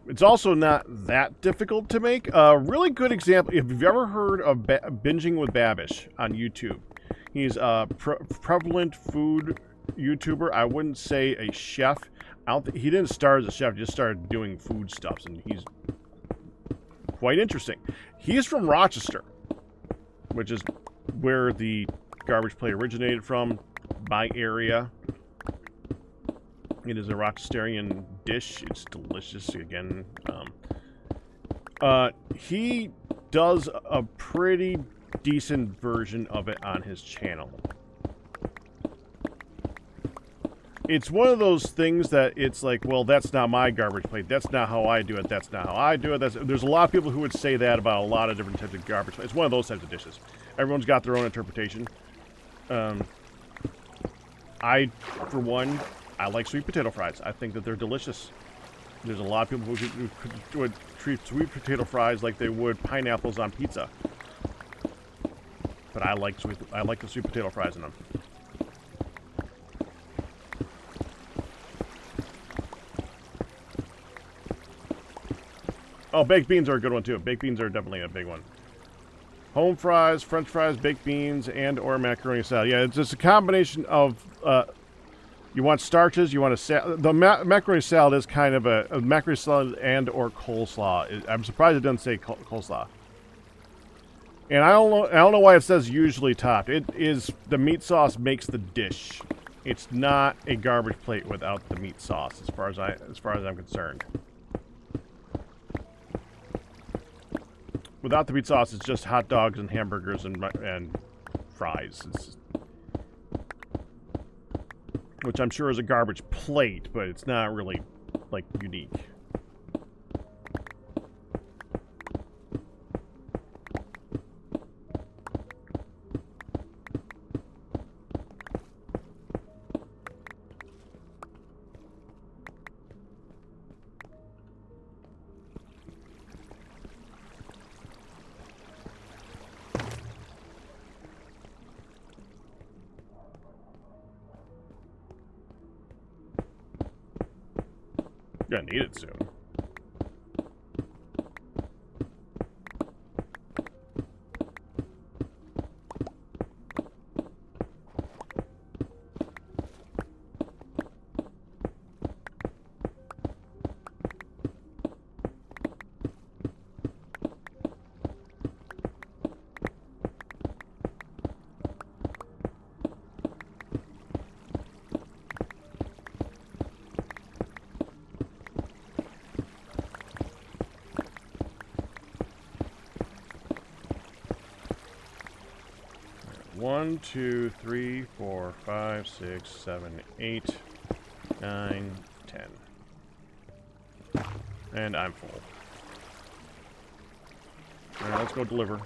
It's also not that difficult to make. A really good example, if you've ever heard of Binging with Babish on YouTube, he's a prevalent food YouTuber. I wouldn't say a chef. He didn't start as a chef. He just started doing food stuffs, and he's quite interesting. He's from Rochester, which is where the garbage plate originated from, my area. It is a Rochesterian dish. It's delicious. Again, he does a pretty decent version of it on his channel. It's one of those things that it's like, well, that's not my garbage plate. That's not how I do it. That's not how I do it. There's a lot of people who would say that about a lot of different types of garbage plates. It's one of those types of dishes. Everyone's got their own interpretation. I, for one, I like sweet potato fries. I think that they're delicious. There's a lot of people who would treat sweet potato fries like they would pineapples on pizza. But I like the sweet potato fries in them. Oh, baked beans are a good one too. Baked beans are definitely a big one. Home fries, French fries, baked beans, and or macaroni salad. Yeah, it's just a combination of. You want starches. You want the macaroni salad is kind of a macaroni salad and or coleslaw. I'm surprised it doesn't say coleslaw. And I don't know why it says usually topped. It is the meat sauce makes the dish. It's not a garbage plate without the meat sauce, as far as I'm concerned. Without the meat sauce, it's just hot dogs and hamburgers and fries. Which I'm sure is a garbage plate, but it's not really, like, unique. Gonna need it soon. 1, 2, 3, 4, 5, 6, 7, 8, 9, 10. And I'm full. Alright, let's go deliver.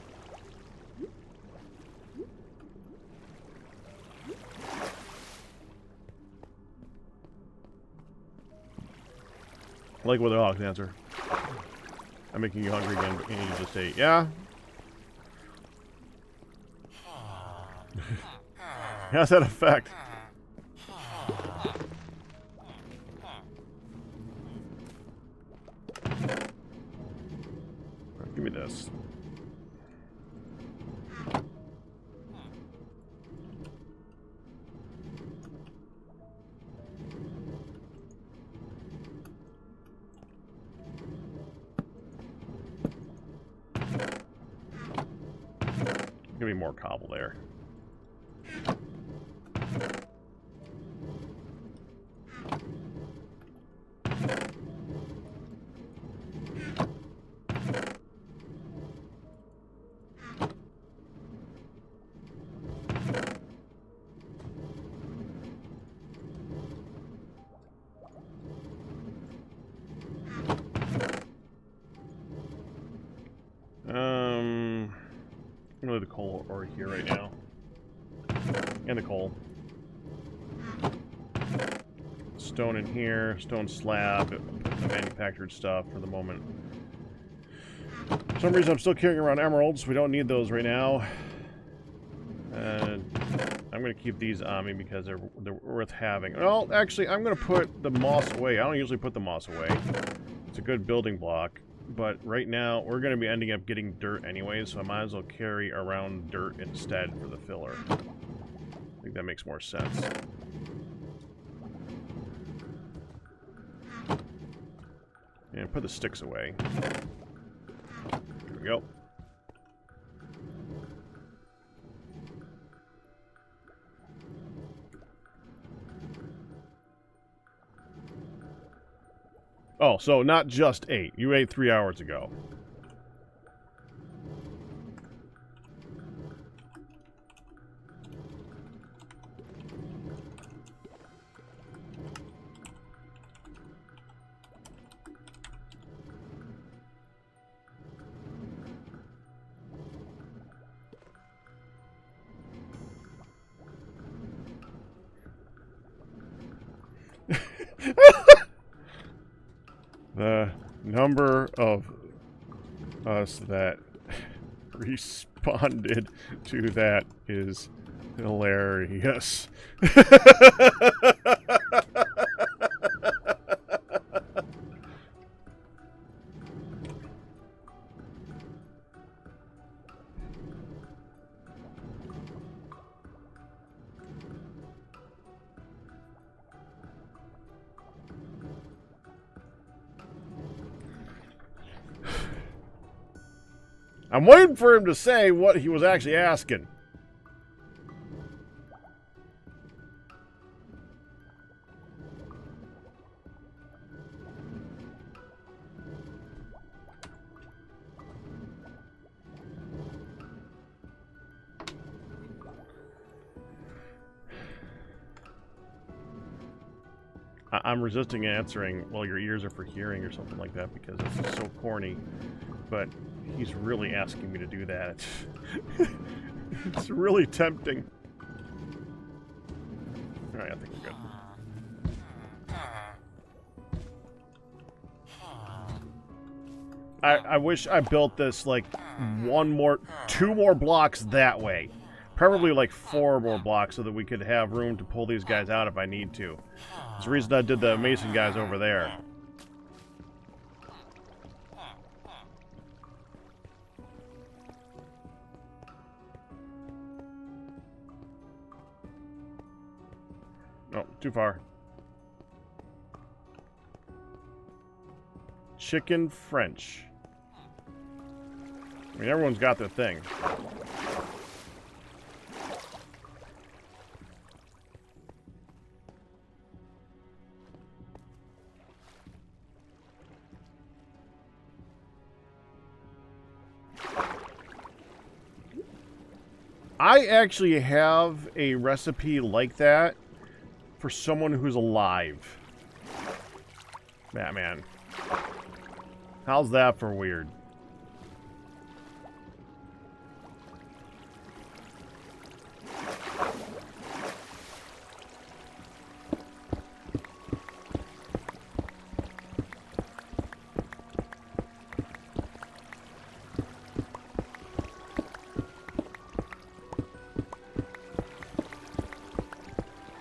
I like what the dogs answer. I'm making you hungry again, but you need to just say, yeah? How's that effect? Right, give me this. Give me more cobble there. I'm gonna do the coal over here right now. And the coal. Stone in here, stone slab, the manufactured stuff for the moment. For some reason I'm still carrying around emeralds. We don't need those right now. I'm going to keep these on me because they're worth having. Well, actually, I'm going to put the moss away. I don't usually put the moss away. It's a good building block. But right now, we're going to be ending up getting dirt anyway, so I might as well carry around dirt instead for the filler. I think that makes more sense. And put the sticks away. There we go. Oh, so not just 8. You ate 3 hours ago. The number of us that responded to that is hilarious. I'm waiting for him to say what he was actually asking. I'm resisting answering, well, your ears are for hearing or something like that because it's so corny. But he's really asking me to do that. It's really tempting. Alright, I think we're good. I wish I built this, like, 2 more blocks that way. Probably, like, 4 more blocks so that we could have room to pull these guys out if I need to. There's the reason I did the mason guys over there. Oh, too far. Chicken French. I mean, everyone's got their thing. I actually have a recipe like that for someone who's alive. Batman. How's that for weird?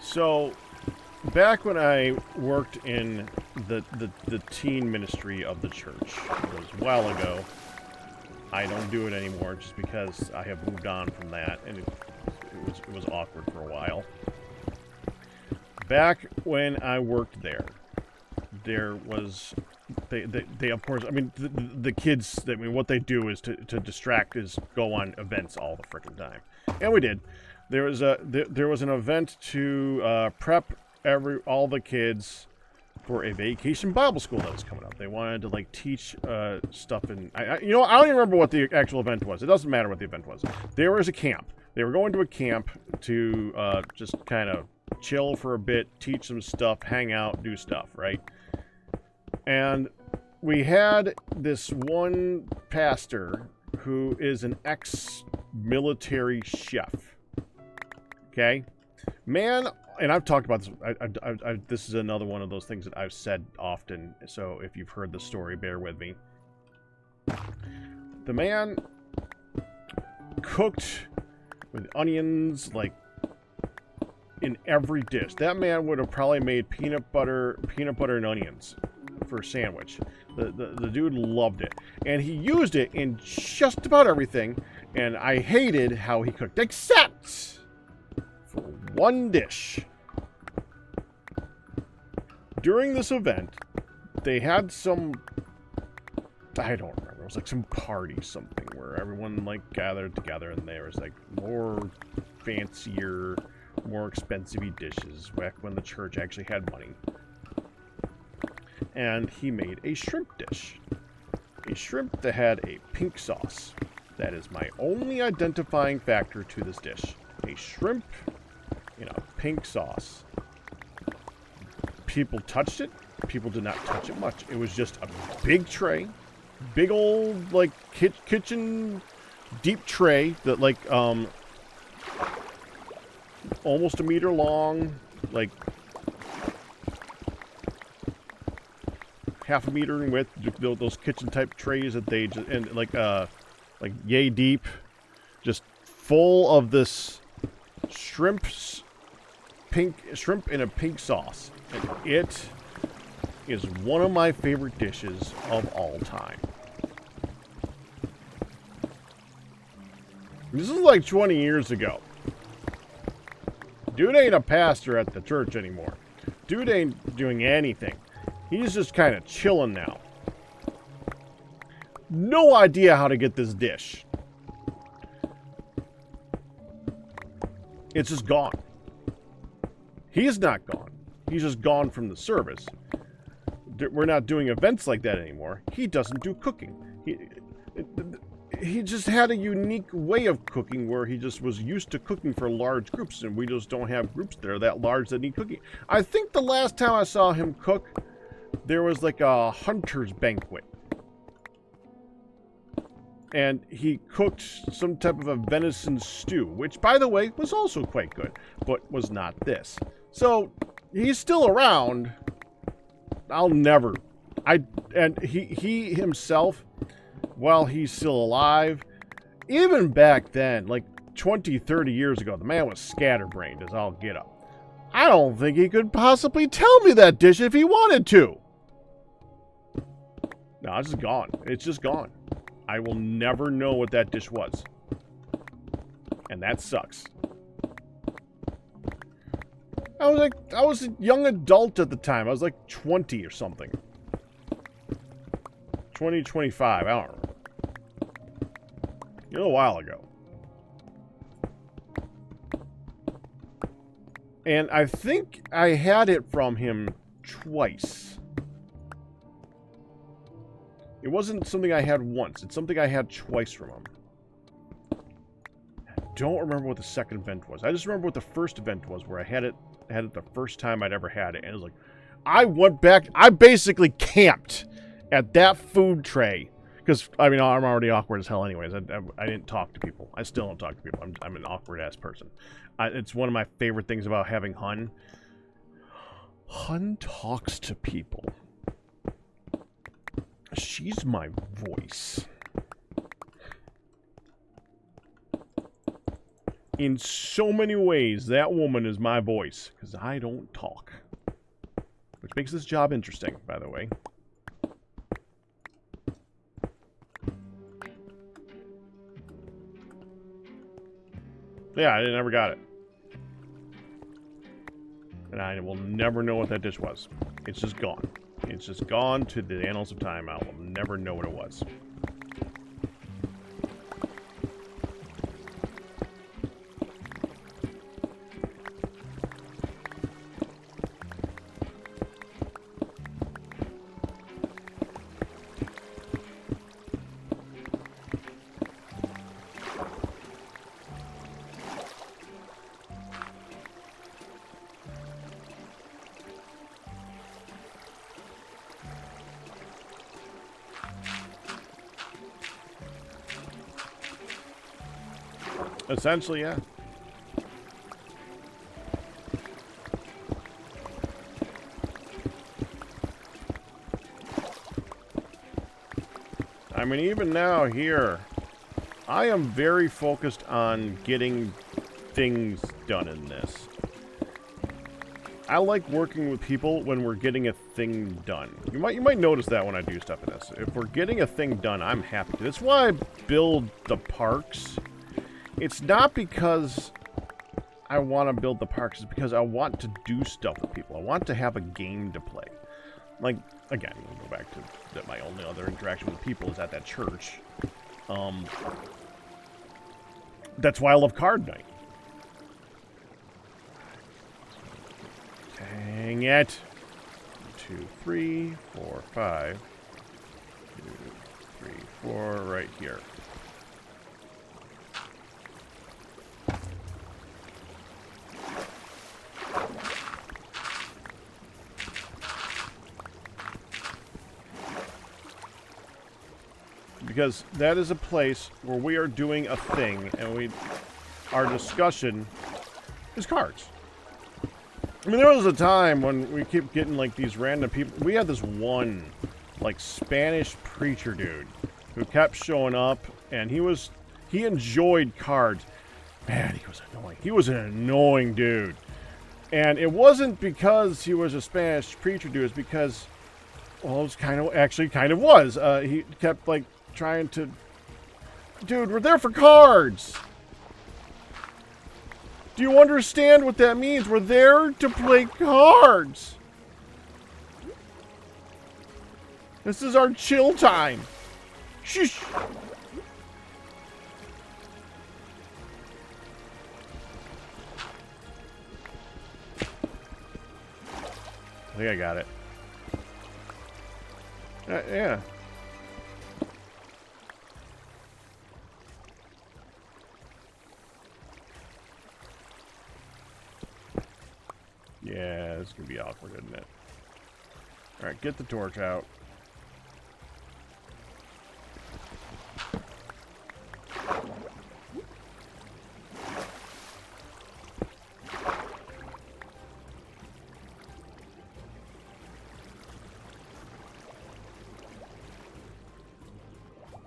So, back when I worked in the teen ministry of the church, it was a while ago. I don't do it anymore just because I have moved on from that, and it was awkward for a while. Back when I worked there was they of course, I mean, the kids, I mean, what they do is to distract is go on events all the freaking time, and we did. There was an event to prep all the kids for a vacation Bible school that was coming up. They wanted to like teach stuff, and I don't even remember what the actual event was. It doesn't matter what the event was. There was a camp. They were going to a camp to just kind of chill for a bit, teach some stuff, hang out, do stuff, right? And we had this one pastor who is an ex-military chef. Okay, man, and I've talked about this. This is another one of those things that I've said often. So if you've heard the story, bear with me. The man cooked with onions like in every dish. That man would have probably made peanut butter and onions for a sandwich. The dude loved it, and he used it in just about everything. And I hated how he cooked, except for one dish. During this event, they had some, I don't remember, it was like some party something where everyone like gathered together, and there was like more fancier, more expensive dishes back when the church actually had money. And he made a shrimp dish. A shrimp that had a pink sauce. That is my only identifying factor to this dish. A shrimp in a pink sauce. People touched it. People did not touch it much. It was just a big tray. Big old, like, kitchen deep tray that, like, almost a meter long. Like, half a meter in width. Those kitchen type trays that they just, and like yay deep. Just full of this shrimp in a pink sauce. And it is one of my favorite dishes of all time. This is like 20 years ago. Dude ain't a pastor at the church anymore. Dude ain't doing anything. He's just kind of chilling now. No idea how to get this dish. It's just gone. He's not gone. He's just gone from the service. We're not doing events like that anymore. He doesn't do cooking. He just had a unique way of cooking where he just was used to cooking for large groups, and we just don't have groups that are that large that need cooking. I think the last time I saw him cook, there was like a hunter's banquet. And he cooked some type of a venison stew, which, by the way, was also quite good, but was not this. So, he's still around. And he himself, while he's still alive, even back then, like 20, 30 years ago, the man was scatterbrained as all get up. I don't think he could possibly tell me that dish if he wanted to. No, it's just gone. It's just gone. I will never know what that dish was. And that sucks. I was a young adult at the time. I was like 20 or something. 20, 25, I don't remember. A while ago. And I think I had it from him twice. It wasn't something I had once. It's something I had twice from him. don't remember what the second event was. I just remember what the first event was, where I had it the first time I'd ever had it, and it was like, I went back. I basically camped at that food tray because I mean I'm already awkward as hell, anyways. I didn't talk to people. I still don't talk to people. I'm an awkward ass person. It's one of my favorite things about having Hun. Hun talks to people. She's my voice. In so many ways, that woman is my voice, because I don't talk. Which makes this job interesting, by the way. Yeah, I never got it. And I will never know what that dish was. It's just gone. It's just gone to the annals of time. I will never know what it was. Essentially, yeah. I mean, even now here, I am very focused on getting things done in this. I like working with people when we're getting a thing done. You might notice that when I do stuff in this. If we're getting a thing done, I'm happy. That's why I build the parks. It's not because I want to build the parks. It's because I want to do stuff with people. I want to have a game to play. Like, again, we'll go back to that. My only other interaction with people is at that church. That's why I love card night. Dang it. 2, 3, 4, 5. 2, 3, 4, right here. Because that is a place where we are doing a thing, and our discussion is cards. I mean, there was a time when we keep getting, like, these random people. We had this one, like, Spanish preacher dude who kept showing up, and he enjoyed cards. Man, he was annoying. He was an annoying dude. And it wasn't because he was a Spanish preacher dude. It's because, well, it was kind of was. He kept, like, trying to... Dude, we're there for cards! Do you understand what that means? We're there to play cards! This is our chill time. Shush! I think I got it. Yeah. Yeah, this is gonna be awkward, isn't it? Alright, get the torch out.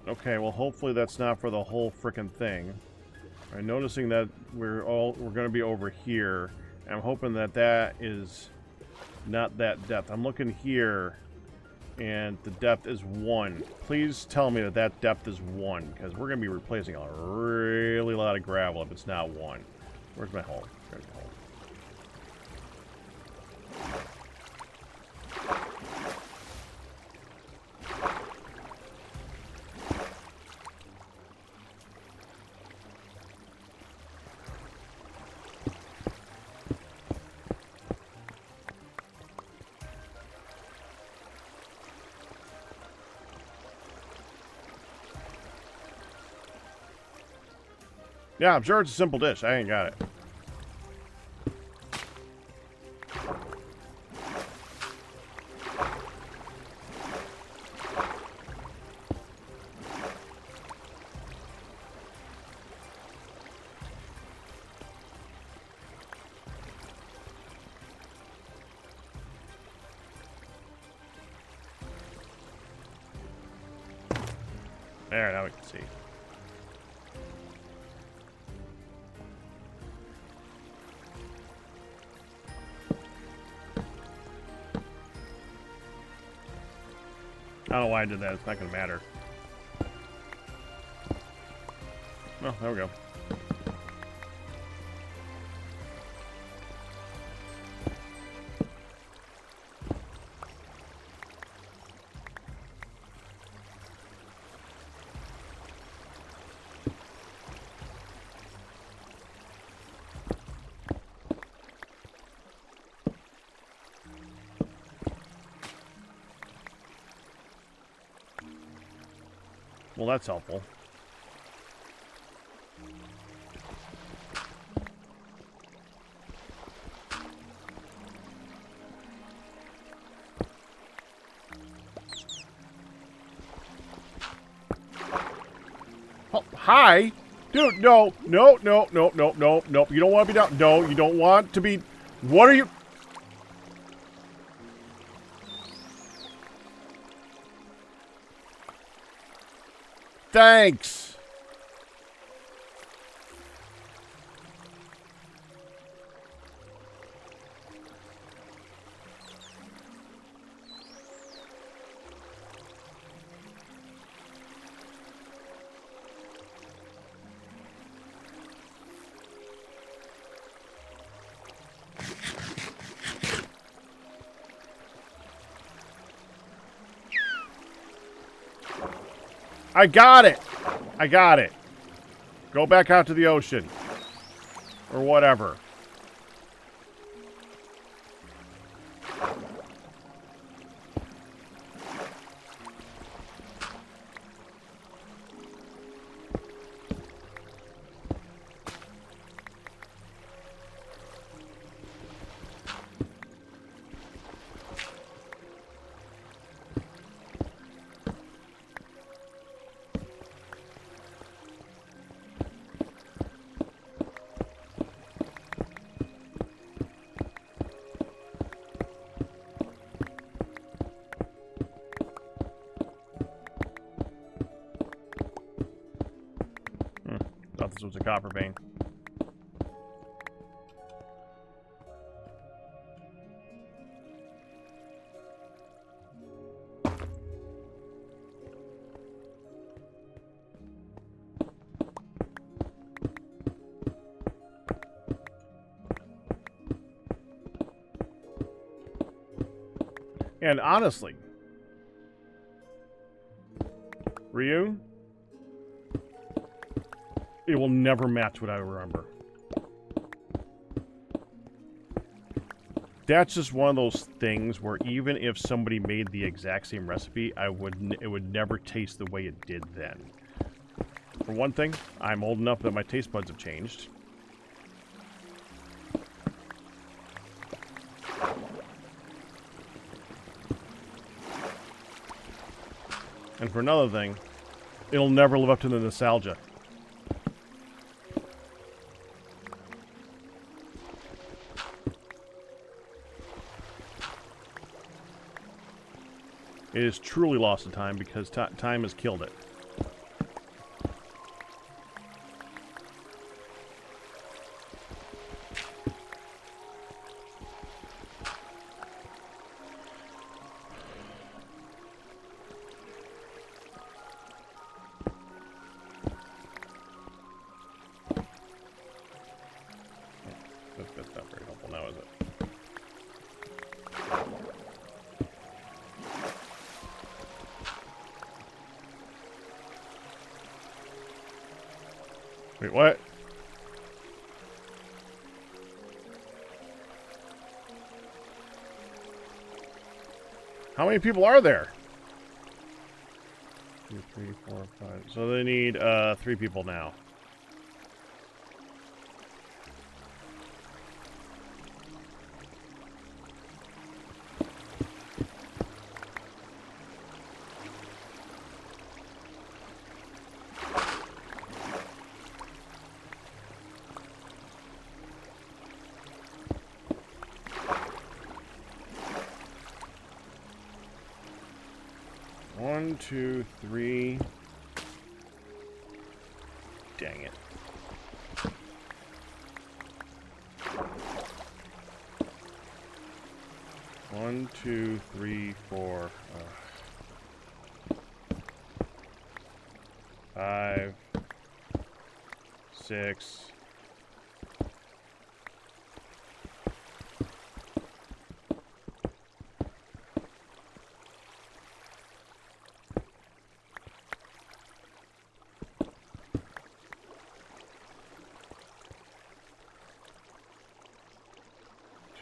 Okay, well, hopefully that's not for the whole frickin' thing. Right, noticing that we're gonna be over here. I'm hoping that that is not that depth. I'm looking here, and the depth is 1. Please tell me that that depth is 1, because we're going to be replacing a really lot of gravel if it's not 1. Where's my hole? There's the hole. Yeah, I'm sure it's a simple dish. I ain't got it. There, now we can see. I don't know why I did that. It's not going to matter. Oh, there we go. Well, that's helpful. Oh, hi? Dude, no. No, no, no, no, no, no. You don't want to be down. No, you don't want to be... What are you... Thanks. I got it. I got it. Go back out to the ocean. Or whatever. Thought this was a copper vein. And honestly, Ryu, it will never match what I remember. That's just one of those things where even if somebody made the exact same recipe, it would never taste the way it did then. For one thing, I'm old enough that my taste buds have changed. And for another thing, it'll never live up to the nostalgia. It is truly lost to time because time has killed it. That's not very helpful now, is it? Wait, what? How many people are there? 2, 3, 4, 5. So they need 3 people now. 2, 3. Dang it. One, 2, 3, 4. 5, 6.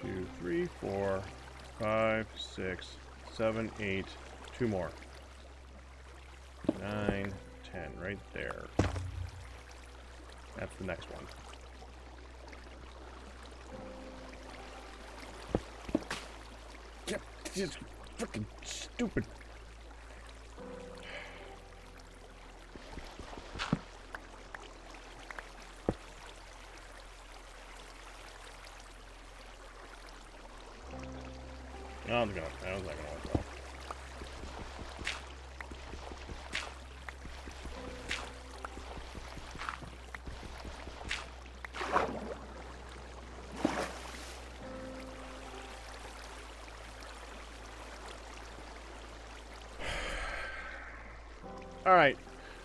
Two, 3, 4, 5, 6, 7, 8. 2 more. 9, 10. Right there. That's the next one. Yep, just freaking stupid. No, that was not gonna work well. Alright,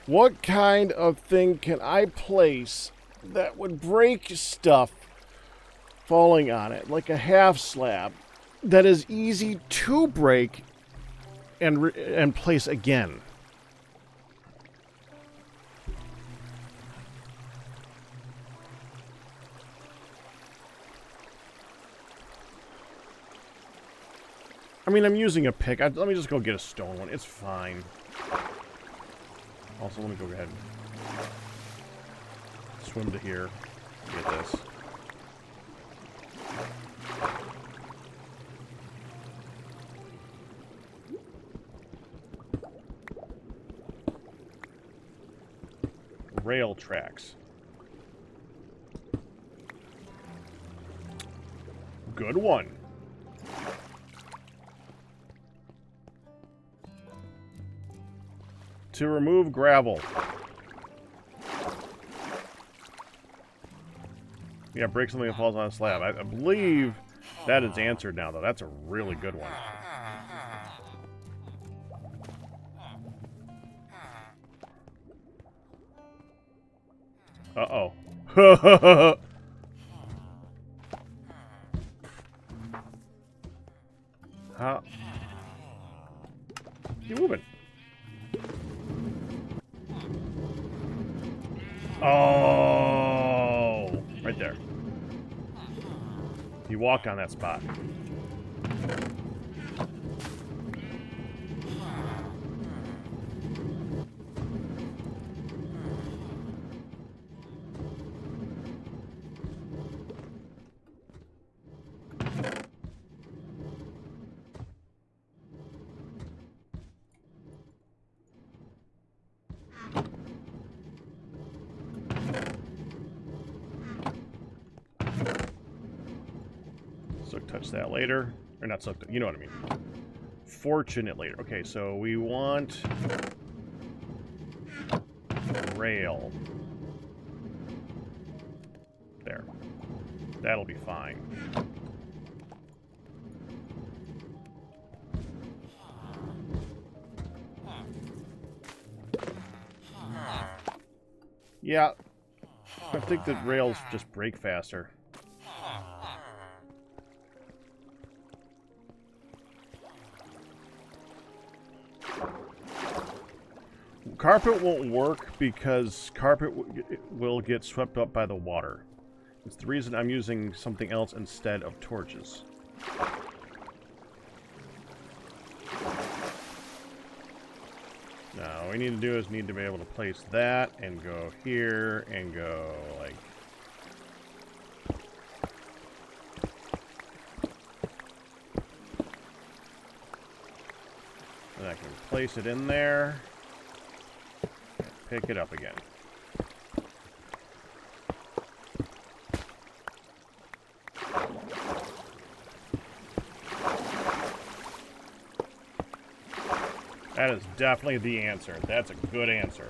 what kind of thing can I place that would break stuff falling on it, like a half slab, that is easy to break and place again? I mean, I'm using a pick. Let me just go get a stone one. It's fine. Also, let me go ahead and swim to here. Get this. Rail tracks. Good one. To remove gravel. Yeah, break something that falls on a slab. I believe that is answered now, though. That's a really good one. Uh-oh. How? Keep moving. Oh! Right there. You walked on that spot. Soak touch that later. Or not soak, you know what I mean. Fortunate later. Okay, so we want rail. There. That'll be fine. Yeah. I think that rails just break faster. Carpet won't work because carpet will get swept up by the water. It's the reason I'm using something else instead of torches. Now, all we need to do is need to be able to place that and go here and go like... And I can place it in there. Pick it up again. That is definitely the answer. That's a good answer.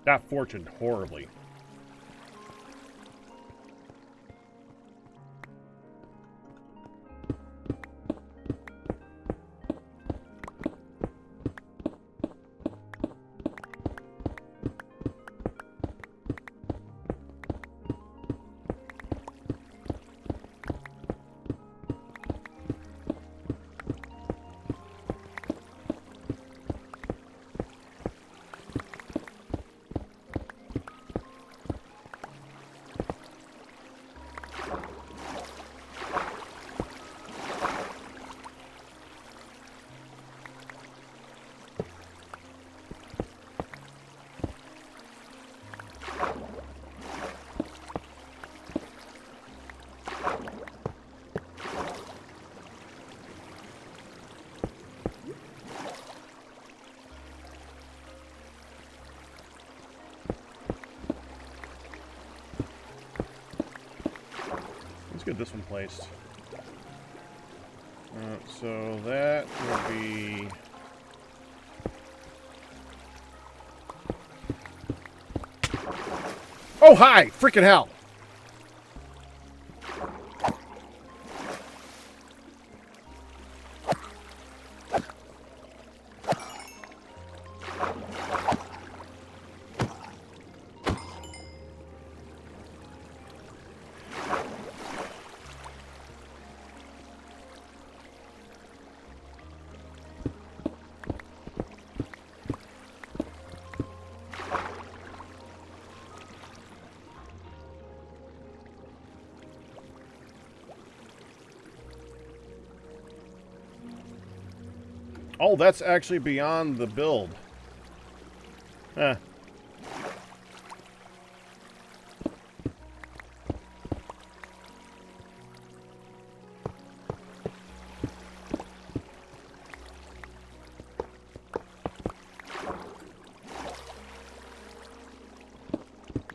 That fortuned horribly. Get this one placed. So that would be... Oh, hi! Freaking hell! Oh, that's actually beyond the build. Huh.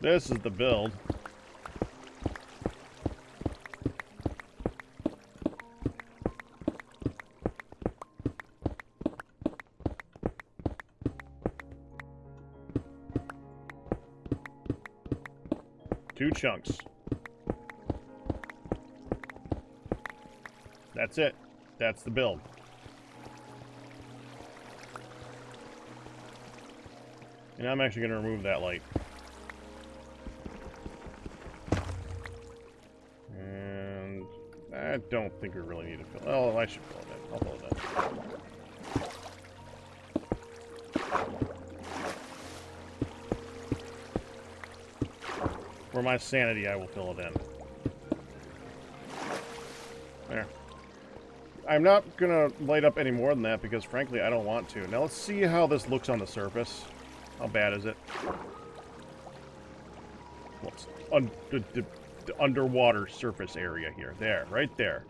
This is the build. Two chunks. That's it. That's the build. And I'm actually going to remove that light. And I don't think we really need to fill it. Oh, I should fill it in. I'll fill it in. For my sanity, I will fill it in. There. I'm not gonna light up any more than that because, frankly, I don't want to. Now let's see how this looks on the surface. How bad is it? What's the underwater surface area here? There, right there.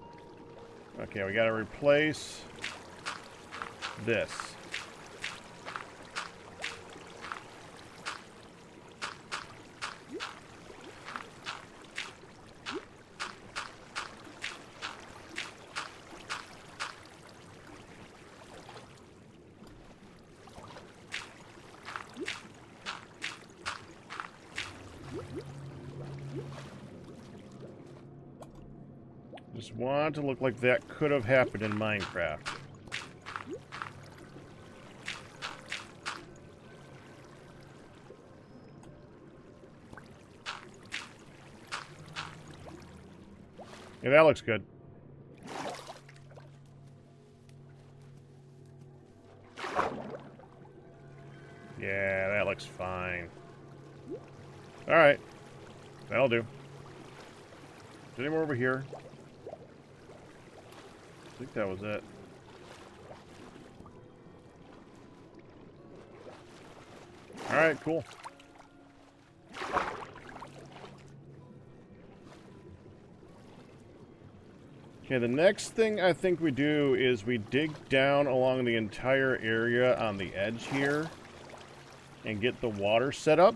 Okay, we gotta replace this. Just want to look like that could have happened in Minecraft. Yeah, that looks good. Yeah, that looks fine. Alright. That'll do. Is there any more over here? I think that was it. Alright, cool. Okay, the next thing I think we do is we dig down along the entire area on the edge here and get the water set up.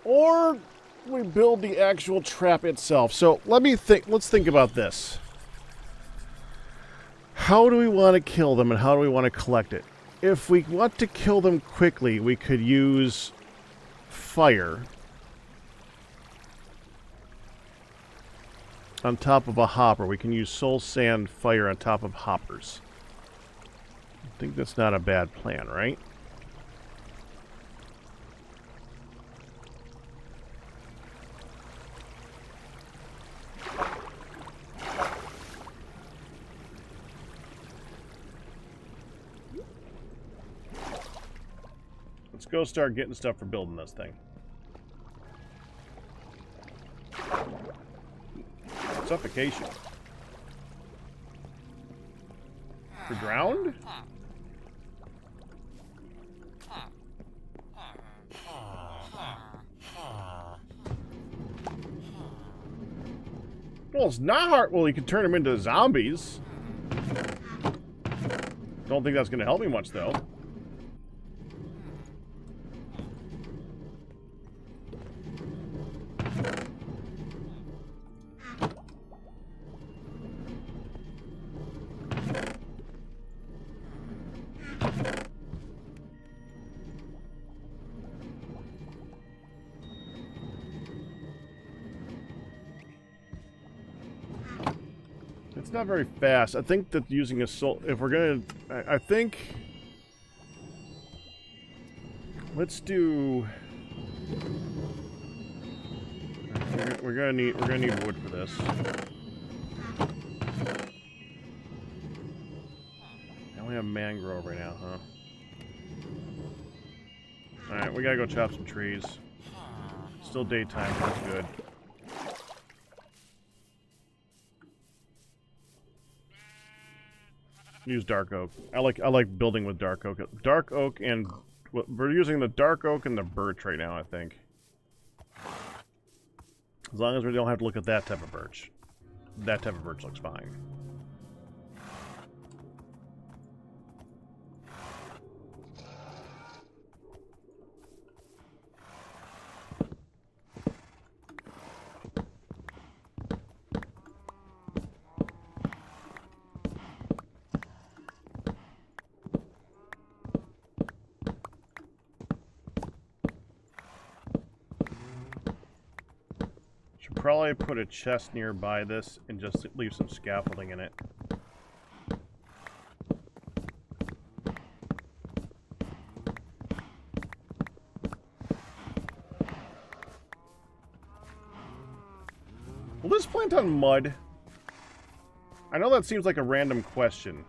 Or we build the actual trap itself. So let's think about this. How do we want to kill them and how do we want to collect it? If we want to kill them quickly, we could use fire on top of a hopper. We can use soul sand fire on top of hoppers. I think that's not a bad plan, right? Let's go start getting stuff for building this thing. Suffocation. For drowned? Well, it's not hard. Well, you can turn them into zombies. Don't think that's going to help me much, though. It's not very fast. I think that using a soul... If we're gonna... I think... Let's do... We're gonna need wood for this. I only have mangrove right now, huh? Alright, we gotta go chop some trees. Still daytime, that's good. Use dark oak. I like building with dark oak. Dark oak and we're using the dark oak and the birch right now, I think. As long as we don't have to look at that type of birch. That type of birch looks fine. Probably put a chest nearby this and just leave some scaffolding in it. Will this plant on mud? I know that seems like a random question,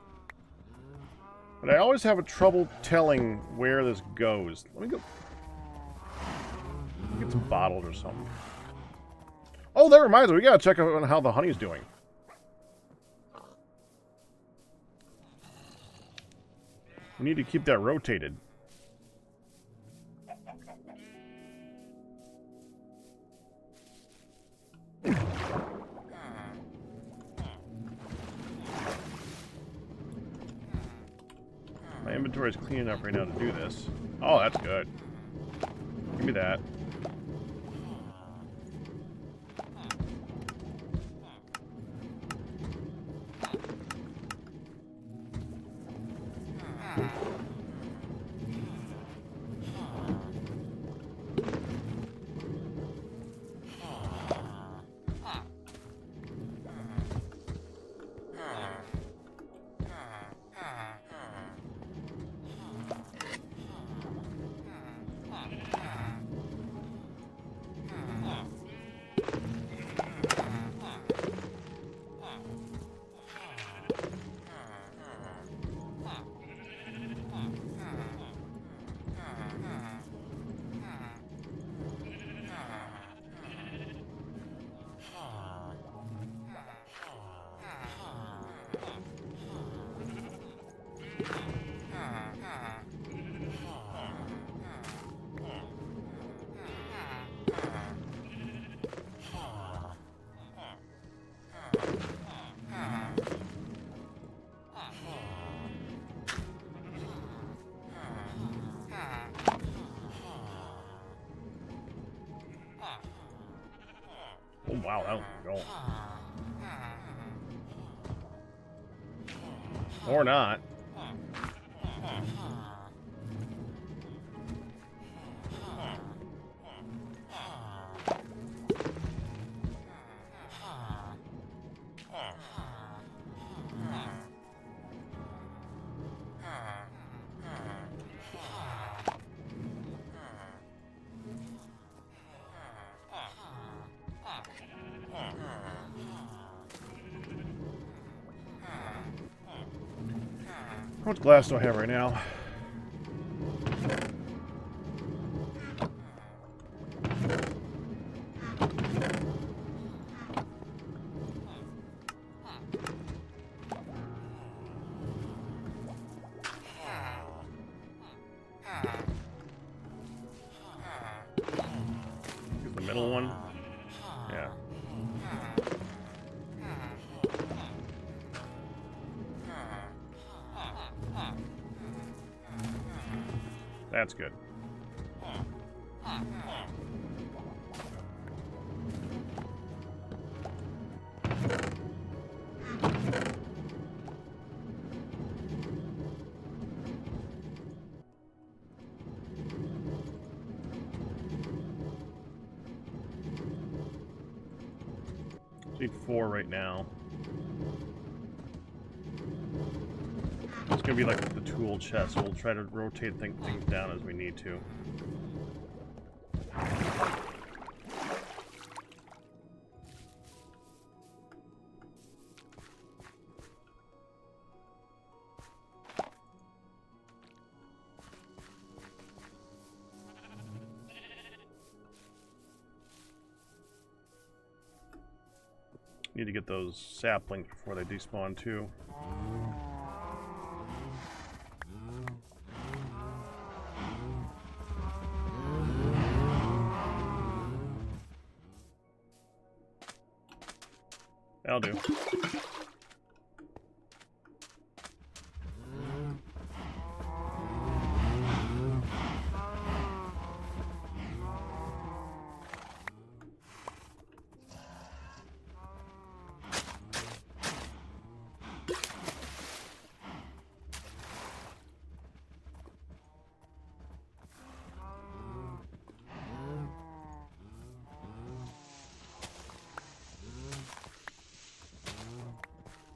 but I always have a trouble telling where this goes. Let me go get some bottles or something. Oh, that reminds me, we gotta check out on how the honey's doing. We need to keep that rotated. My inventory is clean enough right now to do this. Oh, that's good. Give me that. wow, that was going. Or not. How much glass do I have right now? Here's the middle one. Yeah. That's good. Need 4 right now. It's gonna be like the tool chest. We'll try to rotate things down as we need to. Need to get those saplings before they despawn too. That'll do.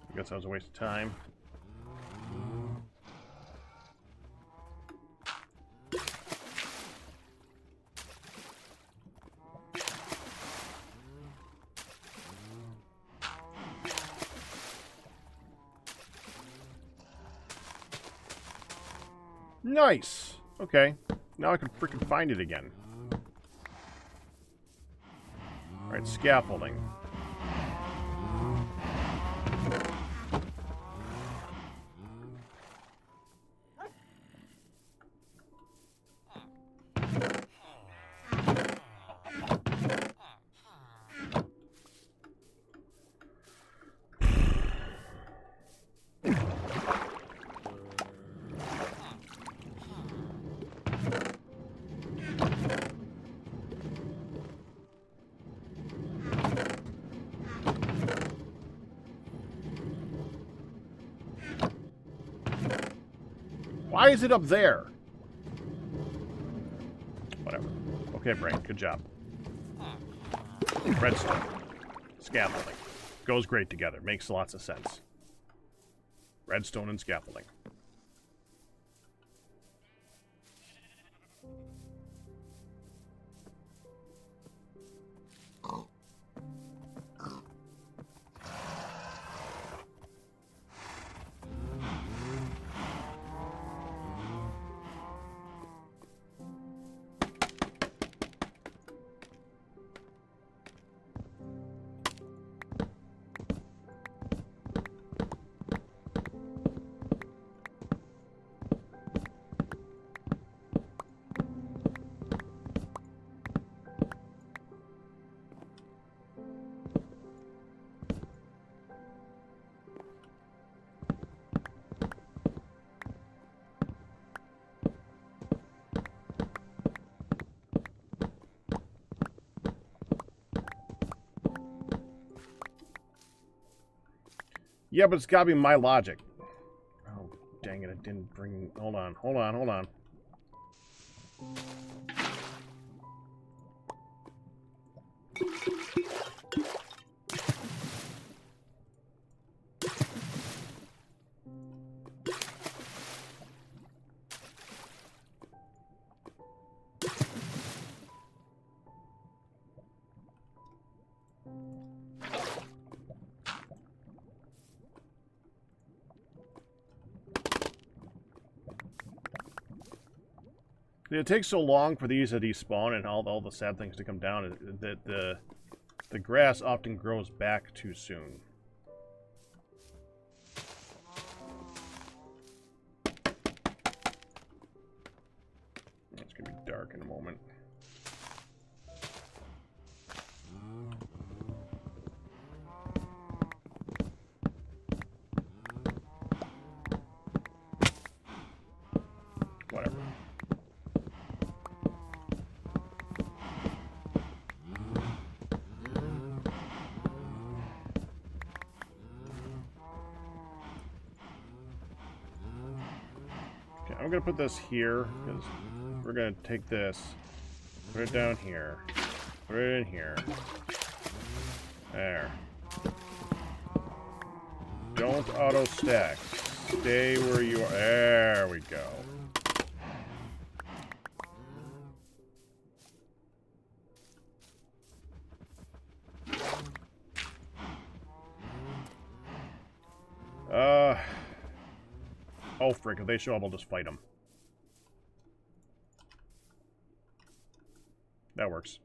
I guess that was a waste of time. Nice! Okay. Now I can freaking find it again. Alright, scaffolding. Why is it up there? Whatever. Okay, brain. Good job. Redstone. Scaffolding. Goes great together. Makes lots of sense. Redstone and scaffolding. Yeah, but it's gotta be my logic. Oh, dang it, it didn't bring... Hold on, hold on, hold on. It takes so long for these to despawn and all the sad things to come down that the grass often grows back too soon. It's gonna be dark in a moment. Whatever. I'm gonna put this here because we're gonna take this, put it down here, put it in here. There. Don't auto stack. Stay where you are. There we go. Oh, frick, if they show up, I'll just fight them. That works.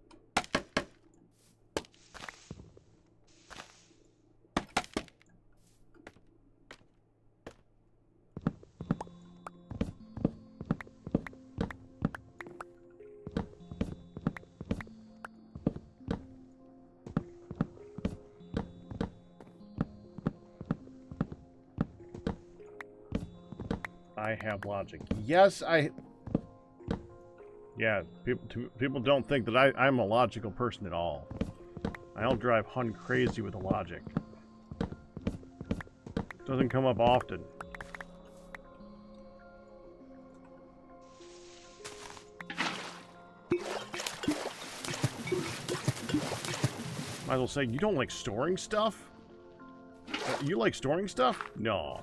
I have logic. Yes, yeah, people don't think that I'm a logical person at all. I don't drive Hun crazy with the logic. Doesn't come up often. Might as well say, you don't like storing stuff? You like storing stuff? No.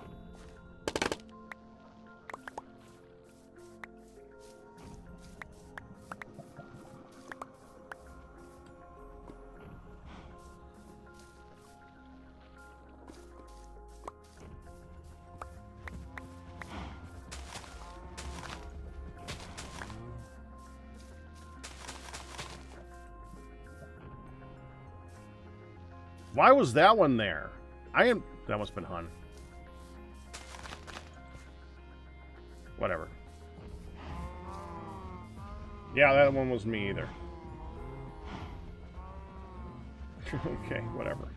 Why was that one there? That must have been Hun. Whatever. Yeah, that one was me either. Okay, whatever.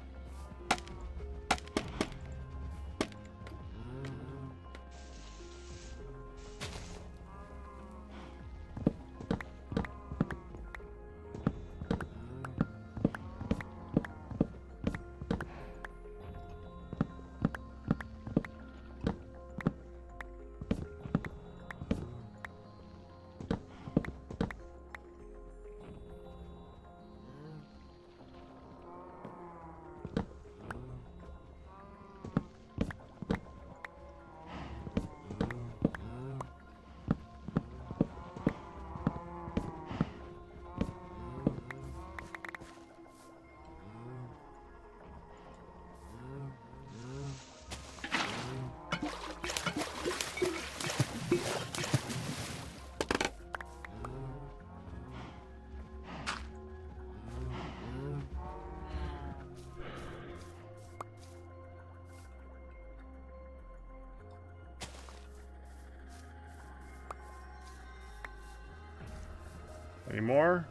Any more?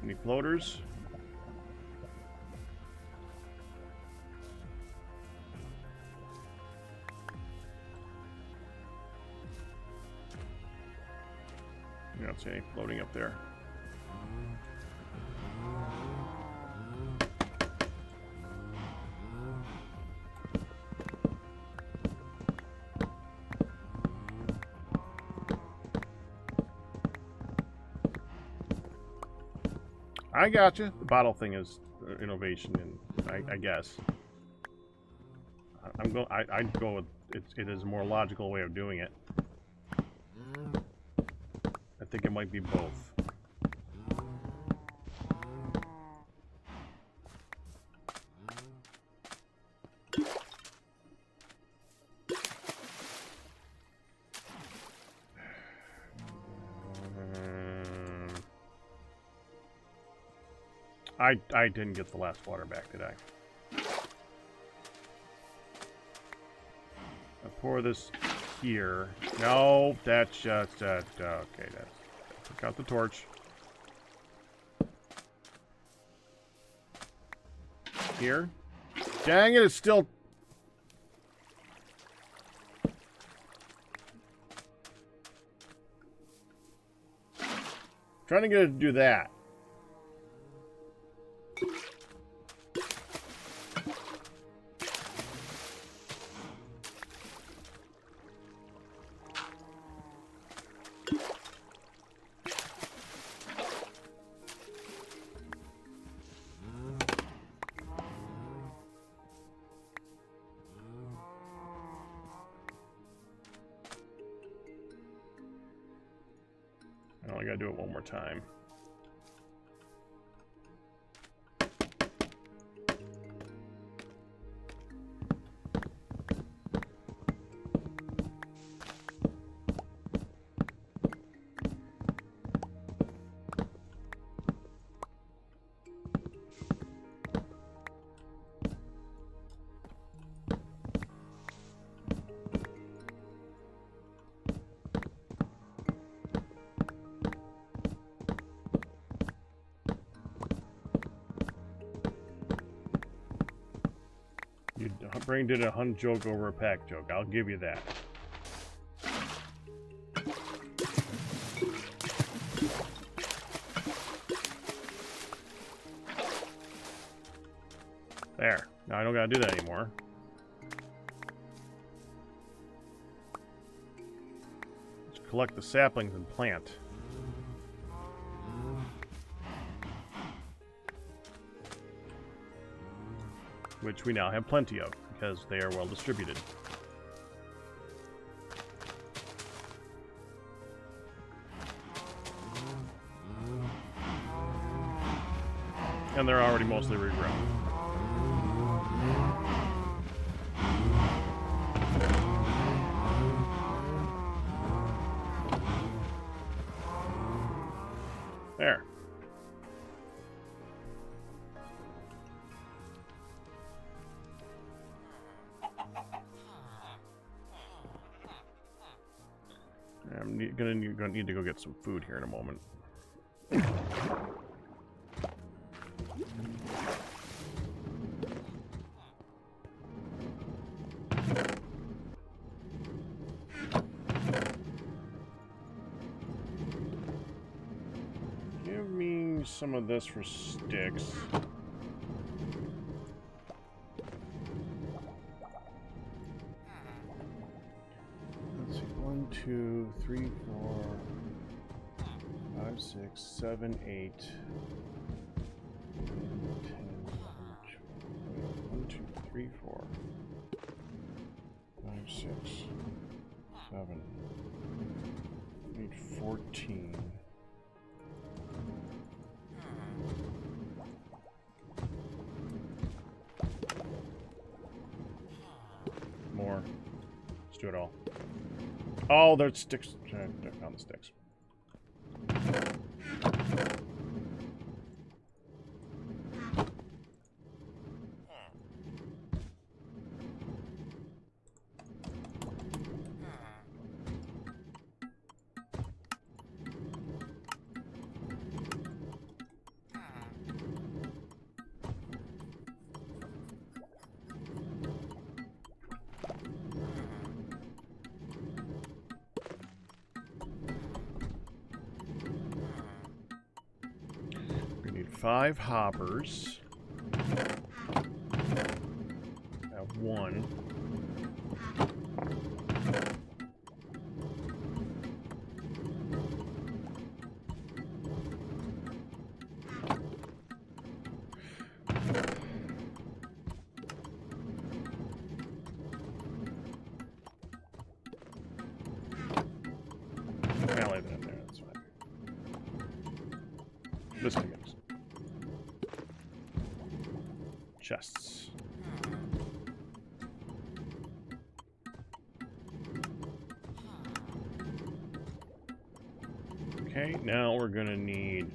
Any floaters? I don't see any floating up there. I gotcha. The bottle thing is innovation, and I guess. I'd go with it is a more logical way of doing it. I think it might be both. I didn't get the last water back, did I? I pour this here. No, that's just okay. Took out the torch. Here. Dang it! It's still. Trying to get it to do that. I gotta do it one more time. Brain did a hunt joke over a pack joke. I'll give you that. There. Now I don't gotta do that anymore. Let's collect the saplings and plant. Which we now have plenty of, because they are well distributed. And they're already mostly regrown. There. I'm gonna need to go get some food here in a moment. Give me some of this for sticks. Let's see, 1, 2, 3, 4, 5, 6, 7, 8, 10, 1, 2, 3, 4, 5, 6, 7, 8, 14. More. Let's do it all. Oh, there's sticks. I found the sticks. We need 5 hoppers. I have 1. This can mix. Chests. Okay, now we're gonna need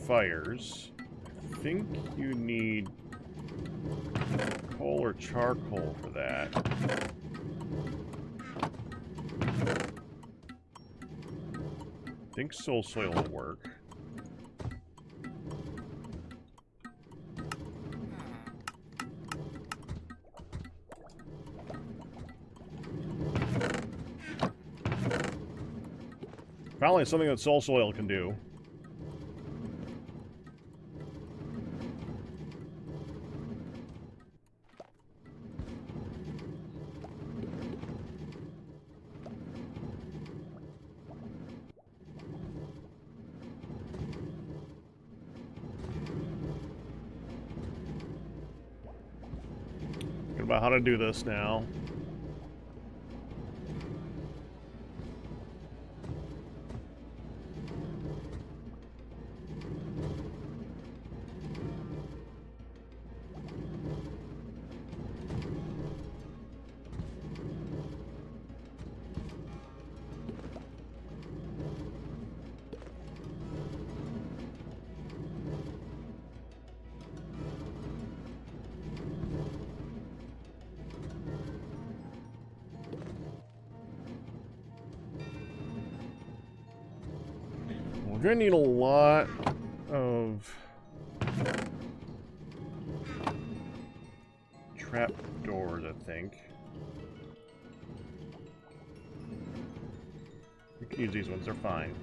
fires. I think you need coal or charcoal for that. I think soul soil will work. Finally, something that soul soil can do. Think about how to do this now. We're gonna need a lot of trap doors, I think. We can use these ones, they're fine.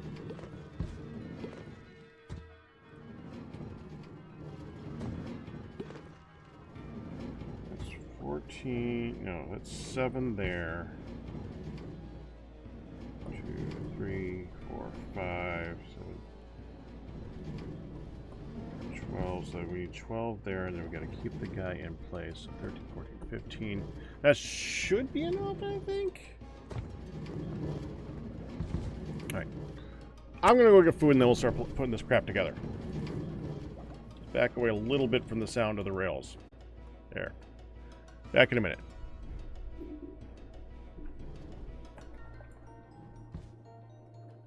That's 14, no, that's 7 there. 2, 3, 4, 5, 7, 12, so we need 12 there, and then we gotta keep the guy in place. 13, 14, 15. That should be enough, I think. Alright. I'm gonna go get food and then we'll start putting this crap together. Back away a little bit from the sound of the rails. There. Back in a minute.